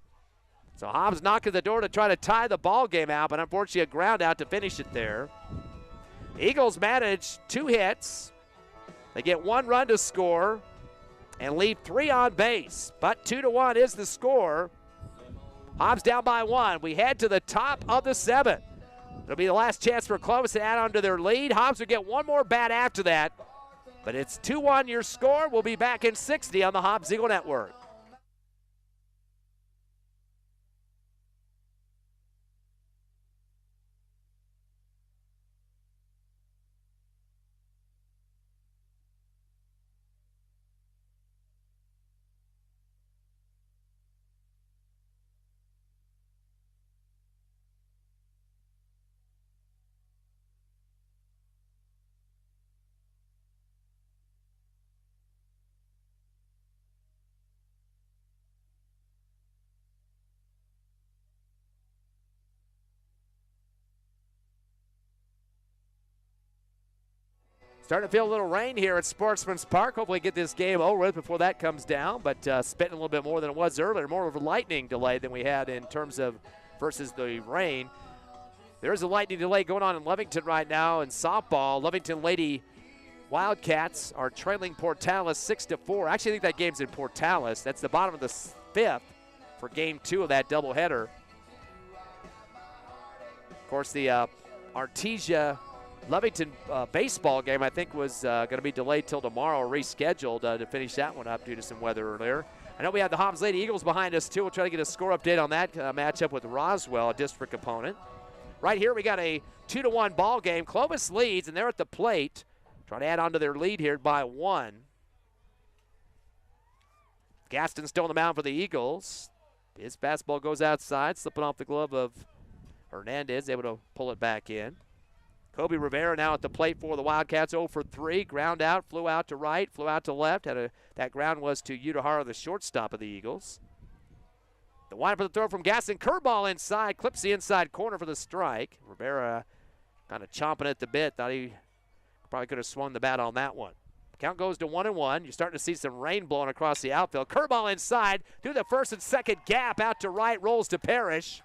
A: So Hobbs knocked at the door to try to tie the ball game out, but unfortunately a ground out to finish it there. Eagles manage 2 hits. They get 1 run to score and leave 3 on base, but 2-1 is the score. Hobbs down by 1. We head to the top of the 7th. It'll be the last chance for Clovis to add on to their lead. Hobbs will get 1 more bat after that, but it's 2-1 your score. We'll be back in 60 on the Hobbs Eagle Network. Starting to feel a little rain here at Sportsman's Park. Hopefully get this game over with before that comes down, but spitting a little bit more than it was earlier. More of a lightning delay than we had in terms of versus the rain. There's a lightning delay going on in Lovington right now in softball. Lovington Lady Wildcats are trailing Portales 6-4. Actually, I think that game's in Portales. That's the bottom of the 5th for game 2 of that doubleheader. Of course, the Artesia Lovington baseball game, I think, was going to be delayed till tomorrow or rescheduled to finish that one up due to some weather earlier. I know we have the Hobbs Lady Eagles behind us, too. We'll try to get a score update on that matchup with Roswell, a district opponent. Right here, we got a 2-1 ball game. Clovis leads, and they're at the plate. Trying to add on to their lead here by 1. Gaston still on the mound for the Eagles. His fastball goes outside, slipping off the glove of Hernandez, able to pull it back in. Kobe Rivera now at the plate for the Wildcats, 0 for 3. Ground out, flew out to right, flew out to left. That ground was to Utahara, the shortstop of the Eagles. The wind for the throw from Gaston. Curveball inside, clips the inside corner for the strike. Rivera kind of chomping at the bit. Thought he probably could have swung the bat on that one. Count goes to 1-1. You're starting to see some rain blowing across the outfield. Curveball inside, through the first and second gap, out to right, rolls to Parrish.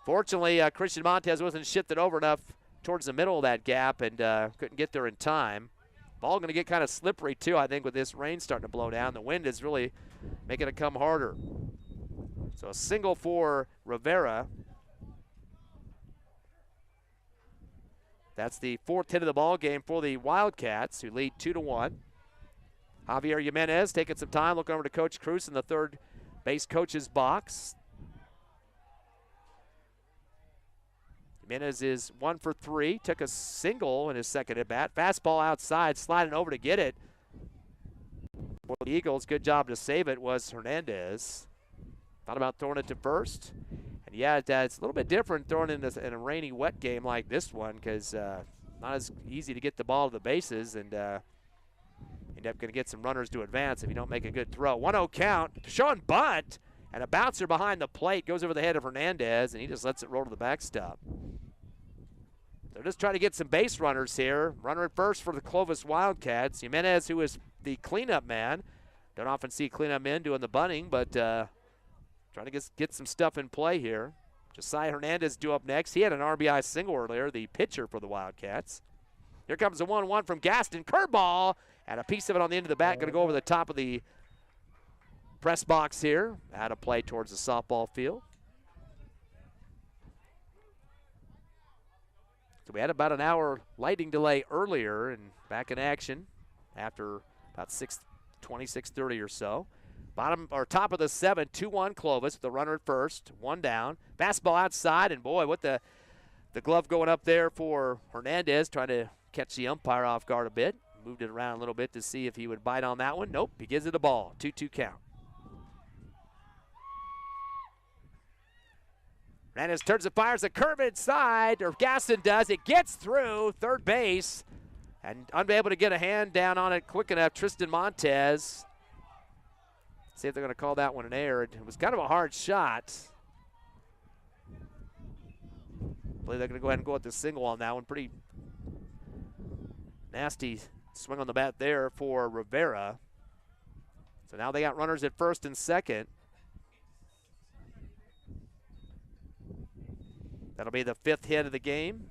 A: Fortunately, Christian Montez wasn't shifted over enough towards the middle of that gap and couldn't get there in time. Ball going to get kind of slippery, too, I think, with this rain starting to blow down. The wind is really making it come harder. So a single for Rivera. That's the 4th hit of the ball game for the Wildcats, who lead 2-1. Javier Jimenez taking some time, looking over to Coach Cruz in the third base coach's box. Jimenez is 1 for 3, took a single in his second at bat. Fastball outside, sliding over to get it. For the Eagles, good job to save it was Hernandez. Thought about throwing it to first. And yeah, it's a little bit different throwing in a rainy, wet game like this one because not as easy to get the ball to the bases and end up going to get some runners to advance if you don't make a good throw. 1-0 count, showing bunt. And a bouncer behind the plate goes over the head of Hernandez, and he just lets it roll to the backstop. They're just trying to get some base runners here. Runner at first for the Clovis Wildcats. Jimenez, who is the cleanup man. Don't often see cleanup men doing the bunting, but trying to get some stuff in play here. Josiah Hernandez due up next. He had an RBI single earlier, the pitcher for the Wildcats. Here comes the 1-1 from Gaston. Curveball, and a piece of it on the end of the bat. Going to go over the top of the press box here, out of play towards the softball field. So we had about an hour lightning delay earlier and back in action after about 6:20, 6:30 or so. Bottom or top of the 7, 2-1 Clovis with the runner at first, 1 down. Fastball outside, and boy, what the glove going up there for Hernandez, trying to catch the umpire off guard a bit. Moved it around a little bit to see if he would bite on that one. Nope, he gives it a ball. 2-2 count. Hernandez turns and fires a curve inside, or Gaston does. It gets through third base, and unable to get a hand down on it quick enough. Tristan Montez. See if they're going to call that one an error. It was kind of a hard shot. believe they're going to go ahead and go with the single on that one. Pretty nasty swing on the bat there for Rivera. So now they got runners at first and second. That'll be the 5th hit of the game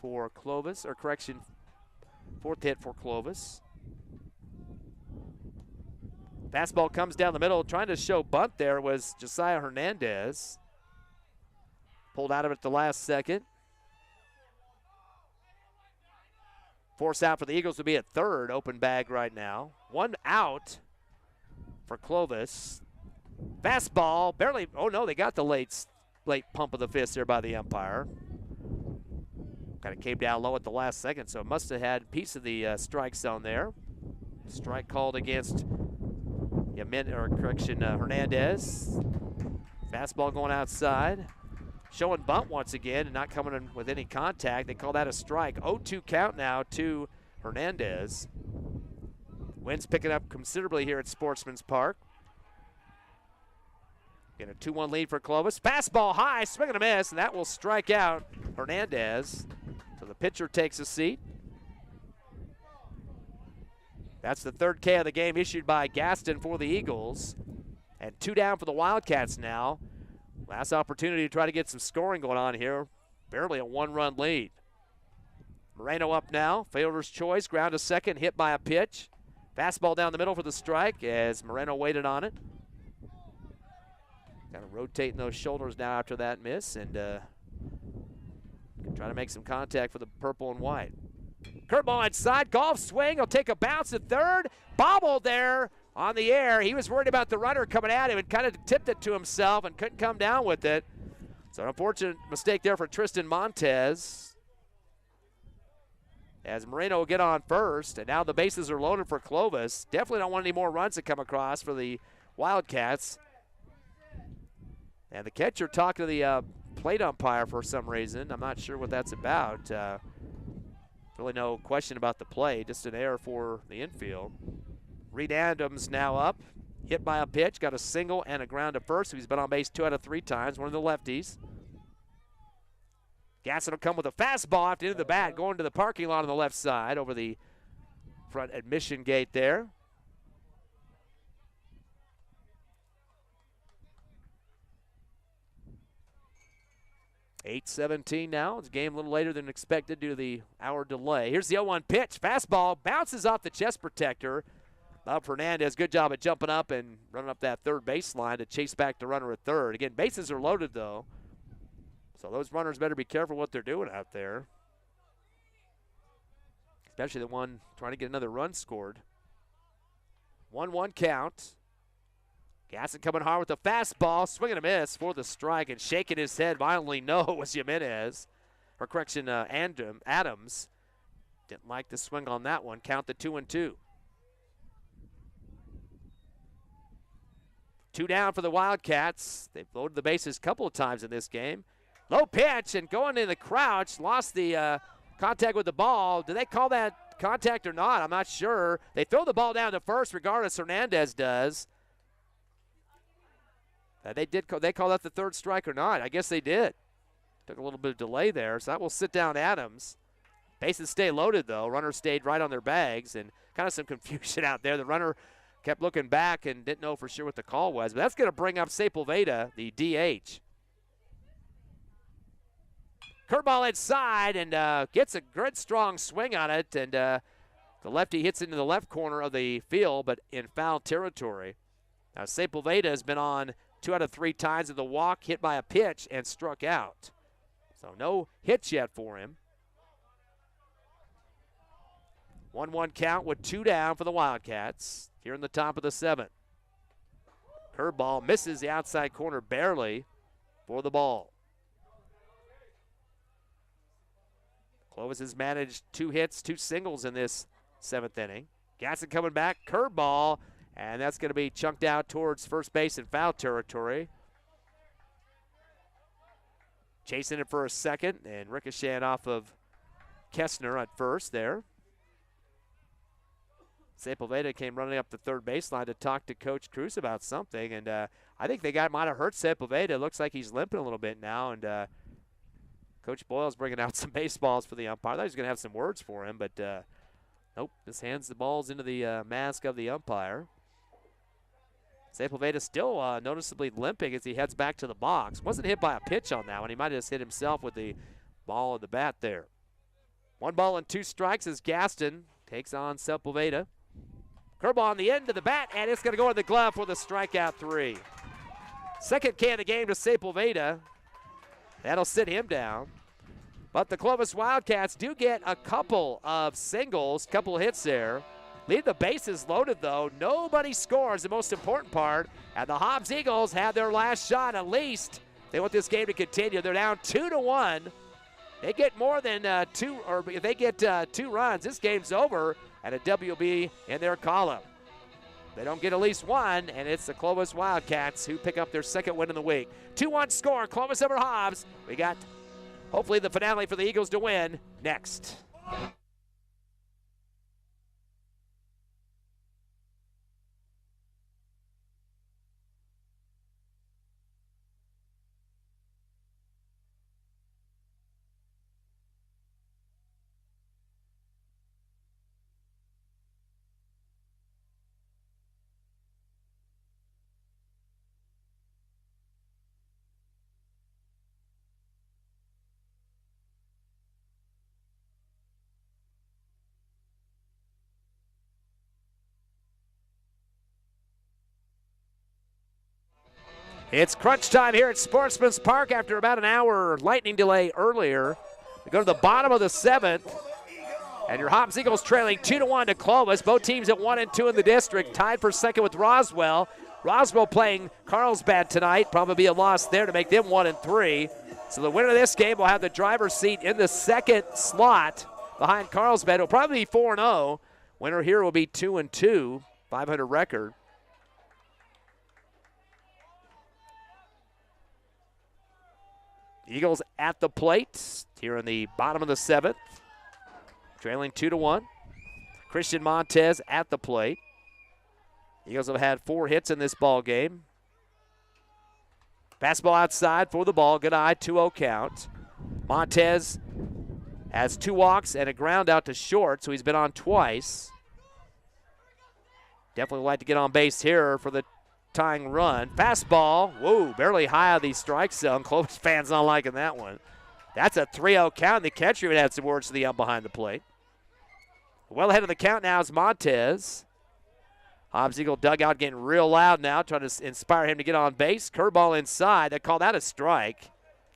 A: for Clovis, or correction, 4th hit for Clovis. Fastball comes down the middle. Trying to show bunt there was Josiah Hernandez. Pulled out of it at the last second. Force out for the Eagles to be at third. Open bag right now. 1 out for Clovis. Fastball, barely, oh no, they got the late pump of the fist there by the umpire. Kind of came down low at the last second, so it must have had a piece of the strike zone there. Strike called against Hernandez. Fastball going outside. Showing bunt once again and not coming in with any contact. They call that a strike. 0-2 count now to Hernandez. Wind's picking up considerably here at Sportsman's Park. Get a 2-1 lead for Clovis. Fastball high, swing and a miss, and that will strike out Hernandez. So the pitcher takes a seat. That's the 3rd K of the game issued by Gaston for the Eagles. And 2 down for the Wildcats now. Last opportunity to try to get some scoring going on here. Barely a 1-run lead. Moreno up now. Fielder's choice, ground to second, hit by a pitch. Fastball down the middle for the strike as Moreno waited on it. Kind of rotating those shoulders now after that miss and try to make some contact for the purple and white. Curveball inside, golf swing. He'll take a bounce at third. Bobbled there on the air. He was worried about the runner coming at him and kind of tipped it to himself and couldn't come down with it. So an unfortunate mistake there for Tristan Montez. As Moreno will get on first, and now the bases are loaded for Clovis. Definitely don't want any more runs to come across for the Wildcats. And the catcher talking to the plate umpire for some reason. I'm not sure what that's about. Really no question about the play, just an error for the infield. Reed Adams now up, hit by a pitch, got a single and a ground to first. He's been on base 2 out of 3 times, one of the lefties. Gasson will come with a fastball after into the bat, going to the parking lot on the left side over the front admission gate there. .8:17 now. It's a game a little later than expected due to the hour delay. Here's the 0-1 pitch. Fastball bounces off the chest protector. Bob Fernandez, good job at jumping up and running up that third baseline to chase back the runner at third. Again, bases are loaded, though. So those runners better be careful what they're doing out there. Especially the one trying to get another run scored. 1-1 count. Gasson coming hard with a fastball, swinging a miss for the strike, and shaking his head violently no was Jimenez. Or correction, Adams. Didn't like the swing on that one. Count the 2-2. 2 down for the Wildcats. They've loaded the bases a couple of times in this game. Low pitch and going in the crouch. Lost the contact with the ball. Do they call that contact or not? I'm not sure. They throw the ball down to first regardless. Hernandez does. They call that the third strike or not? I guess they did. Took a little bit of delay there, so that will sit down Adams. Bases stay loaded, though. Runners stayed right on their bags, and kind of some confusion out there. The runner kept looking back and didn't know for sure what the call was, but that's going to bring up Sepulveda, the DH. Curveball inside and gets a good, strong swing on it, and the lefty hits into the left corner of the field, but in foul territory. Now, Sepulveda has been on 2 out of 3 times with a walk, hit by a pitch, and struck out. So no hits yet for him. 1-1 count with 2 down for the Wildcats here in the top of the 7th. Curveball misses the outside corner barely for the ball. Clovis has managed 2 hits, 2 singles in this 7th inning. Gasson coming back, curveball, and that's going to be chunked out towards first base in foul territory. Chasing it for a second and ricocheting off of Kessner at first there. Sepulveda came running up the third baseline to talk to Coach Cruz about something, and I think the guy might have hurt Sepulveda. It looks like he's limping a little bit now, and Coach Boyle's bringing out some baseballs for the umpire. I thought he was going to have some words for him, but nope. Just hands the balls into the mask of the umpire. Sepulveda still noticeably limping as he heads back to the box. Wasn't hit by a pitch on that one. He might have just hit himself with the ball of the bat there. 1 ball and 2 strikes as Gaston takes on Sepulveda. Curveball on the end of the bat, and it's going to go in the glove for the strikeout 3. Second K of the game to Sepulveda. That'll sit him down. But the Clovis Wildcats do get a couple of singles, couple hits there. Leave the bases loaded, though. Nobody scores, the most important part. And the Hobbs Eagles have their last shot at least. They want this game to continue. They're down 2-1. They get more than 2, or if they get 2 runs, this game's over, and a WB in their column. They don't get at least one, and it's the Clovis Wildcats who pick up their second win in the week. 2-1 score, Clovis over Hobbs. We got, hopefully, the finale for the Eagles to win next. It's crunch time here at Sportsman's Park after about an hour lightning delay earlier. We go to the bottom of the 7th, and your Hobbs Eagles trailing 2-1 to Clovis. Both teams at 1 and 2 in the district, tied for second with Roswell. Roswell playing Carlsbad tonight, probably be a loss there to make them 1 and 3. So the winner of this game will have the driver's seat in the second slot behind Carlsbad. It'll probably be 4-0. Winner here will be 2 and 2, 500 record. Eagles at the plate here in the bottom of the 7th, trailing 2-1. Christian Montez at the plate. Eagles have had 4 hits in this ball game. Fastball outside for the ball. Good eye, 2-0 count. Montez has 2 walks and a ground out to short, so he's been on twice. Definitely like to get on base here for the tying run. Fastball, whoa, barely high of the strike zone. Clovis fans not liking that one. That's a 3-0 count. The catcher would have some words to the ump behind the plate. Well ahead of the count now is Montez. Hobbs Eagle dugout getting real loud now, trying to inspire him to get on base. Curveball inside. They called that a strike.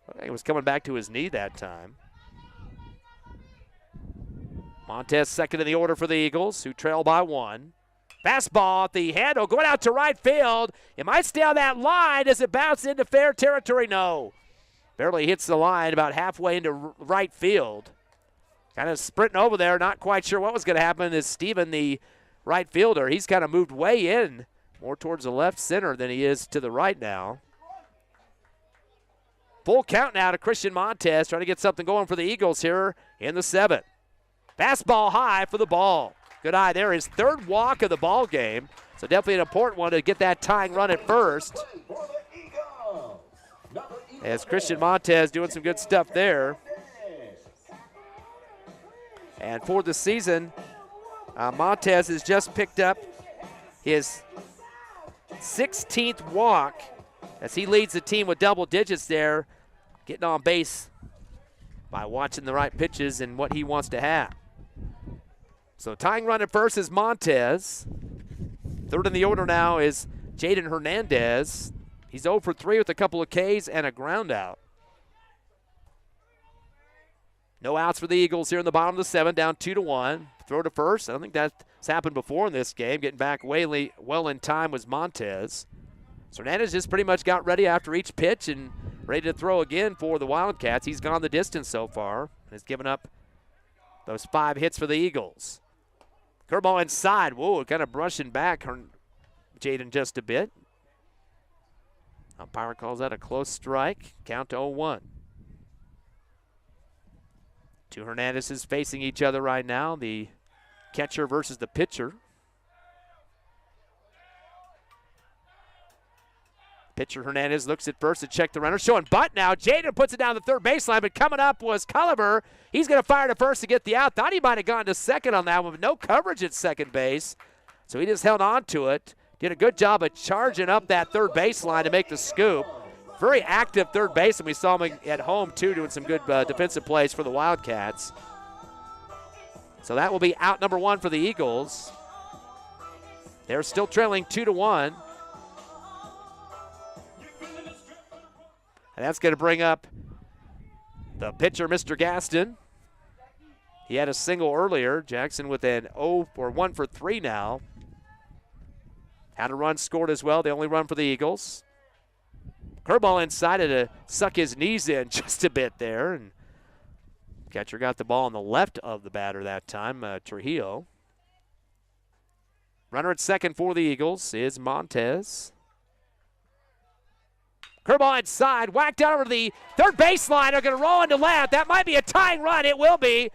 A: I think it was coming back to his knee that time. Montez second in the order for the Eagles, who trail by 1. Fastball at the handle, going out to right field. It might stay on that line. Does it bounce into fair territory? No. Barely hits the line about halfway into right field. Kind of sprinting over there, not quite sure what was going to happen is Steven, the right fielder. He's kind of moved way in, more towards the left center than he is to the right now. Full count now to Christian Montez, trying to get something going for the Eagles here in the 7th. Fastball high for the ball. Good eye there. His 3rd walk of the ball game. So definitely an important one to get that tying run at first. As Christian Montez doing some good stuff there. And for the season, Montez has just picked up his 16th walk as he leads the team with double digits there, getting on base by watching the right pitches and what he wants to have. So tying run at first is Montez. 3rd in the order now is Jaden Hernandez. He's 0 for 3 with a couple of Ks and a ground out. No outs for the Eagles here in the bottom of the 7th, down 2-1. Throw to first. I don't think that's happened before in this game. Getting back way well in time was Montez. So Hernandez just pretty much got ready after each pitch and ready to throw again for the Wildcats. He's gone the distance so far and has given up those 5 hits for the Eagles. Curveball inside. Whoa, kind of brushing back Jaden just a bit. Umpire calls that a close strike. Count to 0-1. 2 Hernandezes facing each other right now. The catcher versus the pitcher. Pitcher Hernandez looks at first to check the runner. Showing butt now. Jaden puts it down the third baseline, but coming up was Culliver. He's going to fire to first to get the out. Thought he might have gone to second on that one, but no coverage at second base. So he just held on to it. Did a good job of charging up that third baseline to make the scoop. Very active third baseman. We saw him at home, too, doing some good defensive plays for the Wildcats. So that will be out number one for the Eagles. They're still trailing 2-1. And that's going to bring up the pitcher, Mr. Gaston. He had a single earlier. Jackson with an 1 for 3 now. Had a run scored as well. The only run for the Eagles. Curveball inside to suck his knees in just a bit there. And catcher got the ball on the left of the batter that time, Trujillo. Runner at second for the Eagles is Montez. Curveball inside, whacked out over the third baseline. They're going to roll into left. That might be a tying run. It will be.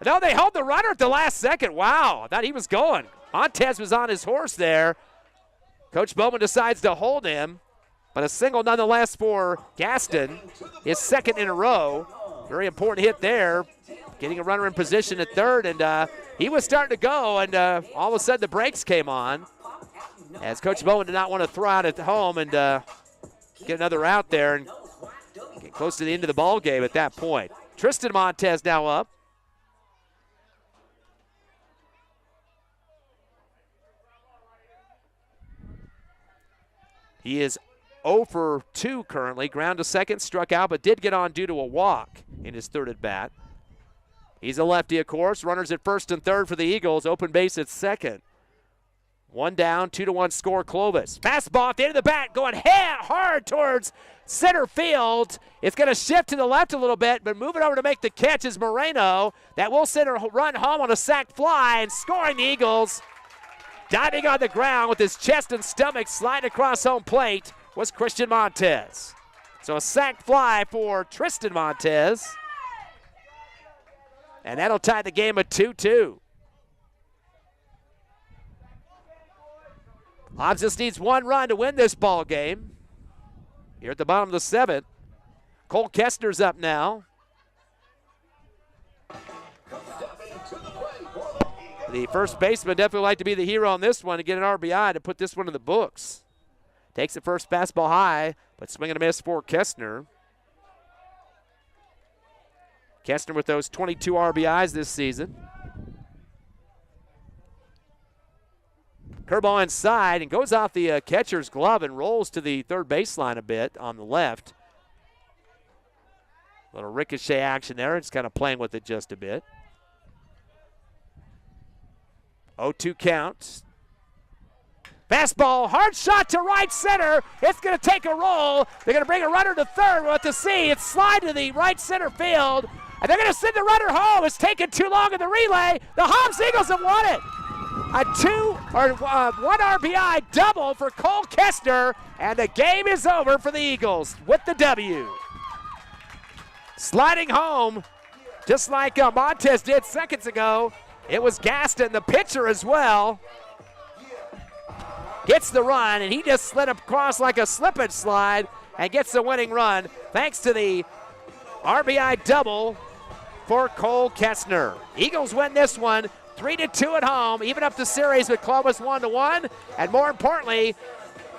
A: No, they hold the runner at the last second. Wow, I thought he was going. Montez was on his horse there. Coach Bowman decides to hold him, but a single nonetheless for Gaston, his second in a row. Very important hit there, getting a runner in position at third, and he was starting to go, and all of a sudden the brakes came on, as Coach Bowman did not want to throw out at home and get another out there and get close to the end of the ball game at that point. Tristan Montez now up. He is 0 for 2 currently. Ground to second, struck out, but did get on due to a walk in his third at bat. He's a lefty, of course. Runners at first and third for the Eagles. Open base at second. One down, 2-1 score, Clovis. Fastball at the end of the bat, going hard towards center field. It's going to shift to the left a little bit, but moving over to make the catch is Moreno. That will send a run home on a sac fly, and scoring the Eagles. Diving on the ground with his chest and stomach sliding across home plate was Christian Montez. So a sac fly for Tristan Montez. And that'll tie the game at 2-2. Hobbs just needs one run to win this ball game. Here at the bottom of the seventh. Cole Kestner's up now. The first baseman definitely like to be the hero on this one to get an RBI to put this one in the books. Takes the first fastball high, but swing and a miss for Kestner. Kestner with those 22 RBIs this season. Curveball inside and goes off the catcher's glove and rolls to the third baseline a bit on the left. Little ricochet action there. It's kind of playing with it just a bit. 0-2 count. Fastball, hard shot to right center. It's going to take a roll. They're going to bring a runner to third. We'll have to see. It's slide to the right center field. And they're going to send the runner home. It's taken too long in the relay. The Hobbs Eagles have won it. One RBI double for Cole Kestner, and the game is over for the Eagles with the W. Sliding home, just like Montez did seconds ago, it was Gaston, the pitcher as well. Gets the run, and he just slid across like a slip and slide and gets the winning run thanks to the RBI double for Cole Kestner. Eagles win this one 3-2 at home, even up the series with Clovis 1-1, and more importantly,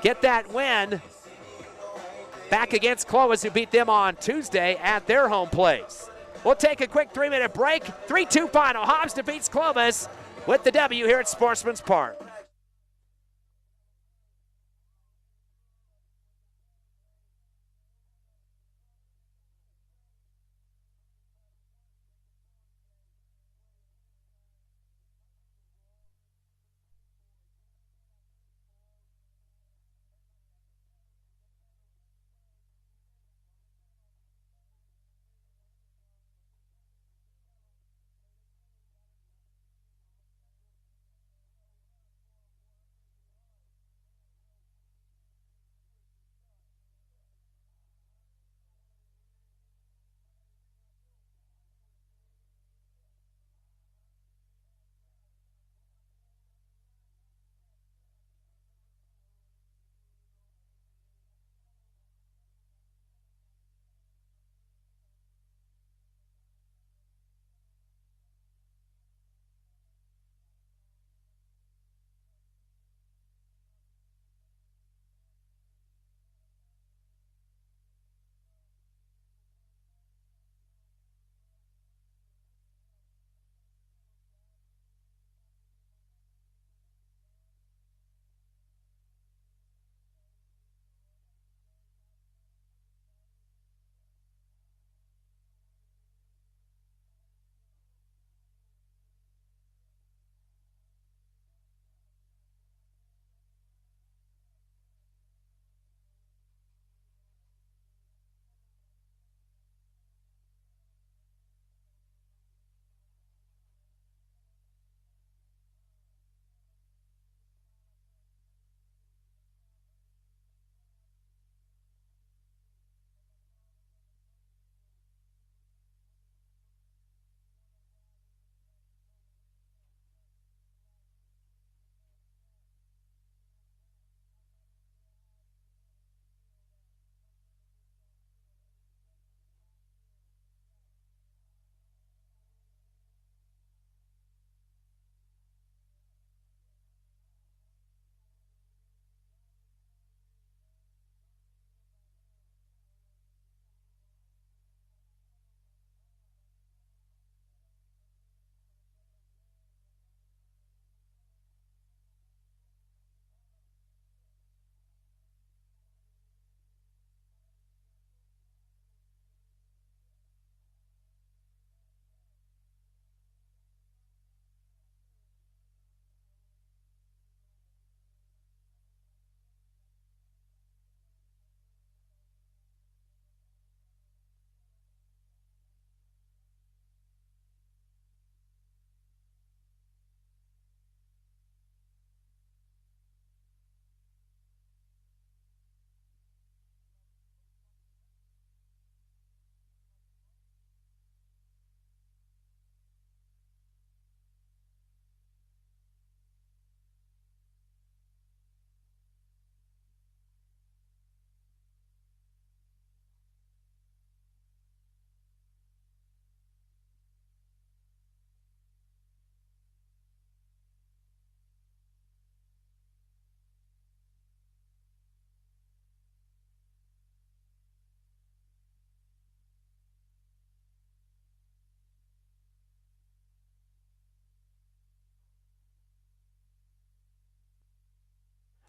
A: get that win back against Clovis, who beat them on Tuesday at their home place. We'll take a quick 3-minute break. 3-2 final. Hobbs defeats Clovis with the W here at Sportsman's Park.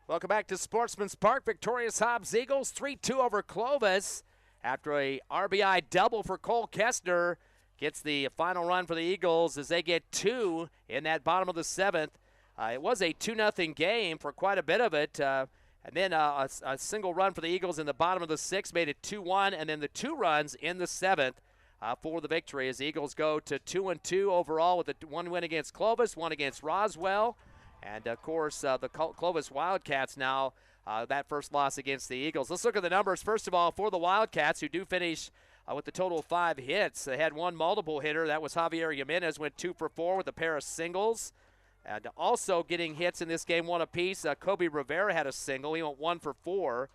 A: Welcome back to Sportsman's Park. Victorious Hobbs Eagles 3-2 over Clovis after a RBI double for Cole Kestner. Gets the final run for the Eagles as they get 2 in that bottom of the 7th. It was a 2-0 game for quite a bit of it. And then a single run for the Eagles in the bottom of the 6th made it 2-1. And then the 2 runs in the 7th for the victory as the Eagles go to 2-2 overall with a 1 win against Clovis, 1 against Roswell. And, of course, the Clovis Wildcats now, that first loss against the Eagles. Let's look at the numbers, first of all, for the Wildcats, who do finish with a total of 5 hits. They had 1 multiple hitter. That was Javier Jimenez, went 2 for 4 with a pair of singles. And also getting hits in this game, 1 apiece. Kobe Rivera had a single. He went 1 for 4.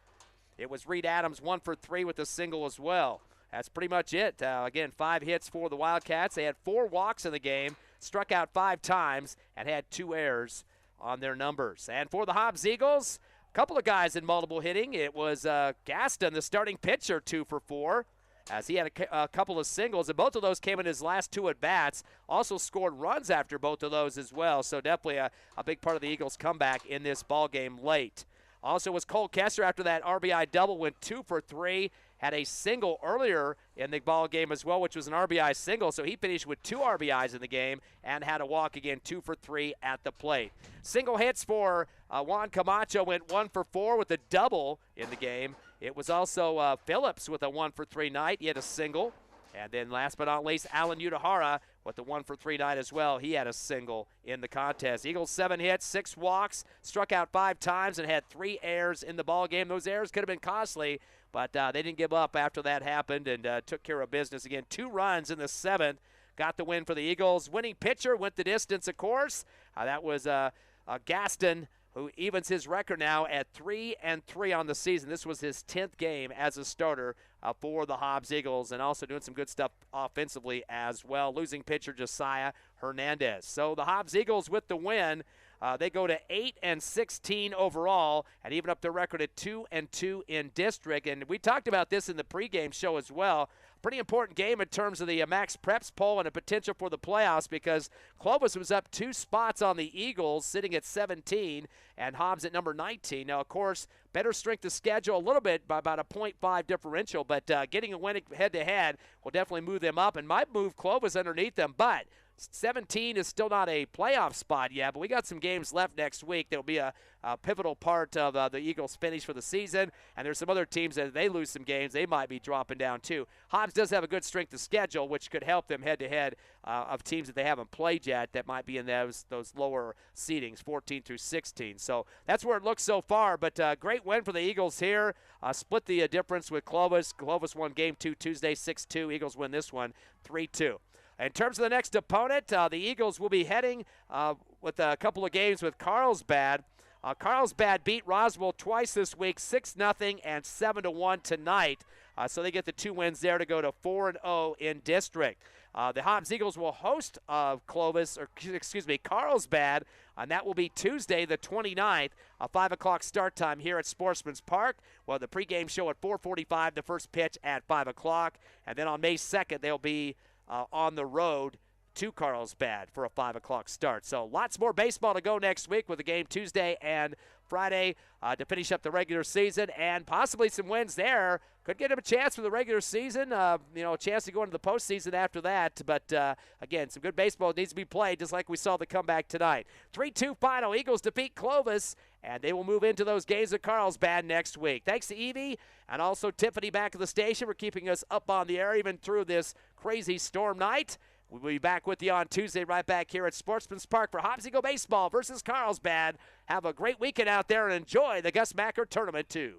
A: It was Reed Adams, 1 for 3 with a single as well. That's pretty much it. Again, 5 hits for the Wildcats. They had 4 walks in the game, struck out 5 times, and had 2 errors on their numbers. And for the Hobbs Eagles, a couple of guys in multiple hitting. It was Gaston, the starting pitcher, 2 for 4, as he had a couple of singles, and both of those came in his last 2 at-bats. Also scored runs after both of those as well, so definitely a big part of the Eagles' comeback in this ball game late. Also was Cole Kessler after that RBI double, went 2 for 3. Had a single earlier in the ball game as well, which was an RBI single, so he finished with 2 RBIs in the game and had a walk again, 2 for 3 at the plate. Single hits for Juan Camacho, went 1 for 4 with a double in the game. It was also Phillips with a 1 for 3 night. He had a single. And then last but not least, Alan Utahara with the 1 for 3 night as well. He had a single in the contest. Eagles 7 hits, 6 walks, struck out 5 times, and had 3 errors in the ball game. Those errors could have been costly, but they didn't give up after that happened and took care of business. Again, 2 runs in the 7th. Got the win for the Eagles. Winning pitcher went the distance, of course. That was Gaston, who evens his record now at 3-3 on the season. This was his 10th game as a starter for the Hobbs Eagles, and also doing some good stuff offensively as well. Losing pitcher Josiah Hernandez. So the Hobbs Eagles with the win. They go to 8-16 overall and even up their record at 2-2 in district. And we talked about this in the pregame show as well. Pretty important game in terms of the Max Preps poll and a potential for the playoffs, because Clovis was up 2 spots on the Eagles, sitting at 17, and Hobbs at number 19. Now, of course, better strength of schedule a little bit by about a 0.5 differential, but getting a win head-to-head will definitely move them up and might move Clovis underneath them. But 17 is still not a playoff spot yet, but we got some games left next week that will be a pivotal part of the Eagles' finish for the season. And there's some other teams that if they lose some games, they might be dropping down too. Hobbs does have a good strength of schedule, which could help them head-to-head of teams that they haven't played yet that might be in those lower seedings, 14 through 16. So that's where it looks so far. But great win for the Eagles here. Split the difference with Clovis. Clovis won Game 2 Tuesday 6-2. Eagles win this one 3-2. In terms of the next opponent, the Eagles will be heading with a couple of games with Carlsbad. Carlsbad beat Roswell twice this week, 6-0 and 7-1 tonight. So they get the 2 wins there to go to 4-0 in district. The Hobbs Eagles will host Carlsbad, and that will be Tuesday the 29th, a 5 o'clock start time here at Sportsman's Park. Well, the pregame show at 4:45, the first pitch at 5 o'clock. And then on May 2nd, they'll be on the road to Carlsbad for a 5 o'clock start. So lots more baseball to go next week with a game Tuesday and Friday to finish up the regular season, and possibly some wins there. Could get him a chance for the regular season, a chance to go into the postseason after that. But, again, some good baseball needs to be played, just like we saw the comeback tonight. 3-2 final. Eagles defeat Clovis, and they will move into those games at Carlsbad next week. Thanks to Evie and also Tiffany back at the station for keeping us up on the air even through this crazy storm night. We'll be back with you on Tuesday right back here at Sportsman's Park for Hobbs Eagle Baseball versus Carlsbad. Have a great weekend out there and enjoy the Gus Macker Tournament, too.